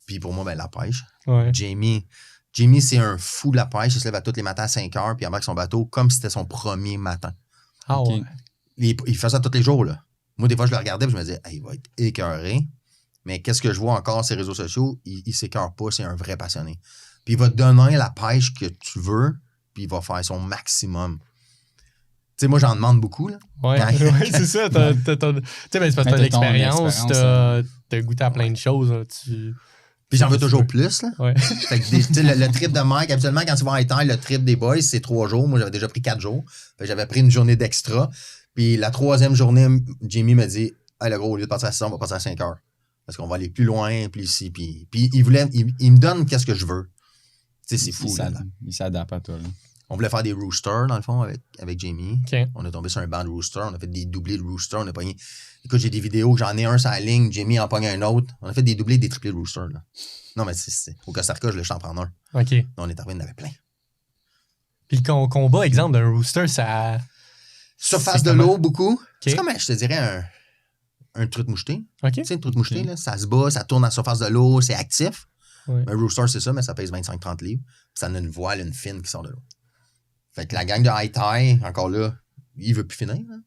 puis pour moi, ben, la pêche. Ouais. Jamie, c'est un fou de la pêche. Il se lève à tous les matins à 5 heures, puis il embarque son bateau comme si c'était son premier matin. Ah OK. ouais. Il fait ça tous les jours, là. Moi, des fois, je le regardais et je me disais, hey, il va être écœuré. Mais qu'est-ce que je vois encore sur les réseaux sociaux? Il s'écœure pas, c'est un vrai passionné. Puis il va te donner la pêche que tu veux, puis il va faire son maximum. Tu sais, moi, j'en demande beaucoup, là. Ouais, ouais, c'est ça. Tu sais, ben, c'est parce que Mais t'as t'as ton l'expérience, expérience, t'as goûté à plein de choses. Là, Puis j'en veux toujours plus, là. Ouais. Fait que, tu sais, le trip de Mike, habituellement, quand tu vas en étang, le trip des boys, c'est 3 jours. Moi, j'avais déjà pris 4 jours. Fait que j'avais pris une journée d'extra. Puis la 3e journée, Jamie m'a dit, hey, le gros, au lieu de partir à 6 heures, on va partir à 5 heures. Parce qu'on va aller plus loin, plus ici. Puis il me donne qu'est-ce que je veux. Tu sais, c'est fou, là. Il s'adapte à toi, là. On voulait faire des roosters, dans le fond, avec Jamie. OK. On est tombé sur un banc de rooster. On a fait des doublés de rooster. On a pogné. Écoute, j'ai des vidéos. J'en ai un sur la ligne. Jamie en pogne un autre. On a fait des doublés et des triplés de rooster, là. Non, mais au Costa Rica, je le chante en un. OK. Là, on est arrivé, on en avait plein. Puis le combat, exemple, d'un rooster, ça. Surface c'est de comment? l'eau, beaucoup. C'est OK. comme, je te dirais, un truc moucheté. OK. Tu sais, un truc moucheté, OK. là. Ça se bat, ça tourne à la surface de l'eau, c'est actif. Ouais. Un rooster, c'est ça, mais ça pèse 25-30 livres. Puis ça a une voile, une fine qui sort de l'eau. Fait que la gang de high tide, encore là, il veut plus finir. Hein?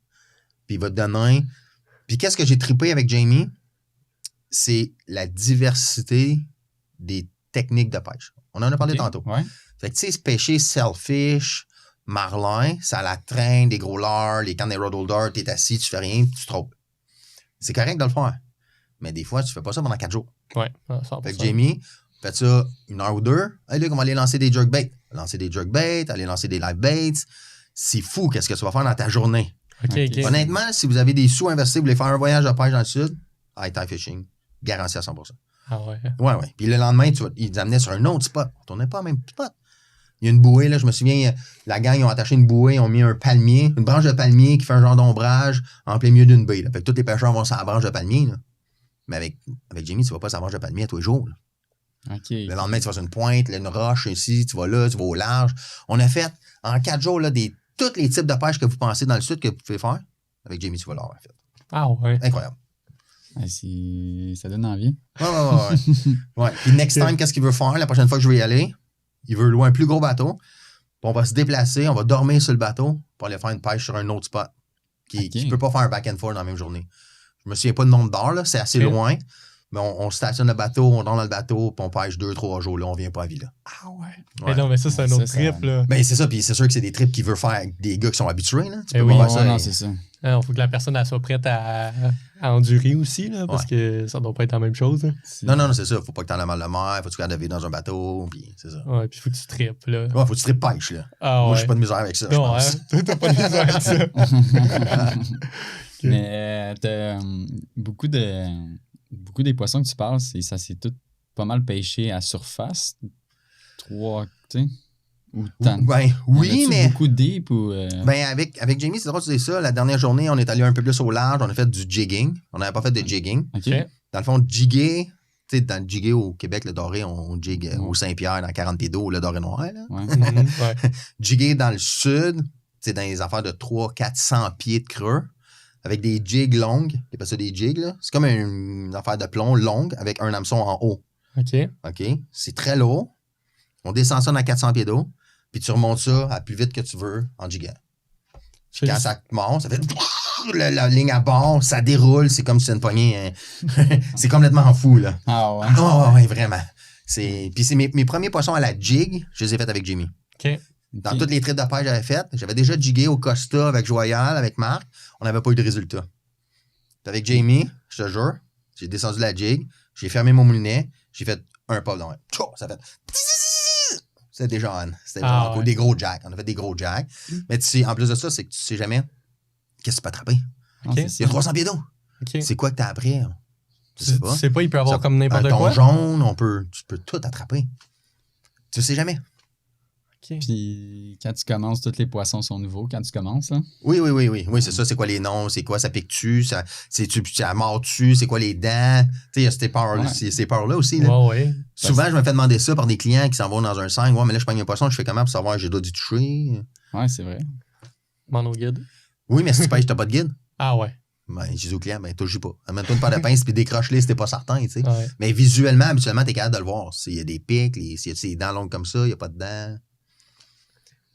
Puis il va te donner. Puis qu'est-ce que j'ai trippé avec Jamie? C'est la diversité des techniques de pêche. On en a parlé tantôt. Ouais. Fait que tu sais, pêcher sailfish, marlin, ça la traîne, des gros leurres, les cannes des rod holders, t'es assis, tu fais rien, tu te trompes. C'est correct de le faire. Mais des fois, tu fais pas ça pendant 4 jours. Ouais, 100%. Fait que Jamie, fait ça une heure ou deux. Hey, là, on va aller lancer des jerkbaits. Lancer des jerkbaits, aller lancer des live baits. C'est fou, qu'est-ce que tu vas faire dans ta journée. OK. Honnêtement, si vous avez des sous investis, vous voulez faire un voyage de pêche dans le sud, high tide fishing, garanti à 100%. Ah ouais. Ouais. Puis le lendemain, ils amenaient sur un autre spot. On tournait pas au même spot. Il y a une bouée, là, je me souviens, la gang, ils ont attaché une bouée, ils ont mis un palmier, une branche de palmier qui fait un genre d'ombrage en plein milieu d'une baie. Là. Fait que tous les pêcheurs vont sur la branche de palmier. Là. Mais avec Jamie, tu vas pas sur la branche de palmier à tous les jours. Là. OK. Le lendemain, tu vas sur une pointe, là, une roche ici, tu vas là, tu vas au large. On a fait, en 4 jours, là, tous les types de pêche que vous pensez dans le sud que vous pouvez faire. Avec Jamie, tu vas l'avoir fait. Ah ouais. Incroyable. Ah, ça donne envie. Ouais. Ouais. Puis next time, qu'est-ce qu'il veut faire? La prochaine fois que je vais y aller, il veut louer un plus gros bateau. Puis on va se déplacer, on va dormir sur le bateau pour aller faire une pêche sur un autre spot qui ne peut pas faire un back and forth dans la même journée. Je me souviens pas le nombre d'heures, là, c'est assez loin. Mais on stationne le bateau, on dort dans le bateau, puis on pêche 2-3 jours. Là, on vient pas à Villa. Ah ouais. Mais non, mais ça, c'est un autre trip, là. Ben, c'est ça, puis c'est sûr que c'est des trips qu'il veut faire avec des gars qui sont habitués. Là. Tu peux oui, pas faire ça. Non, c'est ça. Il faut que la personne elle soit prête à endurer aussi, là, parce que ça doit pas être la même chose. Hein. Non, c'est ça. Faut pas que t'en aies mal de mer, faut que tu gardes de vivre dans un bateau, puis c'est ça. Ouais, puis faut que tu trippes, là. Ouais, faut que tu tripes pêche, là. Ah, Moi, ouais. j'ai pas de misère avec ça, je Non, pense. hein? T'as pas de misère avec ça. Mais beaucoup des poissons que tu parles, ça c'est tout pas mal pêché à surface. 3, tu sais. Ou tant. Ben, oui, mais. Beaucoup deep ou. Ben, avec Jamie, c'est drôle que tu dis ça. La dernière journée, on est allé un peu plus au large, on a fait du jigging. On n'avait pas fait de jigging. OK. Dans le fond, jigger, tu sais, dans le jigger au Québec, le doré, on jig au Saint-Pierre, dans 40 pieds d'eau, le doré noir, là. Ouais. Ouais. Jigger dans le sud, tu sais, dans les affaires de 300-400 pieds de creux, avec des jigs longues. Il appelle ça des jigs, là. C'est comme une affaire de plomb longue avec un hameçon en haut. OK. OK? C'est très lourd. On descend ça dans 400 pieds d'eau, puis tu remontes ça à plus vite que tu veux en jiggant. Puis quand ça monte, ça fait la ligne à bord, ça déroule, c'est comme si c'était une poignée. C'est complètement fou, là. Ah ouais. Oh, ouais, vraiment. Puis c'est mes premiers poissons à la jig, je les ai faits avec Jamie. OK. Dans toutes les trips de pêche que j'avais faites, j'avais déjà jigué au Costa avec Joyal, avec Marc. On n'avait pas eu de résultat. Puis avec Jamie, je te jure, j'ai descendu la jig, j'ai fermé mon moulinet, j'ai fait un pas dans un. Ça fait. C'était déjà on. C'était genre des gros jacks. On a fait des gros jacks. Mais tu sais, en plus de ça, c'est que tu sais jamais qu'est-ce que tu peux attraper. Okay. Il y a 300 pieds d'eau. Okay. C'est quoi que tu as appris? Tu sais pas, il peut y avoir comme n'importe un quoi. thon jaune, tu peux tout attraper. Tu sais jamais. Okay. Puis quand tu commences, tous les poissons sont nouveaux quand tu commences, là. Oui, c'est ça. C'est quoi les noms? C'est quoi? Ça pique-tu? Ça mord-tu? C'est quoi les dents? Tu sais, il y a ces peurs-là aussi. Là. Ouais. Souvent, je me fais demander ça par des clients qui s'en vont dans un 5. Ouais, mais là, je prends un poisson, je fais comment pour savoir si j'ai le droit d'y toucher? Ouais, c'est vrai. Mono guide. Oui, mais si tu pêches, t'as pas de guide. Ah ouais. Ben, je dis au client, ben, touche pas. Amène-toi une paire de pinces puis décroche-les si t'es pas certain, tu sais. Ouais. Mais visuellement, habituellement, t'es capable de le voir. S'il y a des pics, s'il y a des dents longues comme ça, il y a pas de dents.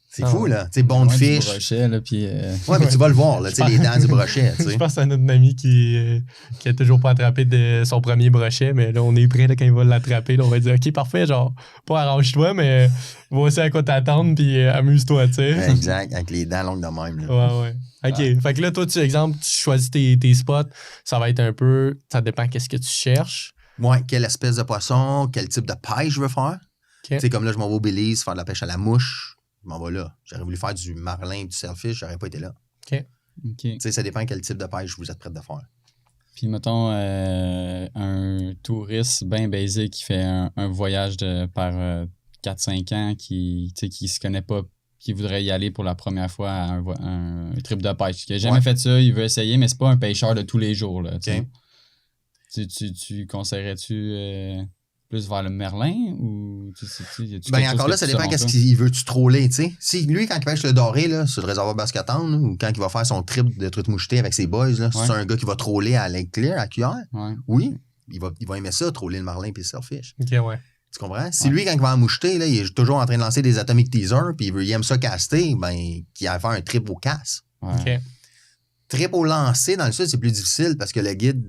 C'est fou, là. Tu sais, bon de fiche. Brochet, là, puis ouais, mais tu vas le voir, là, tu sais, les dents du brochet, tu sais. Je pense à notre ami qui a toujours pas attrapé de son premier brochet, mais là, on est prêt là, quand il va l'attraper. Là, on va dire, OK, parfait, genre, pas arrange-toi, mais voici à quoi t'attendre, puis amuse-toi, tu sais. Exact, avec les dents longues de même, là. Ouais. OK. Fait que là, toi, exemple, tu choisis tes spots, ça va être un peu, ça dépend qu'est-ce que tu cherches. Ouais, quelle espèce de poisson, quel type de pêche je veux faire. Okay. Tu sais, comme là, je m'en vais au Belize faire de la pêche à la mouche. Je m'en vais là. J'aurais voulu faire du marlin et du sailfish, j'aurais pas été là. OK. Tu sais, ça dépend quel type de pêche vous êtes prêt de faire. Puis, mettons, un touriste bien baisé qui fait un voyage par 4-5 ans, qui se connaît pas, qui voudrait y aller pour la première fois à un trip de pêche. Qui n'a jamais fait ça, il veut essayer, mais c'est pas un pêcheur de tous les jours. Là, OK. Tu conseillerais-tu plus vers le merlin ou ben encore là, ça dépend qu'est-ce qu'il veut-tu troller, tu sais. Si lui, quand il pêche le doré, là, sur le réservoir Bascotown, ou quand il va faire son trip de truite mouchetée avec ses boys, là, c'est un gars qui va troller à Lake Clear, à cuillère. Ouais. Oui, il va aimer ça, troller le marlin puis le sailfish. OK, ouais. Tu comprends? Si lui, quand il va en moucheter, là, il est toujours en train de lancer des atomic teasers, puis il aime ça caster, ben, qu'il a à faire un trip au casse. Ouais. OK. Trip au lancer, dans le sud, c'est plus difficile parce que le guide,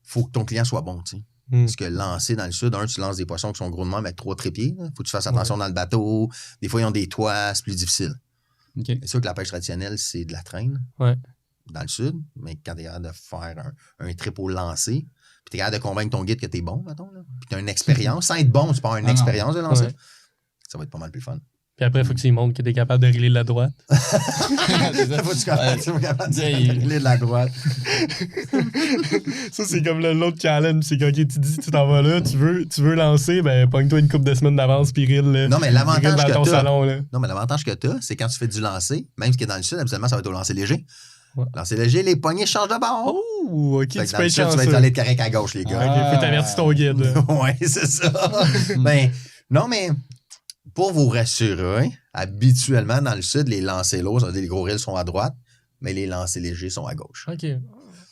faut que ton client soit bon, tu sais. Parce que lancer dans le sud, tu lances des poissons qui sont gros de même avec 3 trépieds. Il faut que tu fasses attention dans le bateau. Des fois, ils ont des toits, c'est plus difficile. OK. C'est sûr que la pêche traditionnelle, c'est de la traîne. Ouais. Dans le sud. Mais quand tu es capable de faire un trip au lancer, puis tu es capable de convaincre ton guide que tu es bon, mettons, là, puis tu as une expérience. Sans être bon, tu peux avoir une expérience de lancer. Ouais. Ça va être pas mal plus fun. Puis après, il faut que tu montres que tu es capable de régler de la droite. Faut que tu sois capable de régler de la droite. Ça, c'est comme l'autre challenge. C'est quand tu dis tu t'en vas là, tu veux lancer, ben pogne-toi une couple de semaines d'avance puis rille. Non, mais l'avantage dans que ton t'as- salon. Là. Non, mais l'avantage que tu as, c'est quand tu fais du lancer, même ce qui est dans le sud, habituellement, ça va être au lancer léger. Ouais. Lancer léger, les poignées changent de bord. Oh, ok, Fait que tu dans peux le être sud, tu vas être chanceux. allé de carré à gauche, les gars. Ok, faut t'avertir ton guide. là. Ouais, c'est ça. Ben, non, mais pour vous rassurer, habituellement, dans le sud, les lancers lourds, ça veut dire les gros reels sont à droite, mais les lancers légers sont à gauche. Ok.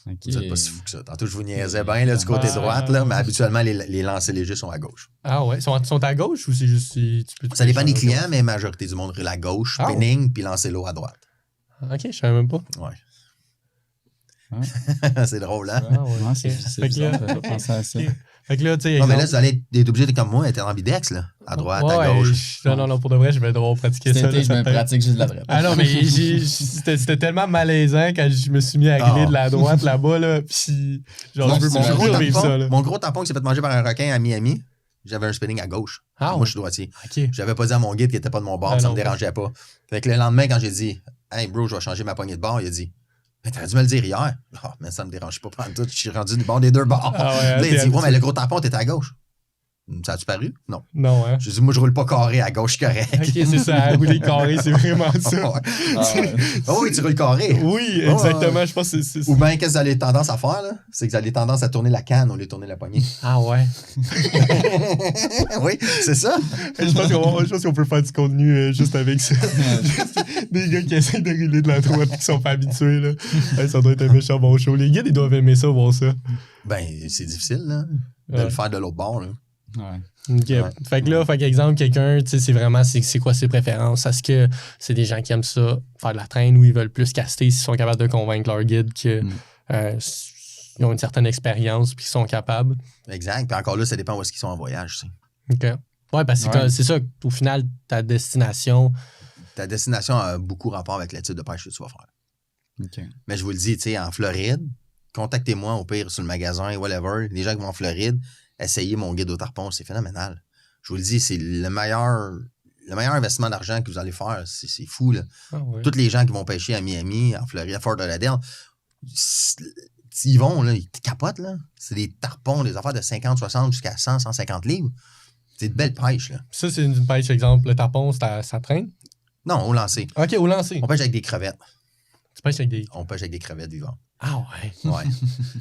OK. Vous êtes pas si fou que ça. Tantôt, je vous niaisais bien là, du côté droite, là, mais habituellement, les lancers légers sont à gauche. Ah ouais, sont à gauche ou c'est juste tu peux Ça dépend des changer? clients, mais la majorité du monde roule à gauche, Ah, spinning, puis lancer lourd à droite. Ok, je savais même pas. Ouais. Ouais. C'est drôle, hein? Ah ouais, Ouais, ok. c'est Fait que bizarre là- de penser à ça. ok. Fait que là, tu sais. Non, mais là, exemple- vous allez être obligé de, comme moi, être ambidex, là. À droite, Ouais, à gauche. Non, pour de vrai, je vais devoir pratiquer ça. Cet là, été, je me ça peut- pratique juste de la droite. Ah non, mais c'était tellement malaisant quand je me suis mis à griller Ah. de la droite là-bas, là, pis genre, je veux Mon gros vivre ça, là. Mon gros tampon qui s'est fait manger par un requin à Miami, j'avais un spinning à gauche. Ah, Moi, ouais. je suis droitier. Ok. J'avais pas dit à mon guide qu'il était pas de mon bord, Ah, ça non. me dérangeait pas. Fait que le lendemain, quand j'ai dit, hey bro, je vais changer ma poignée de bord, il a dit, mais t'aurais dû me le dire hier. Ah, mais ça me dérange pas pendant tout. Je suis rendu du bord des deux bords. Ah ouais, Là, t'es il dit, ouais, habitué. mais le gros tampon, t'étais à gauche. Ça a-tu paru? Non. Non, hein. J'ai dit, moi, je roule pas carré à gauche, correct. Ok, c'est ça, rouler carré, c'est vraiment ça. Ouais. Ah ouais. Ah oui, tu roules carré. Oui, exactement, je pense que c'est. Ou bien, qu'est-ce que vous avez tendance à faire, là? C'est que vous avez tendance à tourner la canne au lieu de tourner la poignée. Ah ouais. Oui, c'est ça. Je pense qu'on peut faire du contenu juste avec ça. Juste des gars qui essayent de rouler de la droite et qui sont pas habitués, là. Hey, ça doit être un méchant bon show. Les gars, ils doivent aimer ça, voir ça. Ben, c'est difficile, là, de Ouais. le faire de l'autre bord, là. Ouais. OK. Ouais. Fait que là, exemple, quelqu'un, tu sais, c'est quoi ses préférences? Est-ce que c'est des gens qui aiment ça, faire de la traîne, ou ils veulent plus caster s'ils sont capables de convaincre leur guide que ils ont une certaine expérience puis qu'ils sont capables? Exact. Puis encore là, ça dépend où est-ce qu'ils sont en voyage, tu sais. OK. Ouais, parce que Ouais. c'est ça, au final, ta destination. Ta destination a beaucoup rapport avec le type de pêche que tu vas faire. OK. Mais je vous le dis, tu sais, en Floride, contactez-moi au pire sur le magasin, whatever. Les gens qui vont en Floride, essayez mon guide au tarpon, c'est phénoménal. Je vous le dis, c'est le meilleur investissement d'argent que vous allez faire. C'est fou, là. Ah ouais. Tous les gens qui vont pêcher à Miami, en Floride, à Fort Lauderdale, ils vont, là, ils capotent, là. C'est des tarpons, des affaires de 50, 60 jusqu'à 100, 150 livres. C'est de belles pêches, là. Ça, c'est une pêche, exemple, le tarpon, ça traîne. Non, au lancer. OK, au lancer. On pêche avec des crevettes. Tu pêches avec des. On pêche avec des crevettes vivantes. Ah ouais. Ouais.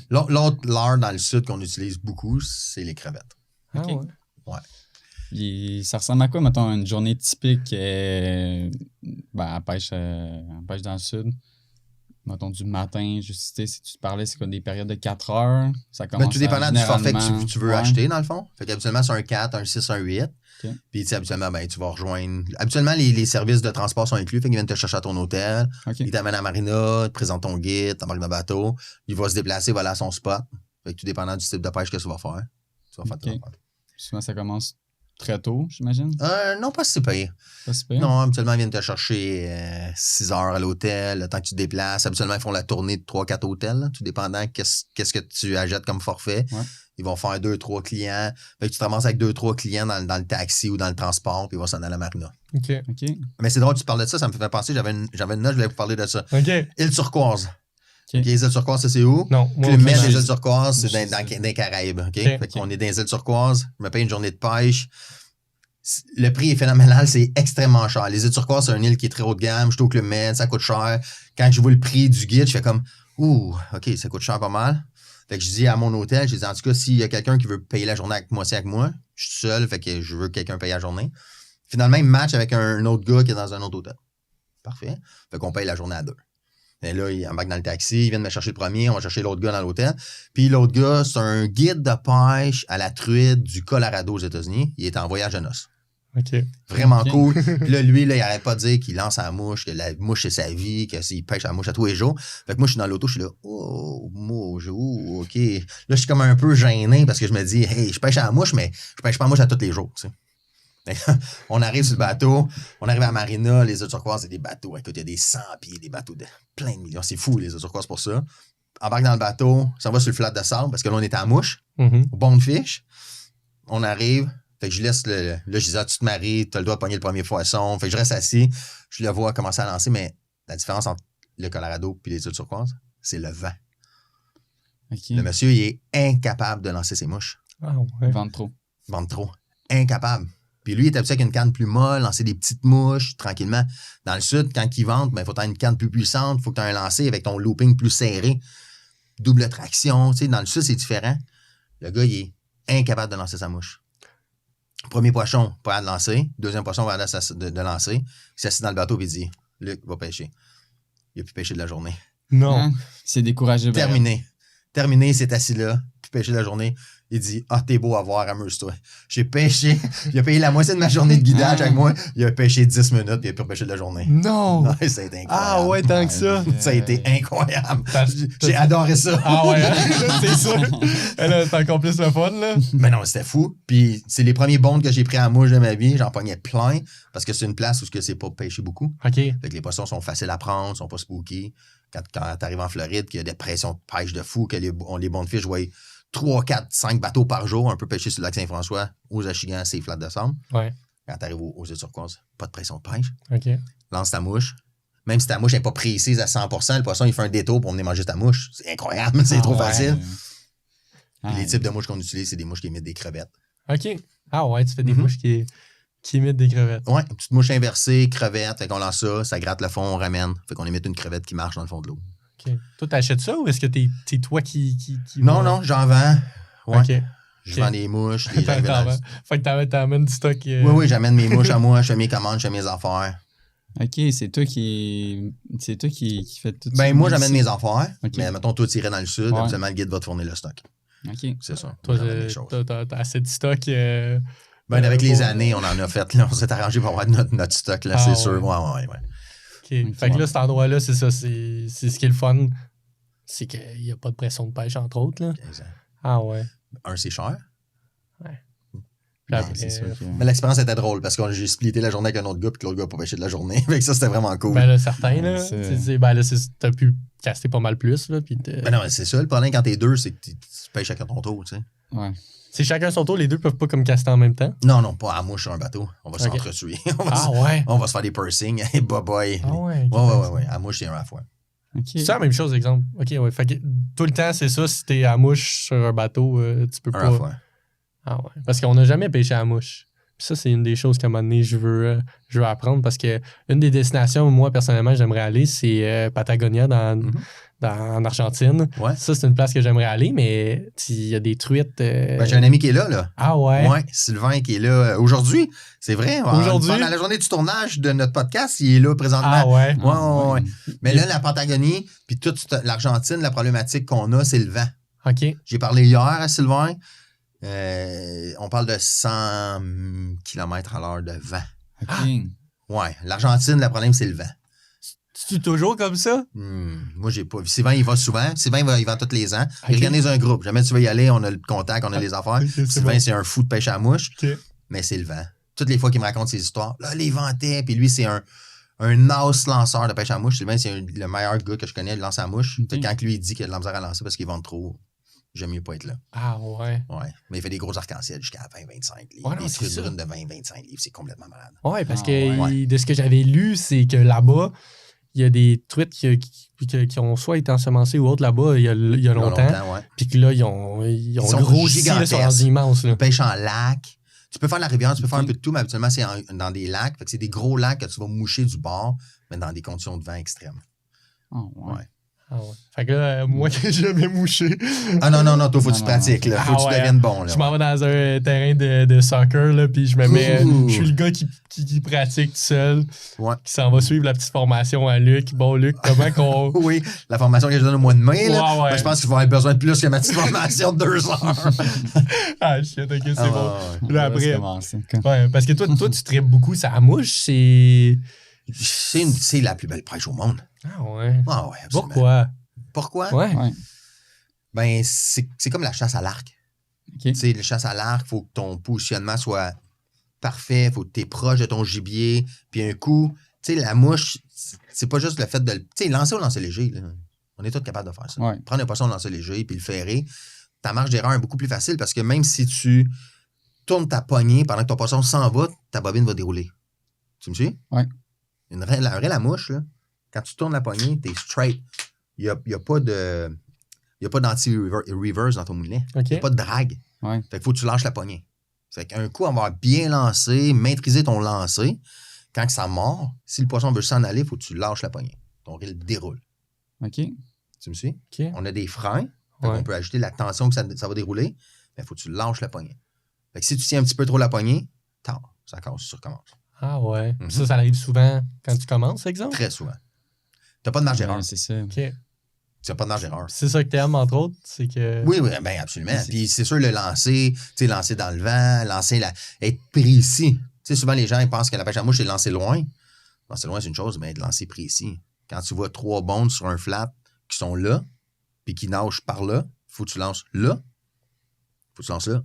L'autre leurre dans le sud qu'on utilise beaucoup, c'est les crevettes. Ah OK. ouais. Puis ça ressemble à quoi, mettons, une journée typique à pêche dans le sud? Mettons, du matin, juste si tu parlais, c'est quoi, des périodes de 4 heures? Ça commence Ben, tout dépendant du forfait que généralement- tu veux Ouais. acheter, dans le fond. Fait qu'habituellement, c'est un 4, un 6, un 8. OK. Puis, tu sais, habituellement, ben, tu vas rejoindre. Habituellement, les services de transport sont inclus. Fait qu'ils viennent te chercher à ton hôtel. OK. Ils t'amènent à la marina, te présentent ton guide, t'embarques dans le bateau. Il va se déplacer, il va aller à son spot. Fait que tout dépendant du type de pêche que tu vas faire. Tu vas faire ton OK. affaire. Souvent, ça commence très tôt, j'imagine. Non, pas si pire. Pas si pire. Non, habituellement, ils viennent te chercher 6 heures à l'hôtel, le temps que tu te déplaces. Habituellement, ils font la tournée de 3-4 hôtels, là, tout dépendant qu'est-ce que tu achètes comme forfait. Ouais. Ils vont faire 2-3 clients. Fait que tu te ramasses avec 2-3 clients dans le taxi ou dans le transport, puis ils vont s'en aller à la marina. OK. OK. Mais c'est drôle, tu parles de ça, ça me fait penser, j'avais une note, je voulais vous parler de ça. OK. Île turquoise. OK. OK, les îles turquoises, ça c'est où? Non, moi, Le met aucune des idée. îles turquoises, c'est Je dans sais. les Caraïbes. OK? OK. Fait qu'on est dans les îles turquoises, je me paye une journée de pêche. Le prix est phénoménal, c'est extrêmement cher. Les îles turquoises, c'est une île qui est très haut de gamme. Je suis au Club Med, ça coûte cher. Quand je vois le prix du guide, je fais comme, ouh, OK, ça coûte cher pas mal. Fait que je dis à mon hôtel, je dis, en tout cas, s'il y a quelqu'un qui veut payer la journée avec moi, c'est avec moi. Je suis seul, fait que je veux que quelqu'un paye la journée. Finalement, il me match avec un autre gars qui est dans un autre hôtel. Parfait. Fait qu'on paye la journée à 2. Et là, il embarque dans le taxi, il vient de me chercher le premier, on va chercher l'autre gars dans l'hôtel. Puis l'autre gars, c'est un guide de pêche à la truite du Colorado aux États-Unis. Il est en voyage de noces. OK. Vraiment Ok. cool. Puis là, lui, là, il arrête pas de dire qu'il lance à la mouche, que la mouche, c'est sa vie, qu'il pêche à la mouche à tous les jours. Fait que moi, je suis dans l'auto, je suis là, oh, mouche, oh, OK. Là, je suis comme un peu gêné parce que je me dis, hey, je pêche à la mouche, mais je pêche pas à la mouche à tous les jours, tu sais. On arrive sur le bateau, on arrive à Marina, les îles turquoises, c'est des bateaux. Écoute, il y a des 100 pieds, des bateaux de plein de millions. C'est fou, les îles turquoises pour ça. Embarque dans le bateau, ça va sur le flat de sable parce que là, on est à la mouche, au bonefish. On arrive, fait que je laisse là, je disais, tu te maries, tu as le droit de pogner le premier poisson. Fait que je reste assis, je le vois commencer à lancer, mais la différence entre le Colorado et les îles turquoises, c'est le vent. OK. Le monsieur, il est incapable de lancer ses mouches. Ah ouais. Vente trop. Vente trop. Incapable. Puis lui, il est habitué avec une canne plus molle, lancer des petites mouches tranquillement. Dans le sud, quand il vente, il faut avoir une canne plus puissante, il faut que tu aies un lancer avec ton looping plus serré. Double traction. Tu sais, dans le sud, c'est différent. Le gars, il est incapable de lancer sa mouche. Premier poisson, pas à lancer. Deuxième poisson, va de lancer. Il s'assied dans le bateau et il dit, Luc, va pêcher. Il a pu pêcher de la journée. Non. Hein? C'est découragé. ben. Terminé, il s'est assis là, puis pêché de la journée. Il dit, t'es beau à voir, amuse-toi. J'ai pêché, il a payé la moitié de ma journée de guidage avec moi. Il a pêché 10 minutes, puis il a pu repêcher de la journée. Non. Ouais, ça a été incroyable. Ah ouais, tant que ça. Ça a été incroyable. T'as- J'ai adoré ça. Ah ouais, hein? C'est sûr. Là, c'est encore plus le fun, là. Mais non, c'était fou. Puis c'est les premiers bonds que j'ai pris à mouche de ma vie. J'en pognais plein parce que c'est une place où c'est pas pêché beaucoup. OK. Fait que les poissons sont faciles à prendre, sont pas spooky. Quand t'arrives en Floride, qu'il y a des pressions de pêche de fou, que les bonefish voient 3, 4, 5 bateaux par jour, un peu pêcher sur le lac Saint-François, aux Achigans, c'est flat de sable. Ouais. Quand t'arrives aux îles turquoises, pas de pression de pêche. OK. Lance ta mouche. Même si ta mouche n'est pas précise à 100%, le poisson, il fait un détour pour venir manger ta mouche. C'est incroyable, c'est Ah trop ouais. facile. Ah, Puis les types de mouches qu'on utilise, c'est des mouches qui émettent des crevettes. OK. Ah ouais, tu fais des Mhm. mouches qui imitent des crevettes. Ouais, une petite mouche inversée, crevette, fait qu'on lance ça gratte le fond, on ramène. Fait qu'on émette une crevette qui marche dans le fond de l'eau. OK. Toi, t'achètes ça ou est-ce que c'est toi qui Non, vas- non, j'en vends. Ouais. OK. Je Ok. vends des mouches. Les gens T'en viennent vends. Fait que t'amènes du stock. Oui, oui, j'amène mes mouches à moi, je fais mes commandes, je fais mes affaires. OK, c'est toi qui fais tout ça. Ben, moi, j'amène mes affaires, Ok. mais mettons, toi, tu irais dans le sud, Ouais. habituellement, le guide va te fournir le stock. OK. C'est ça. Toi, Moi, j'amène les choses. t'as assez de stock. Ben, avec les pour- années, on en a fait, là, on s'est arrangé pour avoir notre stock, là, Ah, c'est ouais. sûr. Ouais. OK. Fait que là, cet endroit-là, c'est ça. C'est ce qui est le fun. C'est qu'il n'y a pas de pression de pêche, entre autres. Là. Exact. Ah ouais. C'est cher. Ouais. Puis Après, C'est sûr que... Mais l'expérience était drôle parce que j'ai splitté la journée avec un autre gars, puis que l'autre gars n'a pas pêché de la journée. Fait que ça, c'était vraiment cool. Ben là, certains, là. C'est- Ben là, t'as pu caster pas mal plus, là. Puis Ben non, mais c'est ça. Le problème quand t'es deux, c'est que tu pêches chacun ton tour, tu sais. Ouais. c'est chacun son tour, les deux peuvent pas comme caster en même temps. Non, pas à mouche sur un bateau. On va Ok. s'entretuer. Ah ouais. On va se faire des piercings. Hey, bye-bye. Ah ouais. Ouais. À mouche, c'est un à la fois. OK. C'est la même chose, exemple. OK, ouais. Fait que tout le temps, c'est ça. Si t'es à mouche sur un bateau, tu peux Un à la pas. fois. Ah ouais. Parce qu'on n'a jamais pêché à mouche. Puis ça, c'est une des choses qu'à un moment donné, je veux apprendre parce que une des destinations où moi, personnellement, j'aimerais aller, c'est Patagonia en Argentine. Ouais. Ça, c'est une place que j'aimerais aller, mais il y a des truites. Ben, j'ai un ami qui est là. Ah ouais? Ouais, Sylvain qui est là aujourd'hui. C'est vrai. Aujourd'hui? Pendant la journée du tournage de notre podcast, il est là présentement. Ah ouais? Ouais. Mais là, la Patagonie, puis toute l'Argentine, la problématique qu'on a, c'est le vent. OK. J'ai parlé hier à Sylvain. On parle de 100 km/h de vent. OK. Ouais. L'Argentine, le problème, c'est le vent. C'est toujours comme ça? Moi, j'ai pas vu. Sylvain, il va souvent. Sylvain, il va tous les ans. Il Ok. organise un groupe. Jamais tu veux y aller, on a le contact, on a les affaires. Ok, c'est Sylvain, bon. c'est un fou de pêche à la mouche, OK. mais c'est le vent. Toutes les fois qu'il me raconte ses histoires, là, les ventait, puis lui, c'est un os lanceur de pêche à la mouche. Sylvain, c'est le meilleur gars que je connais, il lance à la mouche. Ok. Fait que quand lui, il dit qu'il a de la misère à lancer parce qu'il vend trop, j'aime mieux pas être là. Ah ouais. Ouais. Mais il fait des gros arcs-en-ciel jusqu'à 20-25 livres. Ouais, non, des c'est trucs ça. brunes de 20-25 livres, c'est complètement malade. Ouais, parce Ah, que ouais. de ce que j'avais lu, c'est que là-bas, il y a des truites qui ont soit été ensemencées ou autres là-bas il y a longtemps. Ouais. Puis que là, ils ont sont grossi, là, gigantesques. sont rendus immenses. Là. Pêche en lac. Tu peux faire de la rivière, tu peux faire un Ok. peu de tout, mais habituellement, c'est dans des lacs. Fait que c'est des gros lacs que tu vas moucher du bord, mais dans des conditions de vent extrêmes. Ah, ouais. Ouais. Ah ouais. Fait que là, moi qui n'ai jamais mouché, Ah non, toi, faut que tu Non, pratiques, là. Faut que tu deviennes bon, là. je m'en vais dans un terrain de soccer, là, puis je me mets. Ouh. Je suis le gars qui pratique tout seul, Ouais. qui s'en va suivre la petite formation à Luc. Bon, Luc, comment qu'on. Oui, la formation que je donne au mois de mai, là. Ouais. Ben, je pense qu'il va avoir besoin de plus que ma petite formation de 2 heures. Ah, shit, ok, c'est Ah, bon. ouais. Là, après. Commencer. Ouais, parce que toi, tu tripes beaucoup, ça mouche, c'est. C'est la plus belle pêche au monde. Ah ouais. Ah ouais, absolument. Pourquoi? Pourquoi? Ouais. Ouais. Ben, c'est comme la chasse à l'arc. OK. Tu sais, la chasse à l'arc, il faut que ton positionnement soit parfait, il faut que tu es proche de ton gibier. Puis un coup, tu sais, la mouche, c'est pas juste le fait de le. Tu sais, lancer ou lancer léger, là. On est tous capables de faire ça. Ouais. Prendre un poisson, lancer léger, puis le ferrer. Ta marge d'erreur est beaucoup plus facile parce que même si tu tournes ta poignée pendant que ton poisson s'en va, ta bobine va dérouler. Tu me suis? Ouais. Un vrai mouche, là, quand tu tournes la poignée, t'es straight. Il n'y a pas de. Il n'y a pas d'anti-reverse dans ton moulinet. Il OK. n'y a pas de drague. Ouais. Fait qu'il faut que tu lâches la poignée. Fait qu'un coup, avoir bien lancé, maîtriser ton lancer, quand que ça mord, si le poisson veut s'en aller, il faut que tu lâches la poignée. Ton reel déroule. OK. Tu me suis? OK. On a des freins. Fait Ouais. qu'on peut ajouter la tension que ça va dérouler. Mais il faut que tu lâches la poignée. Fait que si tu tiens un petit peu trop la poignée, ça casse, ça recommence. Ah ouais. Mhm. Ça arrive souvent quand tu commences, exemple? Très souvent. Tu n'as pas de marge d'erreur. Ouais, c'est ça. OK. Tu n'as pas de marge d'erreur. C'est ça que t'aimes, entre autres, c'est que. Oui, bien absolument. Mais c'est- Puis c'est sûr, le lancer, tu sais, lancer dans le vent, être précis. Tu sais, souvent, les gens ils pensent que la pêche à mouche, c'est lancer loin. Lancer loin, c'est une chose, mais de lancer précis. Quand tu vois 3 bondes sur un flat qui sont là, puis qui nagent par là, il faut que tu lances là. Faut que tu lances là.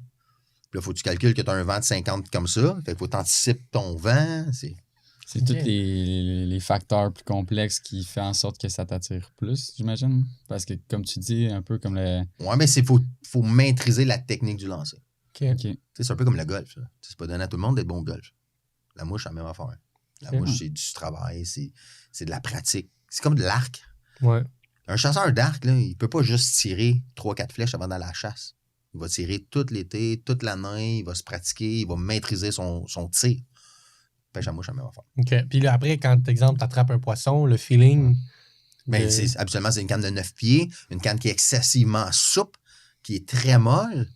Puis là, il faut que tu calcules que tu as un vent de 50 comme ça. Fait qu'il faut que tu anticipes ton vent. C'est OK. tous les facteurs plus complexes qui font en sorte que ça t'attire plus, j'imagine. Parce que, comme tu dis, un peu comme le. Ouais, mais faut maîtriser la technique du lancer. OK. OK. Tu sais, c'est un peu comme le golf. Ça. C'est pas donné à tout le monde d'être bon au golf. La mouche, c'est la même affaire. La Ok. mouche, c'est du travail, c'est de la pratique. C'est comme de l'arc. Ouais. Un chasseur d'arc, là, il peut pas juste tirer 3-4 flèches avant d'aller à la chasse. Il va tirer tout l'été, toute l'année, il va se pratiquer, il va maîtriser son tir. Pêche à mouche, c'est la même affaire. OK. Puis là, après, quand, exemple, t'attrapes un poisson, le feeling. Mais de- habituellement, c'est une canne de 9 pieds, une canne qui est excessivement souple, qui est très molle.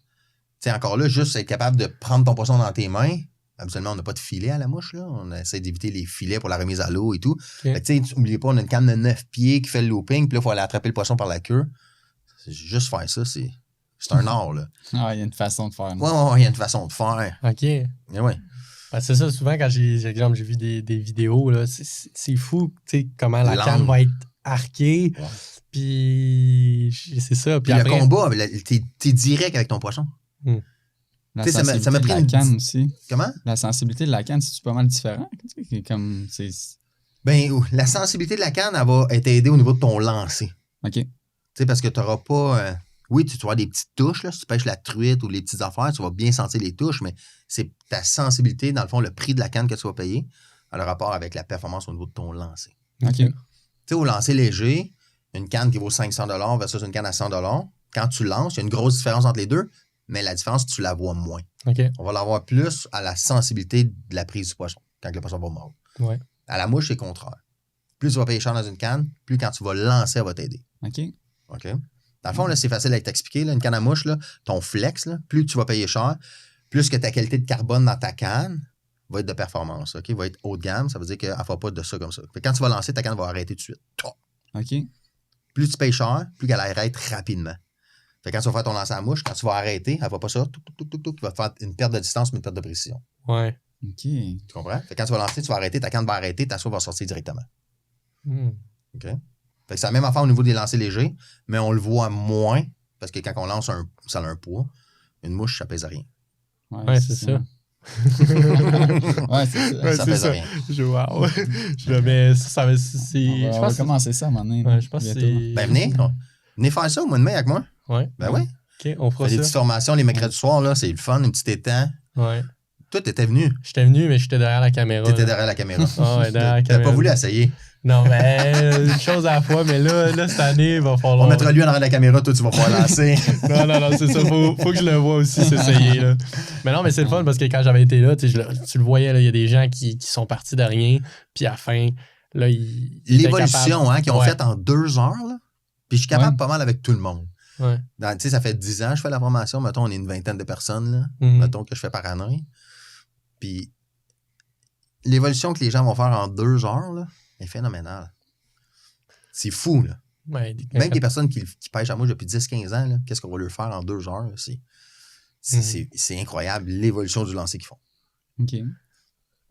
Tu sais, encore là, juste être capable de prendre ton poisson dans tes mains. Habituellement, on n'a pas de filet à la mouche, là. On essaie d'éviter les filets pour la remise à l'eau et tout. Fait que, tu sais, n'oubliez pas, on a une canne de 9 pieds qui fait le looping, puis là, il faut aller attraper le poisson par la queue. C'est juste faire ça, c'est un art, là. Ah, il y a une façon de faire. Ouais, il y a une façon de faire. OK. Mais ouais. Parce que c'est ça, souvent, quand exemple, j'ai vu des vidéos, là, c'est fou, tu sais, comment la L'angle. canne va être arquée. Ouais. Puis c'est ça. Puis Puis le après, combat, t'es direct avec ton poisson. La Tu sais, ça m'a sensibilité pris de la une canne aussi. Comment? La sensibilité de la canne, c'est pas mal différent. Tu sais, comme c'est. Ben, la sensibilité de la canne, elle va t'aider au niveau de ton lancer. OK. Tu sais, parce que tu n'auras pas. Oui, tu vas avoir des petites touches, là. Si tu pêches la truite ou les petites affaires, tu vas bien sentir les touches, mais c'est ta sensibilité, dans le fond, le prix de la canne que tu vas payer, a le rapport avec la performance au niveau de ton lancer. OK. Tu sais, au lancer léger, une canne qui vaut 500 versus une canne à 100 quand tu lances, il y a une grosse différence entre les deux, mais la différence, tu la vois moins. OK. On va l'avoir plus à la sensibilité de la prise du poisson, quand le poisson va mordre. Ouais. À la mouche, c'est contraire. Plus tu vas payer cher dans une canne, plus quand tu vas lancer, elle va t'aider. OK. OK? Dans le fond, là, c'est facile à t'expliquer. Là, une canne à mouche, là, ton flex, là, plus tu vas payer cher, plus que ta qualité de carbone dans ta canne va être de performance. OK? Va être haut de gamme. Ça veut dire qu'elle ne fera pas de ça comme ça. Fait que quand tu vas lancer, ta canne va arrêter tout de suite. OK. Plus tu payes cher, plus qu'elle arrête rapidement. Fait que quand tu vas faire ton lancer à mouche, quand tu vas arrêter, elle ne va pas ça. Tu vas faire une perte de distance, mais une perte de précision. Ouais. OK. Tu comprends? Fait que quand tu vas lancer, tu vas arrêter, ta canne va arrêter, ta soie va sortir directement. Hmm. OK? Fait que c'est la même affaire au niveau des lancers légers, mais on le voit moins parce que quand on lance, ça a un poids. Une mouche, ça pèse rien. Ouais, c'est ça. Ouais, c'est ça. Ouais, Ça c'est pèse ça. rien. Wow. Mais ça va. C'est. On Je va pense que commencer ça à un moment donné. Ouais, je pense que bientôt. c'est. Ben venez faire ça au mois de mai avec moi. Ouais. Ben oui. OK, on fera Fait des ça. petites formations les mercredis soirs, là, c'est le fun, un petit étang. Ouais. Toi, t'étais venu. J'étais venu, mais j'étais derrière la caméra. T'étais là. derrière la caméra. Ah ouais, derrière la T'as caméra. pas voulu essayer. Non, mais une chose à la fois, mais là cette année, il va falloir. On mettra lui en arrière de la caméra, toi, tu vas pouvoir lancer. Non, c'est ça. Faut que je le vois aussi s'essayer. Là. Mais non, mais c'est le fun parce que quand j'avais été là, tu le voyais, il y a des gens qui sont partis de rien, puis à la fin, là, ils étaient L'évolution capables. qu'ils ont Ouais. faite en 2 heures, là, Puis je suis capable pas mal avec tout le monde. Ouais. Tu sais, ça fait 10 ans que je fais la formation. Mettons, on est une vingtaine de personnes, là. Mhm. Mettons que je fais par année. Puis l'évolution que les gens vont faire en 2 heures, là, est phénoménale. C'est fou, là. Ouais, Même des personnes qui pêchent à mouche depuis 10-15 ans, là, qu'est-ce qu'on va leur faire en 2 heures? Là, c'est incroyable, l'évolution du lancer qu'ils font. OK.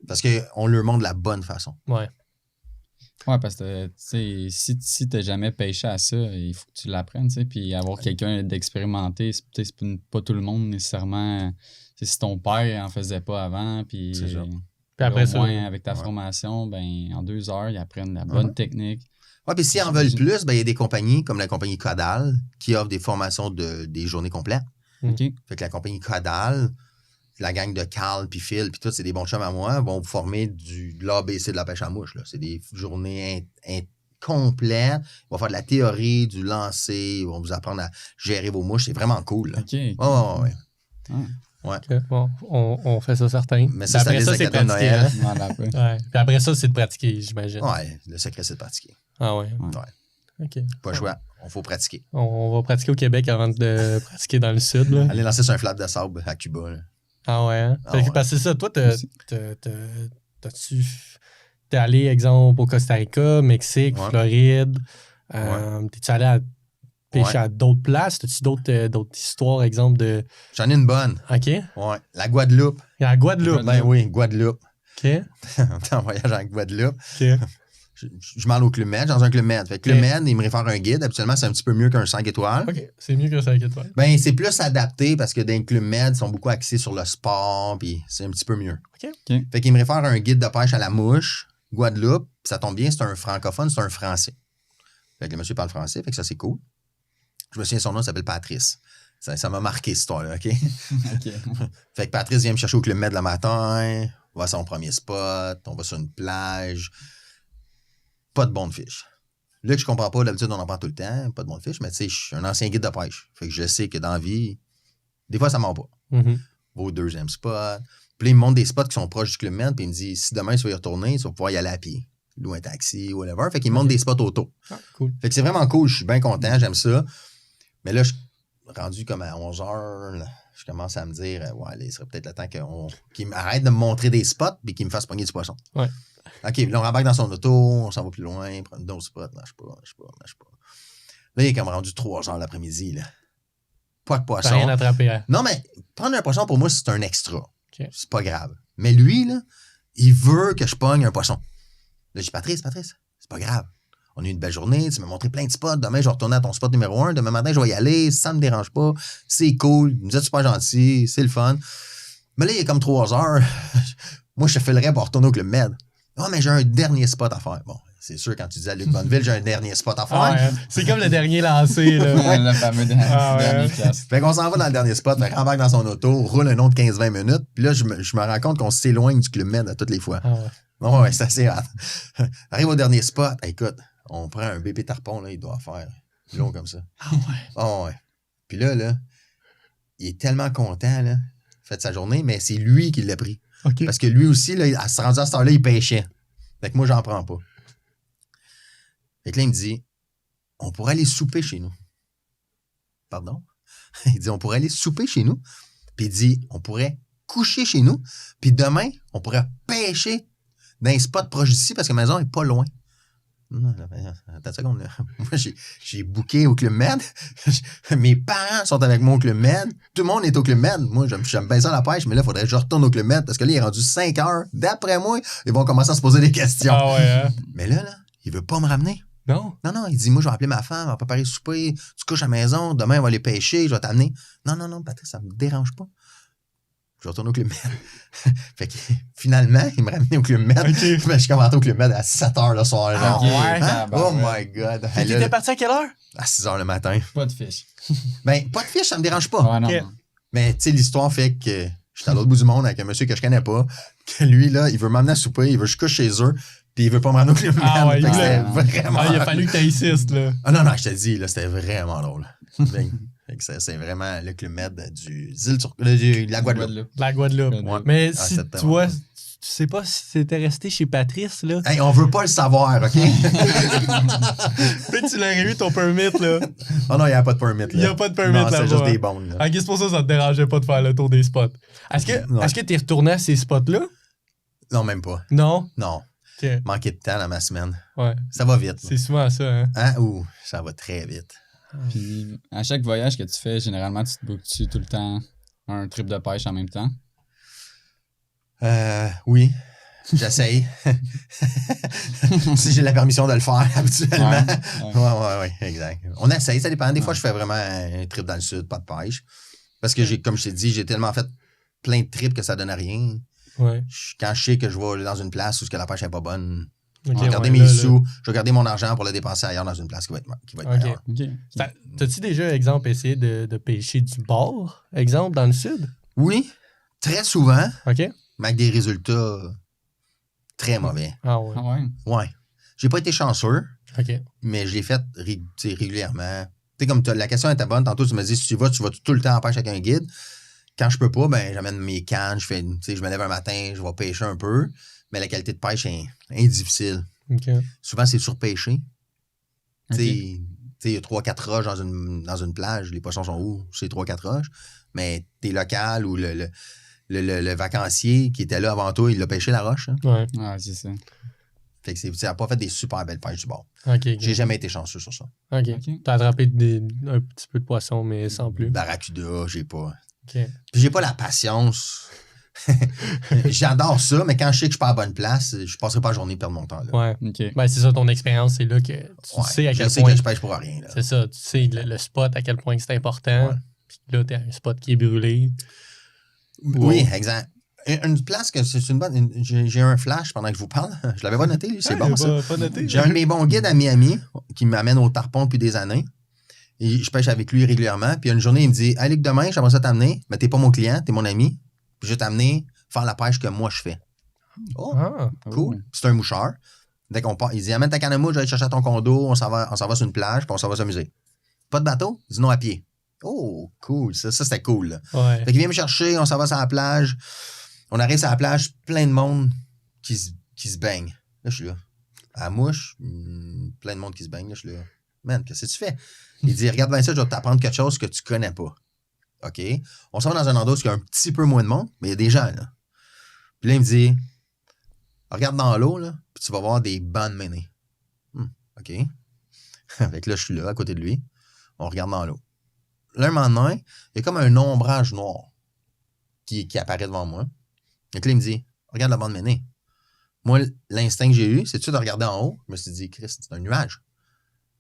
Parce qu'on leur montre de la bonne façon. Ouais. Ouais, parce que si tu n'as jamais pêché à ça, il faut que tu l'apprennes, tu sais. Puis avoir quelqu'un d'expérimenté, c'est pas tout le monde nécessairement. Si ton père en faisait pas avant, puis après au ça, moins avec ta formation, ben en 2 heures, ils apprennent la bonne technique. Ouais, puis s'ils en veulent plus, ben, il y a des compagnies comme la compagnie Codal qui offre des formations des journées complètes. OK. Fait que la compagnie Codal, la gang de Carl puis Phil puis tout, c'est des bons chums à moi, vont vous former de l'ABC de la pêche à mouche. Là. C'est des journées complètes. Ils vont faire de la théorie, du lancer, ils vont vous apprendre à gérer vos mouches. C'est vraiment cool. Là. OK. Ouais. Ouais. Okay. Bon, on fait ça certain. Mais ça, après ça, c'est de pratiquer. Noël. Hein? Ouais. Puis après ça, c'est de pratiquer, j'imagine. Ouais, le secret, c'est de pratiquer. Ah ouais. OK. Pas le choix. Il faut pratiquer. On va pratiquer au Québec avant de pratiquer dans le sud. Là. Aller lancer sur un flap de sable à Cuba. Là. Ah ouais, hein? Parce que c'est ça, toi, t'es allé, exemple, au Costa Rica, Mexique, Floride. T'es-tu allé à pêcher à d'autres places? T'as-tu d'autres histoires, exemple, de... J'en ai une bonne. OK. Ouais. La Guadeloupe. La Guadeloupe. Ben oui, Guadeloupe. OK. On était en voyage en Guadeloupe. OK. Je m'en vais au Club Med, dans un Club Med. Fait que Club Med, il me réfère un guide. Habituellement, c'est un petit peu mieux qu'un 5 étoiles. OK, c'est mieux qu'un 5 étoiles. Ben, c'est plus adapté parce que dans les Club Med, ils sont beaucoup axés sur le sport, puis c'est un petit peu mieux. OK. Fait qu'il me réfère un guide de pêche à la mouche, Guadeloupe. Puis ça tombe bien, c'est un francophone, c'est un français. Fait que le monsieur parle français, fait que ça, c'est cool. Je me souviens, son nom s'appelle Patrice. Ça m'a marqué, cette histoire-là, OK? OK. Fait que Patrice vient me chercher au Club Med le matin. On va à son premier spot. On va sur une plage. Pas de bon de fiche. Là, que je comprends pas, d'habitude, on en prend tout le temps. Pas de bon de fiche, mais tu sais, je suis un ancien guide de pêche. Fait que je sais que dans la vie, des fois, ça ment pas. Mm-hmm. Va au 2e spot. Puis là, il me montre des spots qui sont proches du Club Med. Puis il me dit, si demain, tu vas y retourner, tu vas pouvoir y aller à pied. Louer un taxi, whatever. Fait qu'il me montre des spots auto. Ah, cool. Fait que c'est vraiment cool. Je suis bien content. J'aime ça. Mais là, je suis rendu comme à 11 heures. Là, je commence à me dire, ouais, il serait peut-être le temps qu'il m'arrête de me montrer des spots puis qu'il me fasse pogner du poisson. Ouais. OK, là, on rembarque dans son auto, on s'en va plus loin, prend d'autres spots, marche pas. Là, il est comme rendu 3 heures l'après-midi, là. Pas de poisson. T'as rien attrapé, hein? Non, mais prendre un poisson, pour moi, c'est un extra. Okay. C'est pas grave. Mais lui, là, il veut que je pogne un poisson. Là, je dis, Patrice, c'est pas grave. On a eu une belle journée, tu m'as montré plein de spots. Demain, je vais retourner à ton spot numéro 1. Demain matin, je vais y aller. Ça me dérange pas. C'est cool. Vous êtes super gentil. C'est le fun. Mais là, il est comme 3 heures. Moi, je te filerais pour retourner au Club Med. Ah, mais j'ai un dernier spot à faire. Bon, c'est sûr, quand tu dis à Luc Bonneville, j'ai un dernier spot à faire. Ah ouais, c'est comme le dernier lancé, là. Le fameux dernier place. Fait qu'on s'en va dans le dernier spot, fait qu'on embarque dans son auto, roule un autre 15-20 minutes, puis là, je me rends compte qu'on s'éloigne du Club Med à toutes les fois. Ah ouais. Bon, ouais, c'est assez hâte. Arrive au dernier spot, écoute, on prend un bébé tarpon, là, il doit faire long comme ça. Ah ouais. Oh, ouais. Puis là, il est tellement content, là, fait sa journée, mais c'est lui qui l'a pris. OK. Parce que lui aussi, là, à se rendre à cette heure-là, il pêchait. Fait que moi, j'en prends pas. Fait que là, il me dit, on pourrait aller souper chez nous. Pardon? Il dit, on pourrait aller souper chez nous. Puis il dit, on pourrait coucher chez nous. Puis demain, on pourrait pêcher dans un spot proche d'ici parce que la maison est pas loin. Non, attends une seconde. Là. Moi, j'ai booké au Club Med. Mes parents sont avec moi au Club Med. Tout le monde est au Club Med. Moi, j'aime bien ça la pêche, mais là, il faudrait que je retourne au Club Med parce que là, il est rendu 5 heures. D'après moi, ils vont commencer à se poser des questions. Ah ouais, hein? Mais là, il veut pas me ramener. Non? Non, il dit, moi, je vais appeler ma femme, on va préparer le souper, tu couches à la maison, demain, on va aller pêcher, je vais t'amener. Non, Patrice, ça me dérange pas. Je retourne au Club Med. Fait que finalement, il me ramenait au Club Med. Okay. Mais je commençais au Club Med à 7 h le soir. Genre. Ah ouais? Hein? Oh my God. Et t'étais parti à quelle heure? À 6 h le matin. Pas de fiche. Ben, pas de fiche, ça me dérange pas. Ouais, non. Okay. Mais tu sais, l'histoire fait que j'étais à l'autre bout du monde avec un monsieur que je connais pas, que lui, là, il veut m'emmener à souper, il veut que je couche chez eux, puis il veut pas me ramener au Club Med. Ah ouais, vraiment... il a fallu que tu insistes, là. Ah non, je te dis, là, c'était vraiment drôle. Fait que c'est vraiment le Club Med de la Guadeloupe. La Guadeloupe. Ouais. Mais Ah, si c'était tu vois, vraiment tu sais pas si t'étais resté chez Patrice, là. Hey, on veut pas le savoir, OK? Peut-être tu l'aurais eu ton permit, là. Oh non, il n'y a pas de permit, là. Il y a pas de permit non, là-bas. c'est juste des bonnes, là. Ok, c'est pour ça que ça te dérangeait pas de faire le tour des spots. Est-ce que t'es retourné à ces spots-là? Non, même pas. Non? Non. Ok. Manquer de temps dans ma semaine. Ouais. Ça va vite. C'est souvent ça, hein? Hein? Ouh, ça va très vite. Puis, à chaque voyage que tu fais, généralement, tu te bookes-tu tout le temps un trip de pêche en même temps? Oui. J'essaye. Si j'ai la permission de le faire, habituellement. Ouais, exact. On essaye, ça dépend. Des fois, je fais vraiment un trip dans le sud, pas de pêche. Parce que, comme je t'ai dit, j'ai tellement fait plein de trips que ça donne rien. Ouais. Quand je sais que je vais dans une place où la pêche n'est pas bonne, Ok, je vais garder mes sous, je vais garder mon argent pour le dépenser ailleurs dans une place qui va être meilleure. OK. T'as-tu déjà, exemple, essayé de pêcher du bord, exemple, dans le sud? Oui, très souvent, OK? mais avec des résultats très mauvais. Ah ouais. Ah ouais? Ouais. J'ai pas été chanceux, OK. mais je l'ai fait régulièrement. Tu sais, comme la question était bonne, tantôt tu me dis si tu vas tout le temps en pêche avec un guide. Quand je peux pas, ben j'amène mes cannes, je me lève un matin, je vais pêcher un peu, mais la qualité de pêche est difficile. OK. Souvent, c'est surpêché. OK. Tu sais, il y a 3-4 roches dans une plage, les poissons sont où? C'est 3-4 roches, mais t'es local ou le vacancier qui était là avant toi, il l'a pêché la roche. Hein? Ouais. Ouais, c'est ça. Fait que ça n'a pas fait des super belles pêches du bord. OK. J'ai jamais été chanceux sur ça. OK. OK. T'as attrapé un petit peu de poisson, mais sans plus. Barracuda, j'ai pas. OK. Puis j'ai pas la patience. J'adore ça, mais quand je sais que je suis pas à la bonne place, je passerai pas la journée perdre mon temps. Là. Ouais. OK. Ben, c'est ça, ton expérience, c'est là que tu sais à je quel sais point. que je pêche pour rien. Là. C'est ça, tu sais le spot, à quel point c'est important. Ouais. Puis là, t'as un spot qui est brûlé. Oui, exact. Une place que c'est une bonne. J'ai un flash pendant que je vous parle. Je l'avais pas noté, lui. C'est bon, ça. Pas noté. J'ai un de mes bons guides à Miami qui m'amène au tarpon depuis des années. Et je pêche avec lui régulièrement. Puis une journée, il me dit Hey, Luc, demain, j'aimerais ça t'amener. Mais t'es pas mon client, t'es mon ami. Puis je vais t'amener faire la pêche que moi je fais. Oh, Ah, cool. Puis c'est un moucheur. Dès qu'on part, il dit Amène ta canne à mouche, je vais aller chercher à ton condo, on s'en va sur une plage, puis on s'en va s'amuser. Pas de bateau Il dit non, à pied. Oh, cool. Ça c'était cool. Là. ouais. Fait qu'il vient me chercher, on s'en va sur la plage. On arrive sur la plage, plein de monde qui se baigne. Là, je suis là. À la mouche, plein de monde qui se baigne. Là, je suis là. Man, qu'est-ce que tu fais? Il dit, regarde bien ça, je vais t'apprendre quelque chose que tu connais pas. OK? On s'en va dans un endroit où il y a un petit peu moins de monde, mais il y a des gens, là. Puis là, il me dit, regarde dans l'eau, là, puis tu vas voir des bancs de ménés. OK? Fait que là, je suis là, à côté de lui. On regarde dans l'eau. Là, un moment donné, il y a comme un ombrage noir qui apparaît devant moi. Donc là, il me dit, regarde la bande ménée. Moi, l'instinct que j'ai eu, c'est-tu de regarder en haut? Je me suis dit, Chris, c'est un nuage.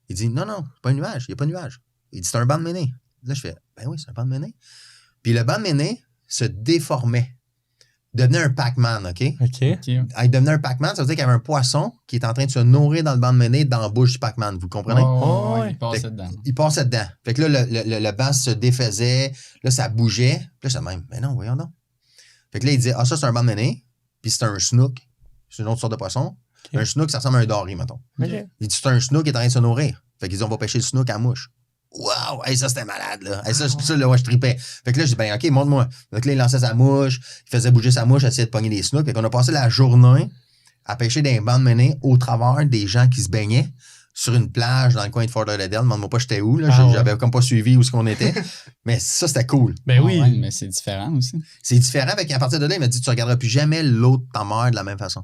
Il dit, non, c'est pas un nuage. Il n'y a pas de nuage. Il dit, c'est un banc de ménée. Là, je fais, ben oui, c'est un banc de ménée. Puis le banc de ménée se déformait. Devenait un Pac-Man, OK? OK. Il devenait un Pac-Man, ça veut dire qu'il y avait un poisson qui est en train de se nourrir dans le banc de ménée dans la bouche du Pac-Man. Vous comprenez? Oh, ouais. Il passait dedans. Il passait dedans. Fait que là, le banc se défaisait. Là, ça bougeait. Puis là, c'est même, mais non, voyons donc. Fait que là, il dit, ça, c'est un banc de ménée. Puis c'est un snook. C'est une autre sorte de poisson. Okay. Un snook, ça ressemble à un doré, mettons. OK. Il dit, c'est un snook qui est en train de se nourrir. Fait qu'ils disent, on va pêcher le snook à mouche. Wow! Hey, ça, c'était malade, là. Hey, ça, là, ouais, je tripais. Fait que là, je dis, ben, OK, montre-moi. Donc là, il lançait sa mouche, il faisait bouger sa mouche, essayait de pogner des snooks. Fait qu'on a passé la journée à pêcher des bancs de ménés au travers des gens qui se baignaient sur une plage dans le coin de Fort Lauderdale. Demande-moi pas j'étais où, là. J'avais comme pas suivi où ce qu'on était. Mais ça, c'était cool. Ben oui. Ouais, mais c'est différent aussi. C'est différent. Avec, à partir de là, il m'a dit, tu regarderas plus jamais l'eau de ta mère de la même façon.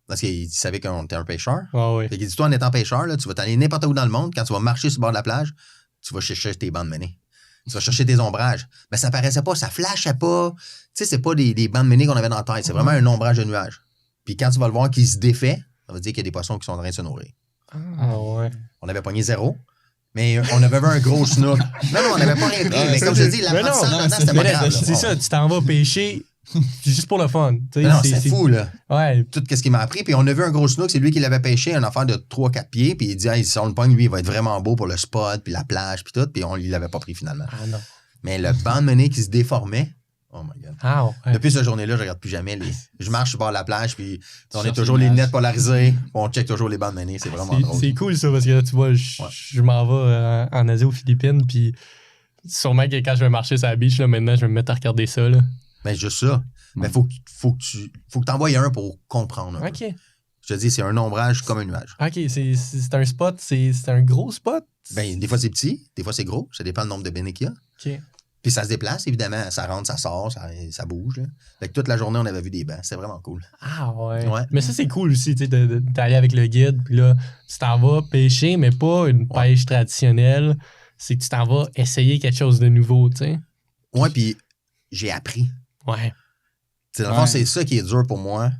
Parce qu'il savait qu'on était un pêcheur. Ah oui. Fait qu'il dit, toi, en étant pêcheur, là, tu vas t'aller n'importe où dans le monde. Quand tu vas marcher sur le bord de la plage, tu vas chercher tes bancs de ménés. Tu vas chercher tes ombrages. Mais ça paraissait pas, ça flashait pas. Tu sais, c'est pas des bancs de ménés qu'on avait dans la tête. C'est vraiment un ombrage de nuages. Puis quand tu vas le voir qui se défait, ça veut dire qu'il y a des poissons qui sont en train de se nourrir. Ah ouais. On avait pogné 0. Mais on avait vu un gros snook. Non, on n'avait pas rien pris. Mais comme je dis, l'apprentissage là-dedans, c'était pas grave. C'est ça, tu t'en vas pêcher juste pour le fun. Non, c'est fou, là. Ouais. Tout ce qu'il m'a appris. Puis on a vu un gros snook, c'est lui qui l'avait pêché, une affaire de 3-4 pieds. Puis il dit, hey, si on le pogne, lui, il va être vraiment beau pour le spot, puis la plage, puis tout. Puis il l'avait pas pris finalement. Ah non. Mais le banc de ménée qui se déformait, oh my God. Ah ouais. Depuis cette journée-là, je regarde plus jamais les. Je marche sur le bord de la plage, puis on est toujours les lunettes polarisées, puis on check toujours les bancs de ménée. C'est vraiment drôle. C'est cool ça, parce que là, tu vois, je m'en vais en Asie aux Philippines, puis sûrement que quand je vais marcher sur la beach, là, maintenant, je vais me mettre à regarder ça. Là. Mais juste ça. Mais faut que t'envoies un pour comprendre. Un peu. OK. Je te dis, c'est un ombrage comme un nuage. OK, c'est un spot, c'est un gros spot? Ben, des fois, c'est petit, des fois, c'est gros. Ça dépend du nombre de bennets qu'il y a. OK. Puis ça se déplace, évidemment. Ça rentre, ça sort, ça bouge. Là. Fait que toute la journée, on avait vu des bancs. C'était vraiment cool. Ah ouais. Ouais. Mais ça, c'est cool aussi, tu sais, d'aller avec le guide, puis là, tu t'en vas pêcher, mais pas une pêche traditionnelle. C'est que tu t'en vas essayer quelque chose de nouveau, tu sais. Ouais, puis j'ai appris. Ouais. T'sais, dans le fond, c'est ça qui est dur pour moi,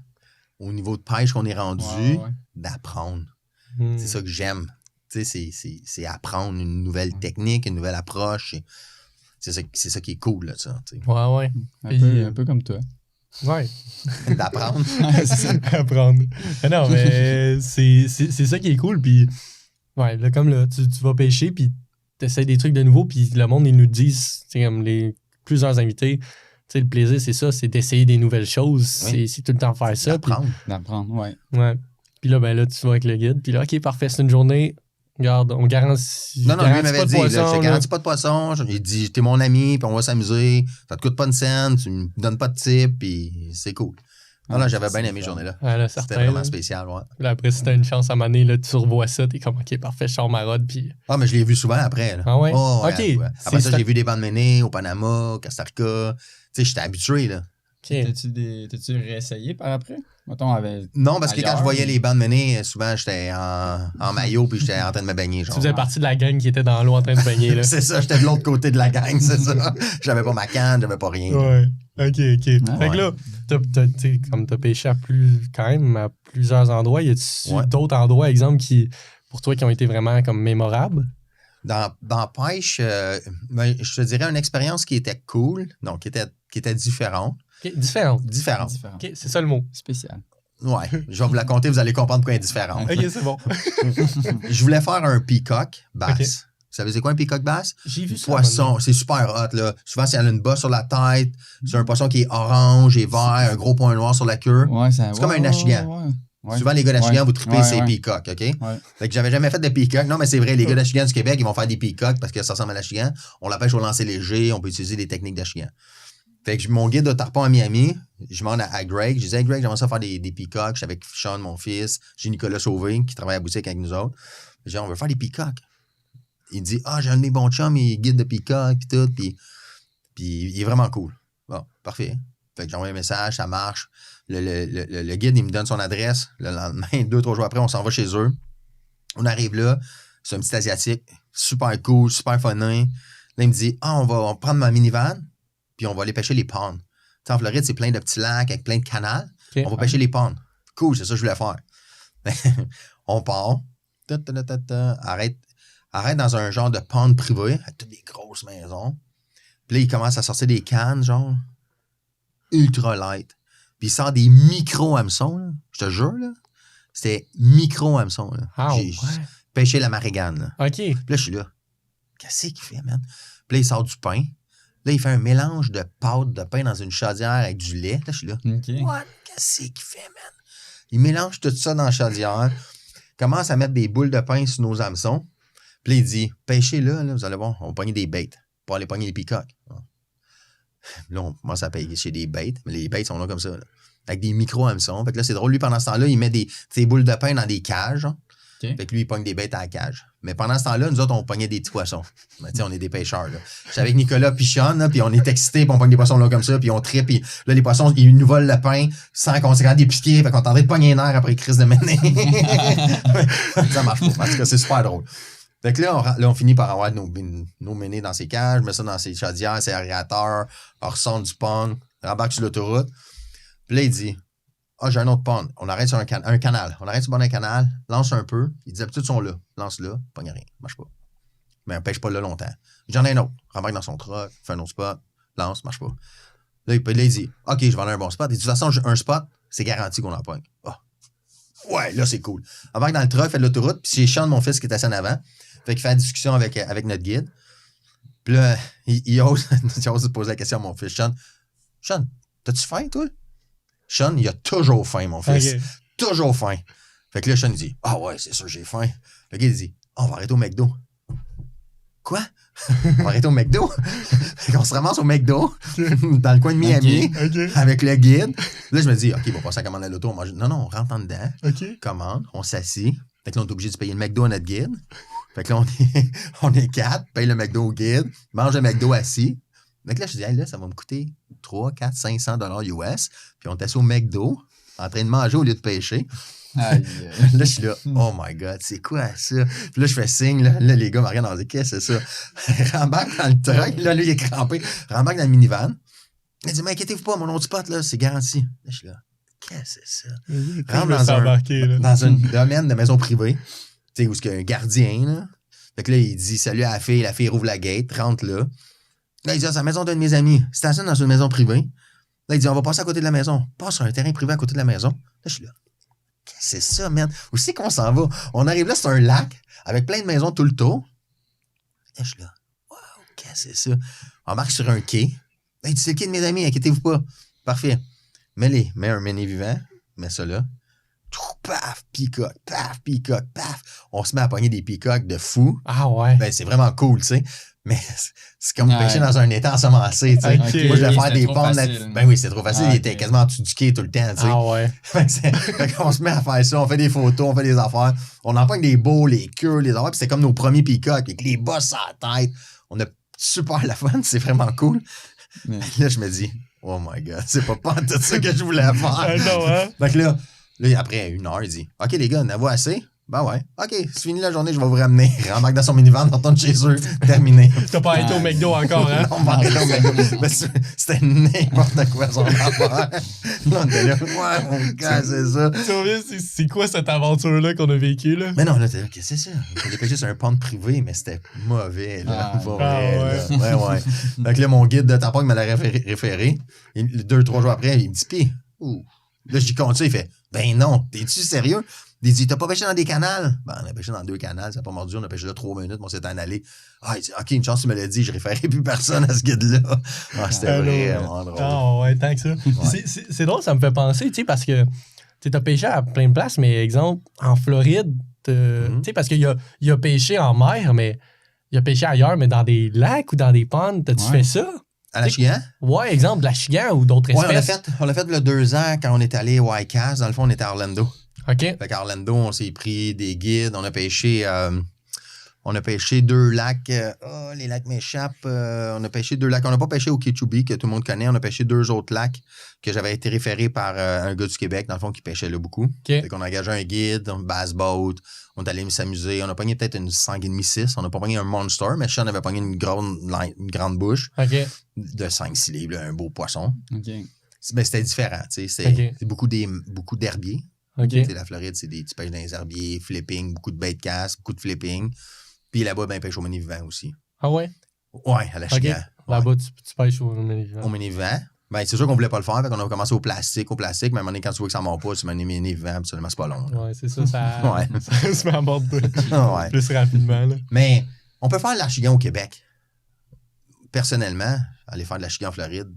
au niveau de pêche qu'on est rendu, d'apprendre. C'est ça que j'aime. C'est apprendre une nouvelle technique, une nouvelle approche. C'est ça qui est cool, là, ça. T'sais. Ouais. Un peu comme toi. Ouais. D'apprendre. C'est ça, apprendre. Mais non, mais c'est ça qui est cool. Puis, ouais, là, comme là, tu vas pêcher, puis t'essayes des trucs de nouveau, puis le monde, ils nous disent, comme plusieurs invités, tu sais, le plaisir, c'est ça, c'est d'essayer des nouvelles choses. Oui. C'est tout le temps faire ça. D'apprendre, ouais. Ouais. Puis là, ben là, tu vas avec le guide. Puis là, OK, parfait, c'est une journée. Regarde, on garantit. Non, lui m'avait dit, poisson, je te garantis pas de poisson. Il dit, t'es mon ami, puis on va s'amuser. Ça te coûte pas une scène, tu me donnes pas de type, puis c'est cool. Voilà, j'avais bien aimé cette journée-là. Ah, là, c'était vraiment spécial, ouais. Là, après, si t'as une chance à m'amener, là, tu revois ça, t'es comme, OK, parfait, je sors ma rod, puis... Ah, mais je l'ai vu souvent après. Là. Ah ouais? Oh, ouais, OK. ouais. Après ça, j'ai vu des bandes menées au Panama, au Costa Rica. Tu sais, j'étais habitué, là. OK. T'as-tu réessayé par après? Mettons, avec... Non, parce que ailleurs, quand je voyais les bandes menées, souvent, j'étais en maillot, puis j'étais en train de me baigner. Genre. Tu faisais partie de la gang qui était dans l'eau en train de baigner, là. C'est ça, j'étais de l'autre côté de la gang, c'est ça. J'avais pas ma canne, j'avais pas rien. Ouais. OK. Fait Ouais. que là, comme t'as pêché quand même à plusieurs endroits, y a-tu d'autres endroits, exemple, pour toi, qui ont été vraiment comme mémorables? Dans pêche, ben, je te dirais une expérience qui était cool, donc qui était différente. OK, différente. Différente. OK, c'est ça le mot. Spécial. Ouais, je vais vous la compter, vous allez comprendre pourquoi elle est différente. OK, c'est bon. Je voulais faire un peacock basse. OK. Vous savez c'est quoi un peacock basse? J'ai vu ça. Poisson, c'est super hot, là. Souvent, c'est une bosse sur la tête, c'est un poisson qui est orange et vert, un gros point noir sur la queue. Ouais, c'est comme un achigan. Ouais. Souvent, les gars d'Achigan, vous tripez ces peacocks, OK? Ouais. Fait que j'avais jamais fait de peacock. Non, mais c'est vrai, les gars d'Achigan du Québec, ils vont faire des peacocks parce que ça ressemble à l'Achigan. On la pêche au lancer léger, on peut utiliser des techniques d'Achigan. Fait que mon guide de tarpon à Miami, je demande à Greg, je disais, hey, Greg, j'aimerais ça faire des peacocks. Je suis avec Sean, mon fils, j'ai Nicolas Sauvé qui travaille à la boutique avec nous autres. Je dis, on veut faire des peacocks. Il dit, j'ai un de mes bons chums, il est guide de peacock, puis tout, puis il est vraiment cool. Bon, parfait. Fait que j'envoie un message, ça marche. Le guide, il me donne son adresse. Le lendemain, 2-3 jours après, on s'en va chez eux. On arrive là, c'est un petit Asiatique, super cool, super funny. Là, il me dit, on va prendre ma minivan, puis on va aller pêcher les ponds. Tu sais, en Floride, c'est plein de petits lacs avec plein de canals. Okay. On va pêcher les ponds. Cool, c'est ça que je voulais faire. On part. Arrête dans un genre de pond privé, avec toutes des grosses maisons. Puis là, il commence à sortir des cannes, genre, ultra light. Puis il sort des micro-hameçons, là. Je te jure, là. C'était micro-hameçons, là. J'ai pêché la marigane, là. OK. Puis là, je suis là. Qu'est-ce qu'il fait, man? Puis là, il sort du pain. Là, il fait un mélange de pâte de pain dans une chaudière avec du lait. Là, je suis là. Okay. What? Qu'est-ce qu'il fait, man? Il mélange tout ça dans la chaudière. Commence à mettre des boules de pain sur nos hameçons. Puis là, il dit, pêchez là, vous allez voir, on va pogner des baits pour aller pogner les peacocks. Là, on commence à pêcher des baits, mais les baits sont là comme ça, là, avec des micro-hameçons. Fait que là, c'est drôle, lui, pendant ce temps-là, il met ses boules de pain dans des cages. Hein. Okay. Fait que lui, il pogne des bêtes à la cage. Mais pendant ce temps-là, nous autres, on pognait des petits poissons. Ben, on est des pêcheurs. J'étais avec Nicolas puis Sean, puis on est excités, puis on pogne des poissons là comme ça, puis on tripe, puis là, les poissons, ils nous volent le pain sans qu'on s'est quand des piqués, fait qu'on est en train de pogner un air après crise de ménée. Ça marche pas. En tout cas, c'est super drôle. Fait que là, on finit par avoir nos ménées dans ses cages, met ça dans ses chaudières, ses aérateurs, on ressort du pond, rembarque sur l'autoroute. Puis là, il dit, j'ai un autre pond. On arrête sur un canal. On arrête sur le bord d'un canal, lance un peu. Il dit, d'habitude, ils sont là. Lance là, pogne rien, marche pas. Mais on pêche pas là longtemps. J'en ai un autre. Rembarque dans son truck, fait un autre spot, lance, marche pas. Là, il dit, OK, je vais aller à un bon spot. Et de toute façon, un spot, c'est garanti qu'on en pogne. Ouais, là, c'est cool. Embarque dans le truck, fait de l'autoroute, puis c'est Sean, mon fils, qui est assis en avant. Fait qu'il fait la discussion avec notre guide. Puis là, il ose poser la question à mon fils. Sean, t'as-tu faim, toi? Sean, il a toujours faim, mon fils. Okay. Toujours faim. Fait que là, Sean, il dit, ouais, c'est sûr, j'ai faim. Le guide, il dit, on va arrêter au McDo. Quoi? On va arrêter au McDo. Fait qu'on se ramasse au McDo, dans le coin de Miami, avec le guide. Là, je me dis, OK, on va passer à commander à l'auto. On mange... Non, on rentre en dedans. Commande, on s'assit. Fait que là, on est obligé de payer le McDo à notre guide. Fait que là, on est 4, paye le McDo au guide, mange le McDo assis. Fait que là, je dis, hey, là, ça va me coûter 3, 4, 500 $ US. Puis on est assis au McDo, en train de manger au lieu de pêcher. Là, je suis là, oh my God, c'est quoi ça? Puis là, je fais signe, là les gars me regardent, on dit, qu'est-ce que c'est ça? Rembarque dans le truck, là, lui, il est crampé. Rembarque dans le minivan. Il dit, mais inquiétez-vous pas, mon autre spot, là, c'est garanti. Là, je suis là, qu'est-ce que c'est ça? Rentre dans un domaine de maison privée, tu sais, où il y a un gardien, là. Fait que là, il dit, salut à la fille rouvre la gate, rentre là. Là, il dit, c'est la maison d'un de mes amis. Stationne dans une maison privée. Là, il dit, on va passer à côté de la maison. Passe sur un terrain privé à côté de la maison. Là, je suis là. Qu'est-ce que c'est ça, man? Où c'est qu'on s'en va? On arrive là, c'est un lac avec plein de maisons tout le tour. Là, je suis là. Wow, qu'est-ce que c'est ça? On marche sur un quai. Là, il dit, c'est le quai de mes amis, inquiétez-vous pas. Parfait. Mets un mini vivant, mets ça là. Paf, peacock, paf. On se met à pogner des peacocks de fou. Ah ouais. Ben, c'est vraiment cool, tu sais. Mais c'est comme pêcher dans un étang ensemencé, tu sais. Okay. Moi, je vais faire des ponts. Ben oui, c'est trop facile. Il était okay. quasiment en dessous du quai tout le temps, tu sais. Ah ouais. Fait qu'on se met à faire ça, on fait des photos, on fait des affaires. On en pogne des beaux, les queues, les affaires. Puis c'est comme nos premiers peacocks, avec les bosses à la tête. On a super la fun, c'est vraiment cool. Mais là, je me dis, oh my God, c'est pas tout ça que je voulais faire. Non, hein? Fait que là, après 1 heure, il dit, OK, les gars, en avez-vous assez? Ben ouais. OK, c'est fini la journée, je vais vous ramener. Rembarque dans son minivan, on retourne chez eux. Terminé. T'as pas été au McDo encore, hein? Non, on va arrêter au McDo. Mais c'était n'importe quoi son affaire. Là, on était là, ouais, mon gars, c'est ça. C'est quoi cette aventure-là qu'on a vécue, là? Mais non, là, t'es là, qu'est-ce que c'est ça? On a pêché sur un pont privé, mais c'était mauvais, là. Pas vrai, là. Ouais. Fait que là, mon guide de tampon, il me l'a référé. 2-3 jours après, il me dit, pis, là, j'y compte ça, il fait, ben non, t'es-tu sérieux? Il dit, t'as pas pêché dans des canals? Ben, on a pêché dans 2 canals, ça n'a pas mordu, on a pêché là 3 minutes, mais on s'est en allé. Ah, il dit, OK, une chance, tu me l'as dit, je référais plus personne à ce guide-là. Ah, c'était vraiment drôle. Ah, ouais, tant que ça. Ouais. C'est drôle, ça me fait penser, tu sais, parce que tu as pêché à plein de places, mais exemple, en Floride, tu sais, parce qu'il y a pêché en mer, mais il a pêché ailleurs, mais dans des lacs ou dans des ponds, t'as-tu fait ça? À l'Achigan? Ouais, exemple, de l'Achigan ou d'autres espèces. Ouais, on l'a fait il y a 2 ans quand on est allé au ICAS. Dans le fond, on était à Orlando. OK. Fait qu'à Orlando, on s'est pris des guides. On a pêché 2 lacs. Les lacs m'échappent. On a pêché 2 lacs. On n'a pas pêché au Kichubi, que tout le monde connaît. On a pêché 2 autres lacs que j'avais été référé par un gars du Québec, dans le fond, qui pêchait là beaucoup. Okay. Fait qu'on a engagé un guide, un bass boat. On est allé s'amuser. On a pogné peut-être une 5,5, 6. On n'a pas pogné un monster, mais on avait pogné une grande bouche de 5-6 livres, là, un beau poisson. Okay. Mais c'était différent. C'est beaucoup d'herbiers. Okay. La Floride, tu pêches dans les herbiers, flipping, beaucoup de bait de casse, beaucoup de flipping. Puis là-bas, ben, pêche au mini-vivant aussi. Ah ouais? Ouais, à l'Achigan. Okay. Là-bas, tu pêches au mini-vivant. Au mini-vivant. Ben, c'est sûr qu'on voulait pas le faire, fait qu'on a commencé au plastique, mais à un moment donné, quand tu vois que ça ne mord pas, tu mets un mini-vivant, absolument, c'est pas long. Là. Ouais, c'est ça, ça se met à mordre ouais. plus rapidement. Là. Mais on peut faire de l'Achigan au Québec. Personnellement, aller faire de l'Achigan en Floride,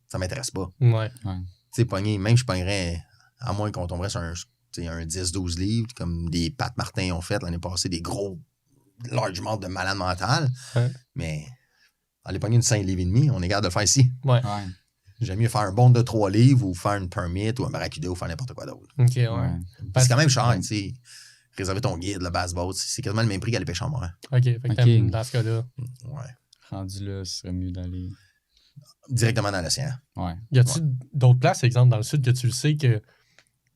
ça m'intéresse pas. Ouais. Tu sais, pogner, même je pognerais, à moins qu'on tomberait sur un 10-12 livres, comme des Pat Martin ont fait l'année passée, des gros large morts de malade mental. Ouais. Mais aller pogner une 5 livres et demi, on est capable de le faire ici. Ouais. J'aime mieux faire un bond de 3 livres ou faire une permit ou un barracuda ou faire n'importe quoi d'autre. OK, ouais. C'est quand même cher, tu sais. Réserver ton guide, le bass boat, c'est quasiment le même prix qu'aller pêcher en mer. OK, fait que dans ce cas-là. Ouais. Rendu là, ce serait mieux d'aller directement dans l'océan. Ouais. Y a-tu d'autres places, exemple, dans le sud, que tu le sais qu'il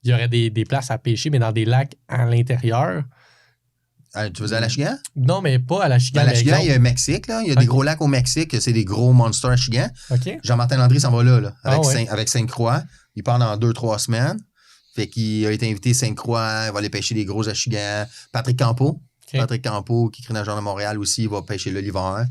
y aurait des places à pêcher, mais dans des lacs à l'intérieur? Tu faisais à l'Achigan? Non, mais pas à l'Achigan. À l'Achigan, il y a le Mexique, là. Il y a des gros lacs au Mexique, c'est des gros monsters Achigan. OK. Jean-Martin Landry s'en va là avec Sainte-Croix. Il part dans 2-3 semaines. Fait qu'il a été invité Sainte-Croix, il va aller pêcher des gros Achigan. Patrick Campeau. Okay. Patrick Campeau, qui crie dans le Journal de Montréal aussi, il va pêcher là l'hiver.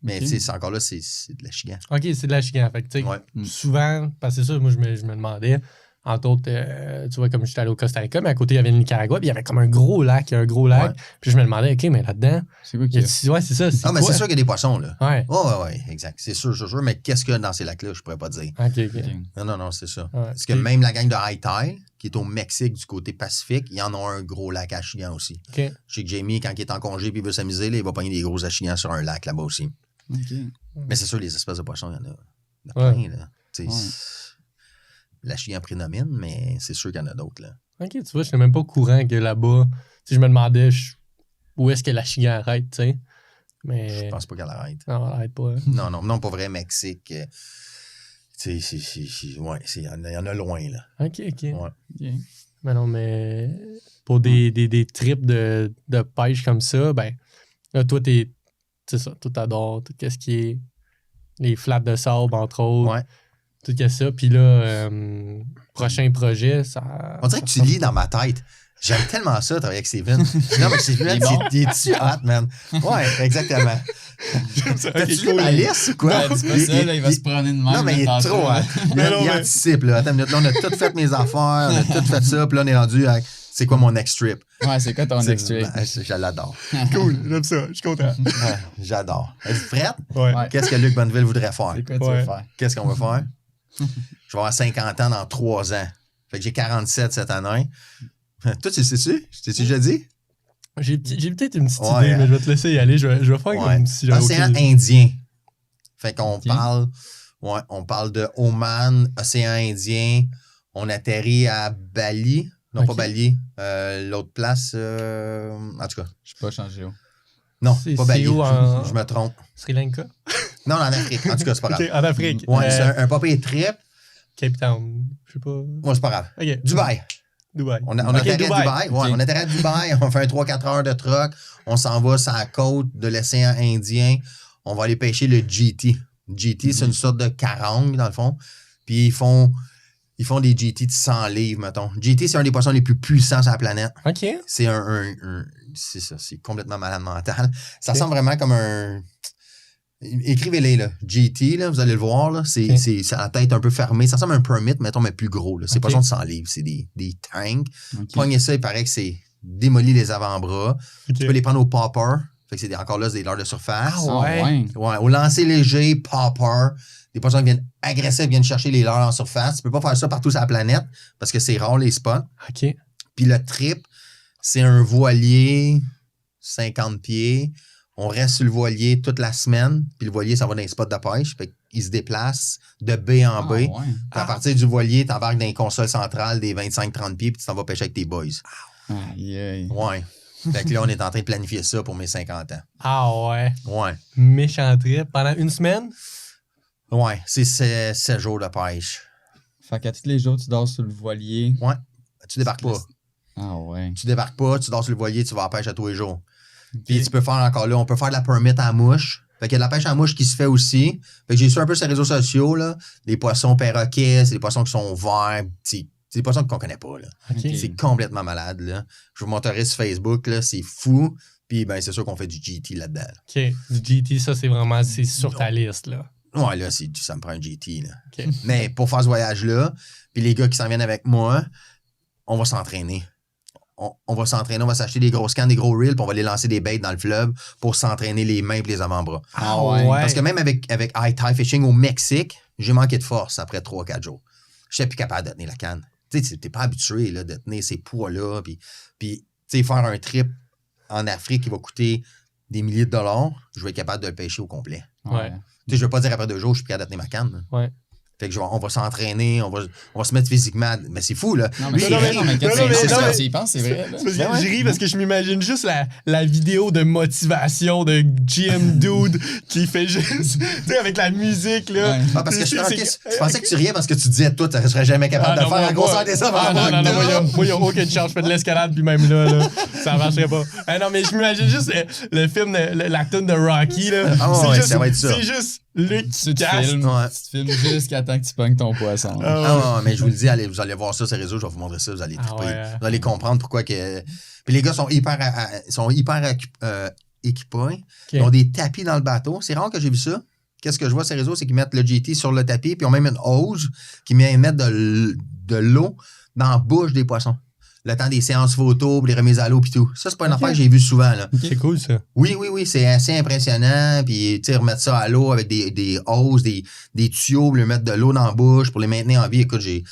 Mais tu sais, c'est encore là, c'est de l'Achigan. OK, c'est de l'Achigan. Fait que tu sais, souvent, parce que c'est ça, moi, je me demandais, entre autres, tu vois, comme j'étais allé au Costa Rica, mais à côté, il y avait le Nicaragua, puis il y avait comme un gros lac. Ouais. Puis je me demandais, OK, mais là-dedans, C'est quoi qu'il y a? ouais, c'est ça. Ah, mais quoi? c'est sûr qu'il y a des poissons, là. Ouais. Ouais, exact. C'est sûr. Mais qu'est-ce qu'il y a dans ces lacs-là, je pourrais pas dire. OK. Non, c'est ça. Ouais. Parce que même la gang de High Tide, qui est au Mexique du côté Pacifique, il y en a un gros lac Achigan aussi. OK. Je sais que Jamie, quand il est en congé et il veut s'amuser, là, il va pogner des gros Achigans sur un lac là-bas aussi. OK. Mais c'est sûr, les espèces de poissons, il y en a plein, là. Tu sais, Ouais. l'achigan prédomine, mais c'est sûr qu'il y en a d'autres, là. OK, tu vois, je n'étais même pas au courant que là-bas, je me demandais où est-ce que la chigan arrête, tu sais. Mais. Je pense pas qu'elle arrête. Non, elle arrête pas. Hein. Non, pas vrai, Mexique. Tu sais, il y en a loin, là. OK. Ouais. OK. Mais non, mais pour des trips de pêche comme ça, ben, là, toi, c'est ça, toi, t'adores tout ce qui est les flats de sable, entre autres. Ouais. Tout ça. Puis là, prochain projet, ça. On dirait que tu lis dans ma tête. J'aime tellement ça, travailler avec Steven. Non, mais Steven, il est-tu hot, man? Ouais, exactement. T'as-tu lu ma liste ou quoi? Ben, dis pas ça, là, il va se promener de même. Non, mais il est tantôt, trop là. hot. Il anticipe, là. Attends une minute, là, on a tout fait mes affaires, on a tout fait ça, puis là, on est rendu à c'est quoi mon next trip? Ouais, c'est quoi ton next trip? Je l'adore. Cool, j'aime ça, je suis content. Ouais, j'adore. Es-tu prête? Ouais. Qu'est-ce que Luc Bonneville voudrait faire? C'est quoi tu veux faire? Qu'est-ce qu'on va faire? Je vais avoir 50 ans dans 3 ans. Fait que j'ai 47 cette année. Toi, tu le sais-tu? Je t'ai déjà dit? J'ai peut-être une petite Ouais. idée, mais je vais te laisser y aller. Je vais faire comme si j'avais Océan aucune- Indien. Fait qu'on Ok. on parle de Oman, Océan Indien. On atterrit à Bali. Non, Ok. pas Bali. L'autre place, en tout cas. Je suis pas changé où. Non, C'est- pas c'est Bali. où en- Je me trompe. Sri Lanka? Non, en Afrique. En tout cas, c'est pas grave. OK, en Afrique. Ouais, c'est un papier trip. Cape Town. Je sais pas. Ouais, c'est pas grave. OK. Dubaï. Dubaï. On Ok, atterrit à Dubaï. Dubaï. Ouais, Ok. on atterrit à Dubaï. On fait un 3-4 heures de truck. On s'en va sur la côte de l'océan Indien. On va aller pêcher le GT. GT, c'est une sorte de carangue, dans le fond. Puis ils font des GT de 100 livres, mettons. GT, c'est un des poissons les plus puissants sur la planète. OK. C'est c'est ça, c'est complètement malade mental. Ça Ok. ressemble vraiment comme un... Écrivez-les, là. GT, là, vous allez le voir, là. C'est à la tête un peu fermée. Ça ressemble à un permit, mettons, mais plus gros, là. C'est Ok. pas de 100 livres, c'est des tanks. OK. Pognez ça, il paraît que c'est démolir les avant-bras. OK. Tu peux les prendre au popper. Fait que c'est encore là, c'est des leurres de surface. Ah Ah, ouais. Ouais, au lancer léger, popper. Des poissons qui viennent agressifs, viennent chercher les leurres en surface. Tu peux pas faire ça partout sur la planète parce que c'est rare les spots. OK. Puis le trip, c'est un voilier 50 pieds. On reste sur le voilier toute la semaine. Puis le voilier, ça va dans les spots de pêche. Fait qu'il se déplace de baie en Ah, baie. ouais. Puis à partir du voilier, t'embarques dans les consoles centrales des 25-30 pieds. Puis tu t'en vas pêcher avec tes boys. Aïe, aïe. Ouais. Fait que là, on est en train de planifier ça pour mes 50 ans. Ah ouais. Ouais. Méchant trip. Pendant une semaine? Ouais. C'est 7 jours de pêche. Fait qu'à tous les jours, tu dors sur le voilier. Ouais. Tu débarques pas. Ah ouais. Tu débarques pas, tu dors sur le voilier, tu vas à la pêche à tous les jours. Puis tu peux faire encore là, on peut faire de la permit à la mouche. Fait qu'il y a de la pêche à mouche qui se fait aussi. Fait que j'ai su un peu sur les réseaux sociaux, là. Des poissons perroquets, c'est des poissons qui sont verts. C'est des poissons qu'on connaît pas, là. OK. Ok. C'est complètement malade, là. Je vous montrerai sur Facebook, là. C'est fou. Puis ben, c'est sûr qu'on fait du GT là-dedans. OK. Du GT, ça, c'est vraiment c'est sur ta liste, là. Ouais, là, ça me prend un GT, là. OK. Mais pour faire ce voyage-là, puis les gars qui s'en viennent avec moi, on va s'entraîner. On va s'entraîner, on va s'acheter des grosses cannes, des gros reels, puis on va les lancer des baits dans le fleuve pour s'entraîner les mains et les avant-bras. Ah ouais. Parce que même avec high tide fishing au Mexique, j'ai manqué de force après 3-4 jours. Je n'étais plus capable de tenir la canne. Tu sais, t'es pas habitué là, de tenir ces poids-là. Puis tu sais, faire un trip en Afrique qui va coûter des milliers de dollars, je vais être capable de le pêcher au complet. Ouais. Tu sais, je veux pas dire après 2 jours, je suis plus capable de tenir ma canne. Ouais. Fait que on va s'entraîner, on va se mettre physiquement. Mais c'est fou, là. Non, mais Lui, c'est il vrai, rit. non, mais quand non, mais- c'est non, ça, mais- tu y penses, c'est vrai. là. Parce que Ben ouais. je ris parce que je m'imagine juste la vidéo de motivation de GM Dude qui fait juste, tu sais, avec la musique, là. Ouais. Ah, parce que C'est- je pensais que tu riais parce que tu disais, toi, tu serais jamais capable de faire la grosseur des hommes. Ah, non, moi, il n'y a aucune chance. Je fais de l'escalade, puis même là, ça marcherait pas. Ah, non, mais je m'imagine juste le film, la tune de Rocky, là. Ah, C'est ouais, juste- ça va être ça. C'est juste Luc qui Tu te casse. filmes, Ouais. tu te filmes jusqu'à temps que tu pognes ton poisson. Ah, ouais. Ah, mais je vous le dis, vous allez voir ça sur les réseaux, je vais vous montrer ça, vous allez Ah, triper. ouais. Vous allez comprendre pourquoi que. Puis les gars sont hyper équipés. Ils ont des tapis dans le bateau. C'est rare que j'ai vu ça. Qu'est-ce que je vois sur les réseaux, c'est qu'ils mettent le GT sur le tapis, puis ils ont même une hose qui met de de l'eau dans la bouche des poissons. Le temps des séances photos, puis les remises à l'eau, puis tout. Ça, c'est pas une affaire que j'ai vue souvent, là. C'est cool, ça. Oui, c'est assez impressionnant. Puis, tu sais, remettre ça à l'eau avec des hoses, des tuyaux, puis leur mettre de l'eau dans la bouche pour les maintenir en vie. Écoute, j'ai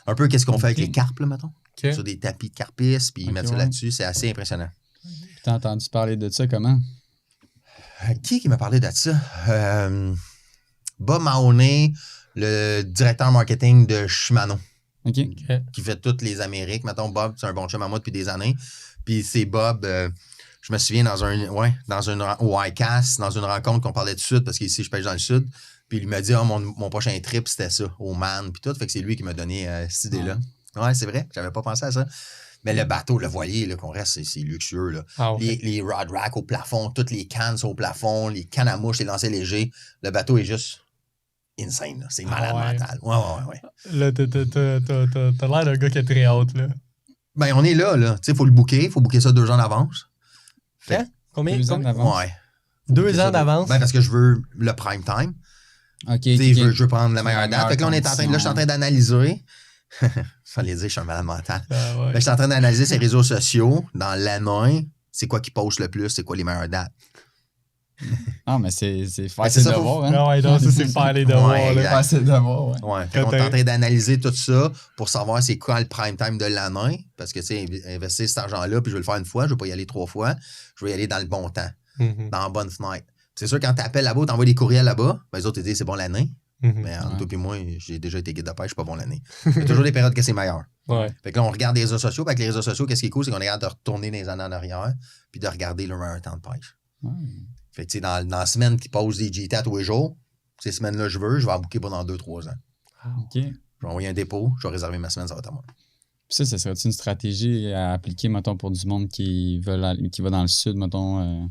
un peu qu'est-ce qu'on fait avec les carpes, là, mettons. OK. Sur des tapis de carpisses, puis mettre ça là-dessus. C'est assez impressionnant. T'as entendu parler de ça comment? Qui m'a parlé de ça? Bob Mahoney, le directeur marketing de Shimano, OK. qui fait toutes les Amériques. Mettons, Bob, c'est un bon chum à moi depuis des années. Puis c'est Bob, je me souviens, au ICAST, dans une rencontre qu'on parlait de sud, parce qu'ici, je pêche dans le sud. Puis il m'a dit, mon prochain trip, c'était ça, au Man, puis tout. Fait que c'est lui qui m'a donné cette idée-là. Ouais, c'est vrai, j'avais pas pensé à ça. Mais le bateau, le voilier, là, qu'on reste, c'est luxueux. Là. Ah, okay. Les rod racks au plafond, toutes les cannes sont au plafond, les cannes à mouche, les lancers légers. Le bateau est juste insane. Là. C'est malade mental. Ouais. Là, t'as l'air d'un gars qui a très hâte, là. Ben, on est là. Tu sais, il faut le booker. Il faut booker ça 2 ans d'avance. Fait, combien? 2 ans d'avance? Ouais. 2 ans d'avance? Ben, parce que je veux le prime time. OK. Je veux prendre la meilleure date. Fait que là, je suis en train d'analyser. Fallait dire, je suis un malade mental. Je suis en train d'analyser ses réseaux sociaux dans l'année. C'est quoi qui poste le plus? C'est quoi les meilleures dates? Ah, mais c'est faire c'est ses ça, devoirs, hein? Non, ouais, non, ça, c'est faire les devoirs, là. Faire ses devoirs, ouais. Ouais. On est en train d'analyser tout ça pour savoir c'est quoi le prime time de l'année. Parce que, tu sais, investir cet argent-là, puis je vais le faire une fois, je vais pas y aller 3 fois. Je vais y aller dans le bon temps, dans la bonne fenêtre. C'est sûr, quand tu appelles là-bas, tu envoies des courriels là-bas, ben, les autres te disent c'est bon l'année. Mais entre toi et moi, j'ai déjà été guide de pêche, je suis pas bon l'année. Il y a toujours des périodes que c'est meilleur. Ouais. Fait que là, on regarde les réseaux sociaux. Avec les réseaux sociaux, qu'est-ce qui est cool, c'est qu'on est capable de retourner dans les années en arrière puis de regarder le meilleur temps de pêche. Fait que, tu sais, dans la semaine qui pose des GT à tous les jours, ces semaines-là, je vais en booker pendant 2-3 ans. OK. Je vais envoyer un dépôt, je vais réserver ma semaine, ça va être à moi. Puis ça serait une stratégie à appliquer, mettons, pour du monde qui va dans le sud, mettons...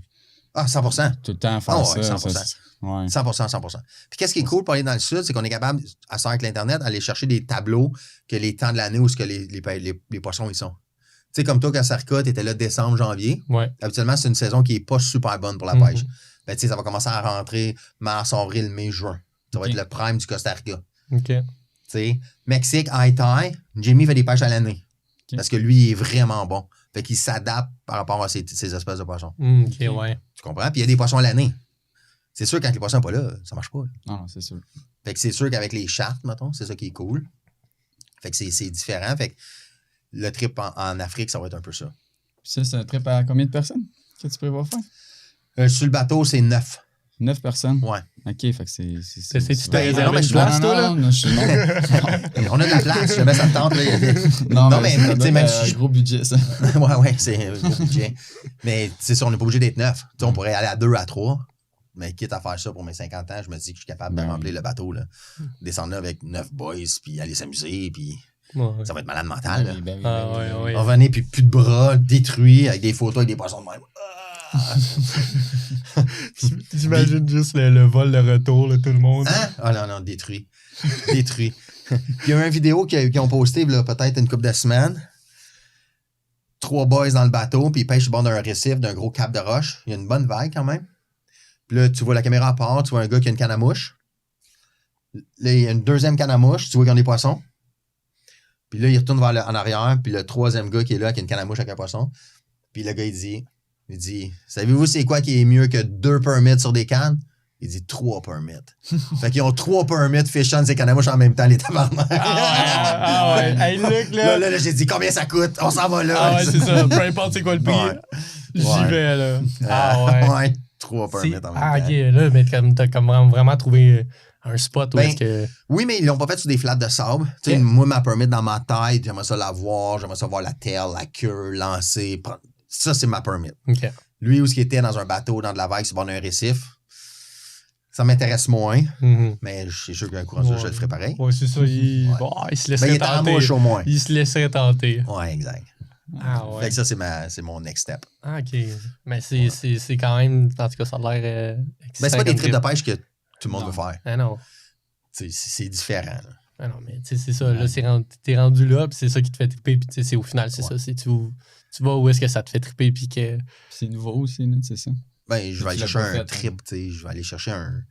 100%. Tout le temps faire ça. 100%. Ouais. 100%. Puis qu'est-ce qui est cool pour aller dans le sud, c'est qu'on est capable, à ça avec l'Internet, aller chercher des tableaux que les temps de l'année où ce que les poissons ils sont. Tu sais, comme toi, quand Sarka, t'étais là décembre, janvier. Ouais. Habituellement, c'est une saison qui n'est pas super bonne pour la pêche. Ben, tu sais, ça va commencer à rentrer mars, avril, mai, juin. Ça va être le prime du Costa Rica. OK. Tu sais, Mexique, Haïti, Jimmy fait des pêches à l'année. Okay. Parce que lui, il est vraiment bon. Fait qu'il s'adapte par rapport à ces espèces de poissons. OK, ouais. Tu comprends? Puis il y a des poissons à l'année. C'est sûr, quand les poissons sont pas là, ça marche pas. Là. Non, c'est sûr. Fait que c'est sûr qu'avec les chartes, mettons, c'est ça qui est cool. Fait que c'est différent. Fait que le trip en Afrique, ça va être un peu ça. Puis ça, c'est un trip à combien de personnes que tu prévois faire? Sur le bateau, c'est 9. 9 personnes? Ouais. OK, fait que c'est... Tu t'es réservé non, mais une je place, toi, là? Non, je suis non. On a de la place, jamais ça me tente. Là. Non, mais tu sais, même si... gros budget, ça. ouais, c'est un gros budget. Mais c'est ça, on n'est pas obligé d'être 9. T'sais, on pourrait aller à 2, à 3. Mais quitte à faire ça pour mes 50 ans, je me dis que je suis capable de remplir le bateau. Là. Descendre là avec 9 boys, puis aller s'amuser, puis ça va être malade mental. Là. Ouais. On venait, puis plus de bras, détruits, avec des photos avec des poissons de même. J'imagine juste le vol de retour, là, tout le monde. Hein? Ah non, détruit. Détruit. Il y a eu une vidéo qu'ils ont posté peut-être une couple de semaines. 3 boys dans le bateau, puis ils pêchent au bord d'un récif, d'un gros cap de roche. Il y a une bonne vague quand même. Puis là, tu vois la caméra à part, tu vois un gars qui a une canne à mouche. Là, il y a une deuxième canne à mouche, tu vois qu'ils ont des poissons. Puis là, il retourne en arrière, puis le troisième gars qui est là, qui a une canne à mouche avec un poisson. Puis le gars, il dit, savez-vous c'est quoi qui est mieux que 2 permits sur des cannes? Il dit 3 permits. Fait qu'ils ont 3 permits fishing ces cannes à mouche en même temps, les tabarnak. Ah ouais. Hey, Luc, là, j'ai dit, combien ça coûte? On s'en va là. Ah ouais, c'est ça. Peu importe c'est quoi le prix. J'y vais, là. Ah ouais. Ouais, 3 permits en même temps. Ah, OK. Là, mais t'as comme vraiment trouvé un spot où est-ce que... Oui, mais ils l'ont pas fait sur des flats de sable. Okay. Moi, ma permit dans ma tête, j'aimerais ça la voir, j'aimerais ça voir la tail, la queue, lancer. Ça, c'est ma permit. OK. Lui, où ce qui était dans un bateau, dans de la vague, sur bord d'un récif, ça m'intéresse moins, mais je suis sûr qu'un courant je le ferais pareil. Oui, c'est ça. Il se laisserait tenter. Il est en mouche au moins. Il se laisserait tenter. Oui, exact. Ah ouais. Fait que ça, c'est mon next step. Ah, OK. Mais c'est quand même, en tout cas, ça a l'air c'est pas des trips de pêche que tout le monde veut faire. Ah non. C'est différent. Là. Ah non, mais c'est ça. Là, t'es rendu là, puis c'est ça qui te fait triper. Puis c'est au final, c'est ça. C'est tu vas où est-ce que ça te fait triper, puis que... C'est nouveau aussi, là, c'est ça. Ben, je vais aller chercher un trip, tu sais. Je vais aller chercher un...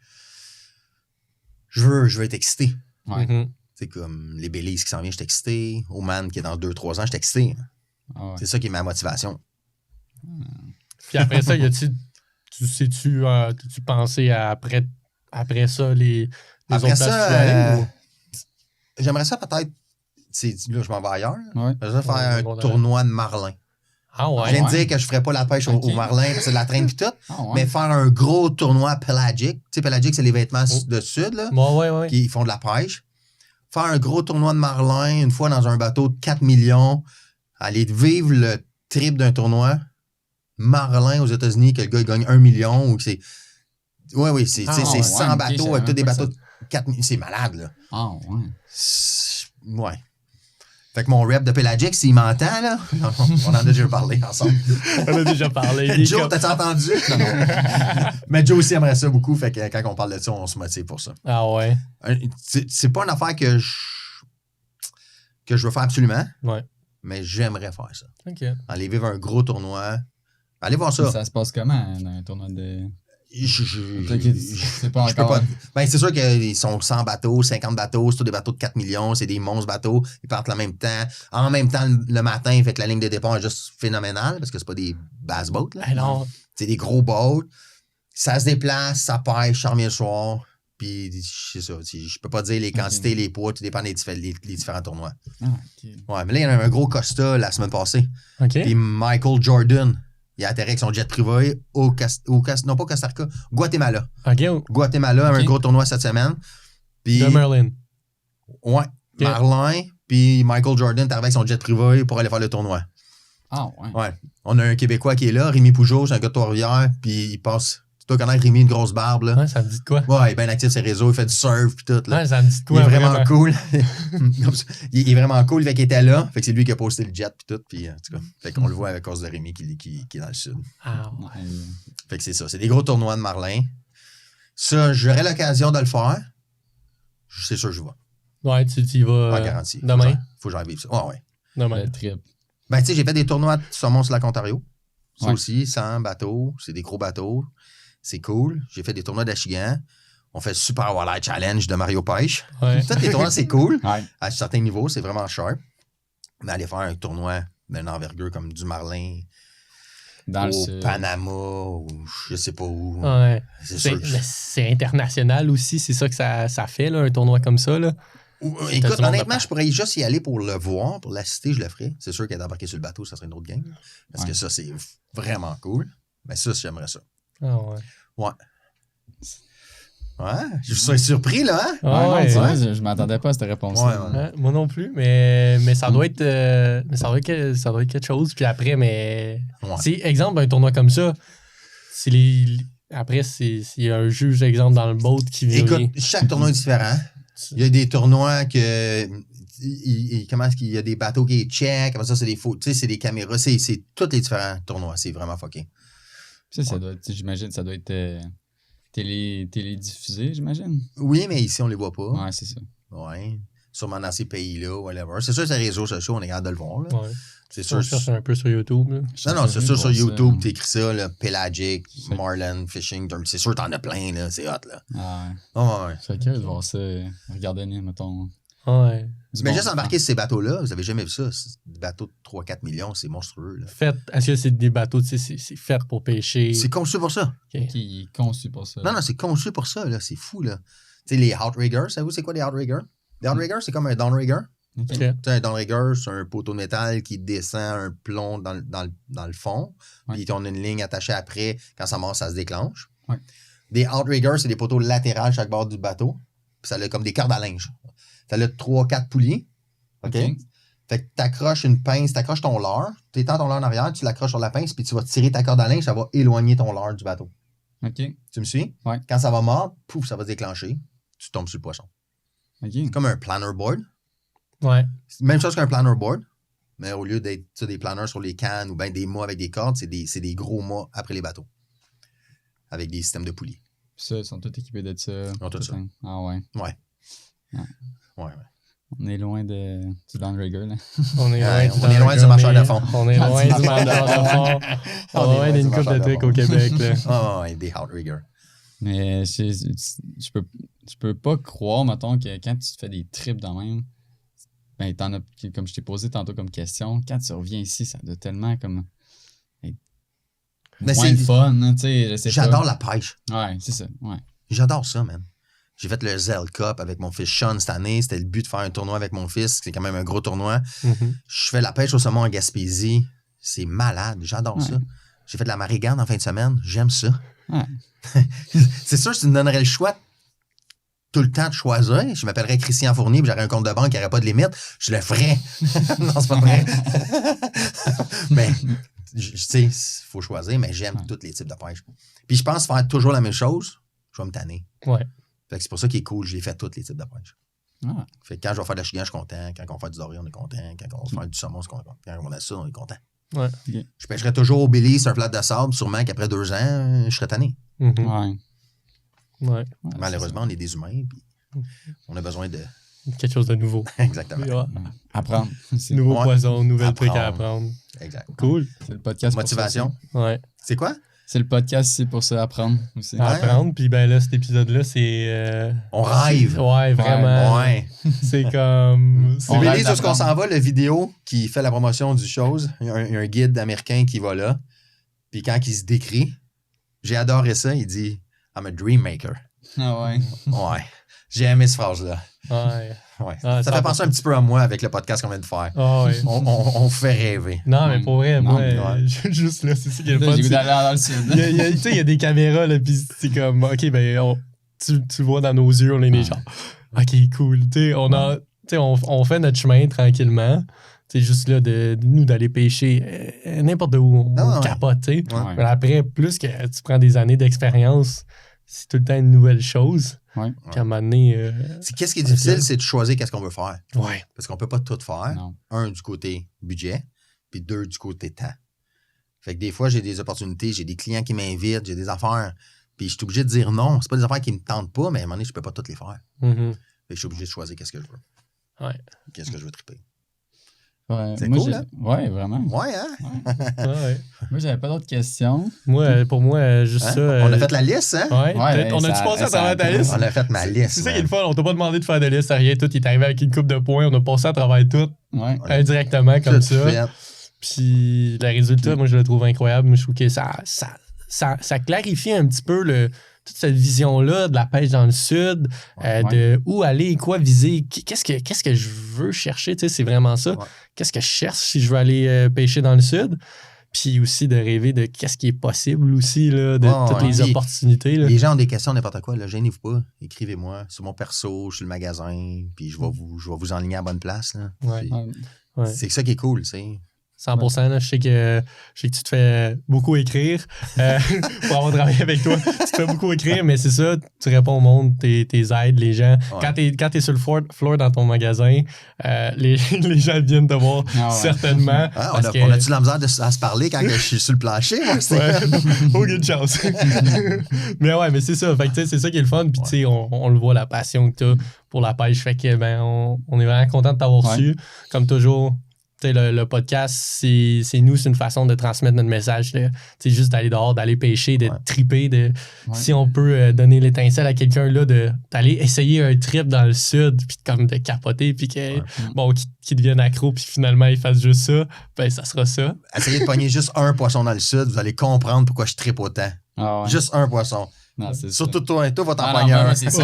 Je veux être excité. Ouais. C'est comme les Belize qui s'en vient, je suis excité. Oman qui est dans 2-3 ans, je suis excité. Ah ouais. C'est ça qui est ma motivation. Puis après ça, t'as-tu pensé à après ça, les Après autres ça, places que tu vas aller, ou? j'aimerais ça peut-être. Là, je m'en vais ailleurs. Ouais. J'aimerais ça faire Ouais, un tournoi de marlin. Ah Je ouais? viens de dire que je ferais pas la pêche Ok. au marlin parce que c'est de la traîne pis tout. Ah ouais. Mais faire un gros tournoi pelagic. Tu sais, pelagic, c'est les vêtements de sud, là, Ouais. qui font de la pêche. Faire un gros tournoi de marlin, une fois dans un bateau de 4 millions. Aller vivre le trip d'un tournoi. Marlin aux États-Unis, que le gars il gagne 1 million ou que c'est. Oui, c'est Ah, c'est ouais, 100 ok, bateaux je avec tous des savais même pas bateaux de 4 millions. C'est malade, là. Ah ouais. Ouais. Fait que mon rep de Pelagic, s'il m'entend, là, on en a déjà parlé ensemble. On a déjà parlé. Il est Joe, comme- t'as-tu entendu? Non. Mais Joe aussi aimerait ça beaucoup, fait que quand on parle de ça, on se motive pour ça. Ah ouais? C'est pas une affaire que je veux faire absolument, Ouais. mais j'aimerais faire ça. OK. Aller vivre un gros tournoi. Allez voir ça. Ça se passe comment dans un tournoi de. C'est pas Je peux encore. pas. Ben, c'est sûr qu'ils sont 100 bateaux, 50 bateaux, c'est tous des bateaux de 4 millions, c'est des monstres bateaux, ils partent en même temps. En même temps, le matin, fait que la ligne de départ est juste phénoménale parce que c'est pas des bass boats, là. Ben non. C'est des gros boats. Ça se déplace, ça pêche, ça revient le soir. Puis, c'est ça. Je peux pas dire les quantités, les poids, tout dépend des les différents tournois. Ah, ok. Ouais, mais là, il y en a un gros Costa la semaine passée. OK. Puis Michael Jordan, il a atterri avec son jet privé non pas Costa Rica, Guatemala. OK. Guatemala, Ok. un gros tournoi cette semaine. Puis, De Merlin. ouais, Marlin, puis Michael Jordan est arrivé avec son jet privé pour aller faire le tournoi. Ah ouais. Ouais. On a un Québécois qui est là, Rémi Pougeot, c'est un gars de Trois-Rivières, puis il passe. Tu dois connaître Rémi, une grosse barbe, là. Ouais, ça me dit de quoi? Ouais, il est bien actif sur ses réseaux, il fait du surf, puis tout, là. Ouais, ça me dit de Il quoi? est vraiment cool. Il est vraiment cool, fait qu'il était là. Fait que c'est lui qui a posté le jet, puis tout, puis en tout cas. Fait qu'on le voit à cause de Rémi qui est dans le sud. Ah ouais. Ouais. Fait que c'est ça. C'est des gros tournois de Marlin. Ça, j'aurai l'occasion de le faire. C'est sûr que je vais. Ouais, tu y vas En garantie. demain? Faut que j'aille vivre ça. Ouais, ouais. Demain. Le trip. Ben, tu sais, j'ai fait des tournois de saumon sur lac Ontario. Ça Ouais. aussi, 100 bateaux. C'est des gros bateaux. C'est cool. J'ai fait des tournois d'Achigan. On fait le Super Walleye Challenge de Mario Pêche. Ouais. Tous les tournois, c'est cool. Ouais. À certains niveaux, c'est vraiment cher. Mais aller faire un tournoi d'une envergure comme du Marlin Dans le au sud. Panama ou je sais pas où. Ouais. C'est C'est sûr. mais c'est international aussi, c'est ça que ça fait, là, un tournoi comme ça. Là. Écoute, du monde honnêtement, de- je pourrais juste y aller pour le voir, pour l'assister, je le ferais. C'est sûr qu'être embarqué sur le bateau, ça serait une autre game. Parce Ouais. que ça, c'est vraiment cool. Mais ça, j'aimerais ça. Ah ouais. Ouais, je suis surpris, là, hein? Ah non, ouais. tu vois, je m'attendais pas à cette réponse-là. Ouais, ouais. Ouais, moi non plus, mais ça doit être ça doit être quelque chose. Puis après, mais Ouais. c'est exemple un tournoi comme ça, c'est après c'est s'il y a un juge exemple dans le boat qui vient. Écoute, chaque tournoi est différent. Il y a des tournois que. Comment est-ce qu'il y a des bateaux qui est check, comme ça, c'est des faux. Tu sais, c'est des caméras. C'est tous les différents tournois. C'est vraiment fucké. Ça doit être, j'imagine, ça doit être télédiffusé, j'imagine. Oui, mais ici, on les voit pas. Ouais, c'est ça. Ouais. Sûrement dans ces pays-là, whatever. C'est sûr, sur les réseaux sociaux, on est capable de le voir. Là. Ouais. C'est On sûr. cherche un peu sur YouTube. Là. Non, c'est sûr, sur Pour ça. YouTube, t'écris ça, là, Pelagic, C'est- Marlin, Fishing. C'est sûr, t'en as plein, là. C'est hot, là. Ah ouais. Oh, ouais. Je serais curieux de voir ça. Regarder, mettons. Ouais. du Mais bon juste temps. embarquer sur ces bateaux-là, vous avez jamais vu ça. Des bateaux de 3-4 millions, c'est monstrueux, là. Est-ce que c'est des bateaux, tu sais, c'est fait pour pêcher? C'est conçu pour ça. Ok. Qui est conçu pour ça. Non, c'est conçu pour ça, là. C'est fou, là. Tu sais, les outriggers, savez-vous c'est quoi des outriggers? Les outriggers, c'est comme un downrigger. Ok. Ok. Tu sais, un downrigger, c'est un poteau de métal qui descend un plomb dans le fond. Ouais. Puis on a une ligne attachée après. Quand ça monte, ça se déclenche. Ouais. Des outriggers, c'est des poteaux latérales chaque bord du bateau. Puis ça a comme des cordes à linge. Ça a 3-4 poulies. OK? Ok. Fait que t'accroches une pince, t'accroches ton leurre. Tu étends ton leurre en arrière, tu l'accroches sur la pince, puis tu vas tirer ta corde à linge, ça va éloigner ton leurre du bateau. Ok. Tu me suis? Ouais. Quand ça va mordre, pouf, ça va se déclencher. Tu tombes sur le poisson. Ok. C'est comme un planner board. Ouais. Même chose qu'un planner board, mais au lieu d'être tu sais, des planners sur les cannes ou bien des mâts avec des cordes, c'est des gros mâts après les bateaux. Avec des systèmes de poulies. Ça, ils sont tous équipés de ça. ont tout ça. Ah ouais. Ouais. Ouais. Ouais. On est loin du downrigger, là. On est Ouais, loin, on est loin du marcheur de fond. On est loin du marcheur de fond. On est loin d'une coupe de trucs au Québec. Là. Ah ouais, des outriggers. Mais je peux. je peux pas croire, mettons, que quand tu te fais des trips de même, ben, t'en as, comme je t'ai posé tantôt comme question, quand tu reviens ici, ça doit tellement comme. Mais moins c'est le fun, hein, tu sais, je sais J'adore pas. la pêche. Ouais, c'est ça, ouais. J'adore ça, man. J'ai fait le Zell Cup avec mon fils Sean cette année. C'était le but de faire un tournoi avec mon fils. C'est quand même un gros tournoi. Mhm. Je fais la pêche au saumon en Gaspésie. C'est malade. J'adore Ouais. ça. J'ai fait de la marée garde en fin de semaine. J'aime ça. Ouais. C'est sûr, si tu me donnerais le choix tout le temps de choisir, je m'appellerais Christian Fournier, puis j'aurais un compte de banque qui n'aurait pas de limite, je le ferais. Non, c'est pas vrai. Mais, tu sais, il faut choisir, mais j'aime tous les types de pêche. Puis je pense faire toujours la même chose, je vais me tanner. Ouais. Fait que c'est pour ça qu'il est cool, j'ai fait tous les types de pêche. Ah, Fait que quand je vais faire de la chigan, je suis content. Quand on va faire du doré, on est content. Quand on va faire du saumon, on est content. Quand on a ça, on est content. Ouais. ok. Je pêcherais toujours au Billy sur un flat de sable, sûrement qu'après 2 ans, je serais tanné. Mhm. Ouais. Ouais. Ouais, Malheureusement, on est des humains, puis on a besoin de... Quelque chose de nouveau. Exactement. Ouais. c'est ça. Apprendre. C'est Nouveau Ouais. poison, nouvelle Apprendre. truc à apprendre. Exact. Cool. c'est le podcast. pour Motivation. ça, Ouais. C'est quoi? c'est le podcast, c'est pour ça apprendre aussi. À apprendre. Puis ben là, cet épisode-là, c'est. On rêve. Ouais, vraiment. Ouais. C'est comme. C'est On Billy, rêve sur ce qu'on d'apprendre. s'en va, le vidéo qui fait la promotion du chose. Il y a un guide américain qui va là. Puis quand il se décrit, j'ai adoré ça. Il dit I'm a dream maker. Ah ouais. Ouais. J'ai aimé cette phrase-là. Ouais. Ouais. Ah, ça fait penser un petit peu à moi avec le podcast qu'on vient de faire. Ah ouais. On fait rêver. Non, mais pour vrai, Non, moi, ouais. juste là, c'est ça qui est le Là, fun. j'ai goût c'est- d'aller dans le sud. Tu sais, il y a des caméras, là, pis c'est comme, OK, ben, tu vois dans nos yeux, on est des gens. OK, cool. Tu sais, on fait notre chemin tranquillement. C'est juste là, de nous, d'aller pêcher n'importe où. On Ah, ouais. capote, tu sais. Ouais. Mais après, plus que tu prends des années d'expérience, c'est tout le temps une nouvelle chose. Ouais. Puis à un moment donné... Qu'est-ce qui est difficile, c'est de choisir qu'est-ce qu'on veut faire. ouais. Parce qu'on peut pas tout faire. Non. Un, du côté budget, puis 2, du côté temps. Fait que des fois, j'ai des opportunités, j'ai des clients qui m'invitent, j'ai des affaires, puis je suis obligé de dire non. C'est pas des affaires qui me tentent pas, mais à un moment donné, je peux pas toutes les faire. Mhm. Fait que je suis obligé de choisir qu'est-ce que je veux. Ouais. Qu'est-ce que je veux triper. Ouais, C'est moi, cool, j'ai- hein? Ouais, vraiment. Ouais, hein? Ouais. Moi, j'avais pas d'autres questions. Moi, pour moi, juste Hein? ça... On a fait la liste, hein? Ouais, Ouais, peut-être. On a-tu ça- passé à ça- travers ta liste? On a fait ma liste. C'est ça qui est man. le fun. On t'a pas demandé de faire de liste, rien. Tout, il est arrivé avec une coupe de points. On a passé à travers tout, Ouais. Ouais. indirectement, comme Tout ça. fait. Puis le résultat, moi, je le trouve incroyable. Moi, je trouve que ça clarifie un petit peu toute cette vision-là de la pêche dans le sud, Ouais. de où aller, quoi viser, qu'est-ce que je veux chercher, tu sais, c'est vraiment ça. Ouais. Qu'est-ce que je cherche si je veux aller pêcher dans le sud? Puis aussi de rêver de qu'est-ce qui est possible aussi, là, de Ouais, toutes ouais. les Puis, opportunités. Là. Les gens ont des questions, n'importe quoi. Là, gênez-vous pas. Écrivez-moi sur mon perso, sur le magasin, puis je vais vous enligner à la bonne place. Là. Ouais. Puis, Ouais. Ouais. c'est ça qui est cool, tu sais. 100%. Là, je sais que tu te fais beaucoup écrire pour avoir travaillé avec toi. Tu te fais beaucoup écrire, mais c'est ça, tu réponds au monde, t'es aides les gens. Ouais. Quand t'es sur le floor dans ton magasin, les gens viennent te voir Ah ouais. certainement. Ah, parce que- on a-tu la misère à se parler quand je suis sur le plancher? Moi, c'est- Ouais, aucune chance. Mais ouais, mais c'est ça. Fait que, tu sais, c'est ça qui est le fun. Puis, tu sais, on le voit, la passion que tu as pour la pêche. Fait que, ben, on est vraiment content de t'avoir Ouais. su. Comme toujours, tu sais, le podcast, c'est une façon de transmettre notre message. Tu sais, juste d'aller dehors, d'aller pêcher, de Ouais. triper. Ouais. Si on peut donner l'étincelle à quelqu'un là, d'aller essayer un trip dans le sud, puis comme de capoter, puis que, Ouais. bon, qu'il devienne accro, puis finalement, il fasse juste ça, ben, ça sera ça. Essayez de pogner juste un poisson dans le sud, vous allez comprendre pourquoi je tripe autant. Ah ouais. Juste un poisson. Non, c'est Surtout toi, va t'en Ah non, pogner moi, un. c'est ça.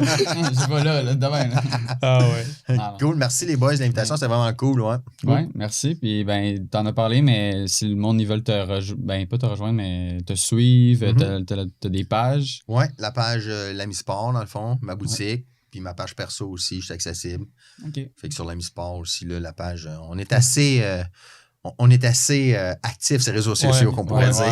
Je vais là, demain. Là. Ah ouais. Ah non. Cool, merci les boys, l'invitation, c'était vraiment cool. Ouais. Ouais, merci. Puis, ben, t'en as parlé, mais si le monde, ils veulent te rejoindre, ben, pas te rejoindre, mais te suivre, t'as des pages. Ouais, la page L'Ami Sport, dans le fond, ma boutique, puis ma page perso aussi, je suis accessible. OK. Fait que sur L'Ami Sport aussi, là, la page, on est assez. On est assez actifs sur les réseaux sociaux, qu'on pourrait dire.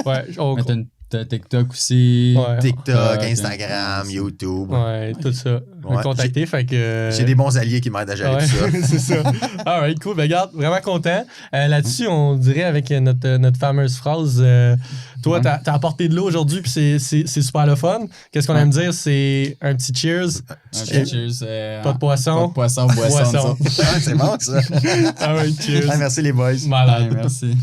Ouais, on- Mais t'as TikTok aussi. Ouais. TikTok, Instagram, YouTube. Ouais, tout ça. Ouais. Me contacter, fait que... J'ai des bons alliés qui m'aident à gérer Ouais, tout ça. c'est ça. Alright, cool. Ben, regarde, vraiment content. Là-dessus, on dirait avec notre fameuse phrase, toi, Ouais. t'as apporté de l'eau aujourd'hui, puis c'est super le fun. Qu'est-ce qu'on Ouais. aime dire? C'est un petit cheers. Ok, cheers. Pas de poisson. Pas de poisson, boisson. Boisson. Ah, c'est bon, ça. Alright, cheers. Ah, merci les boys. Malade. Ouais, merci.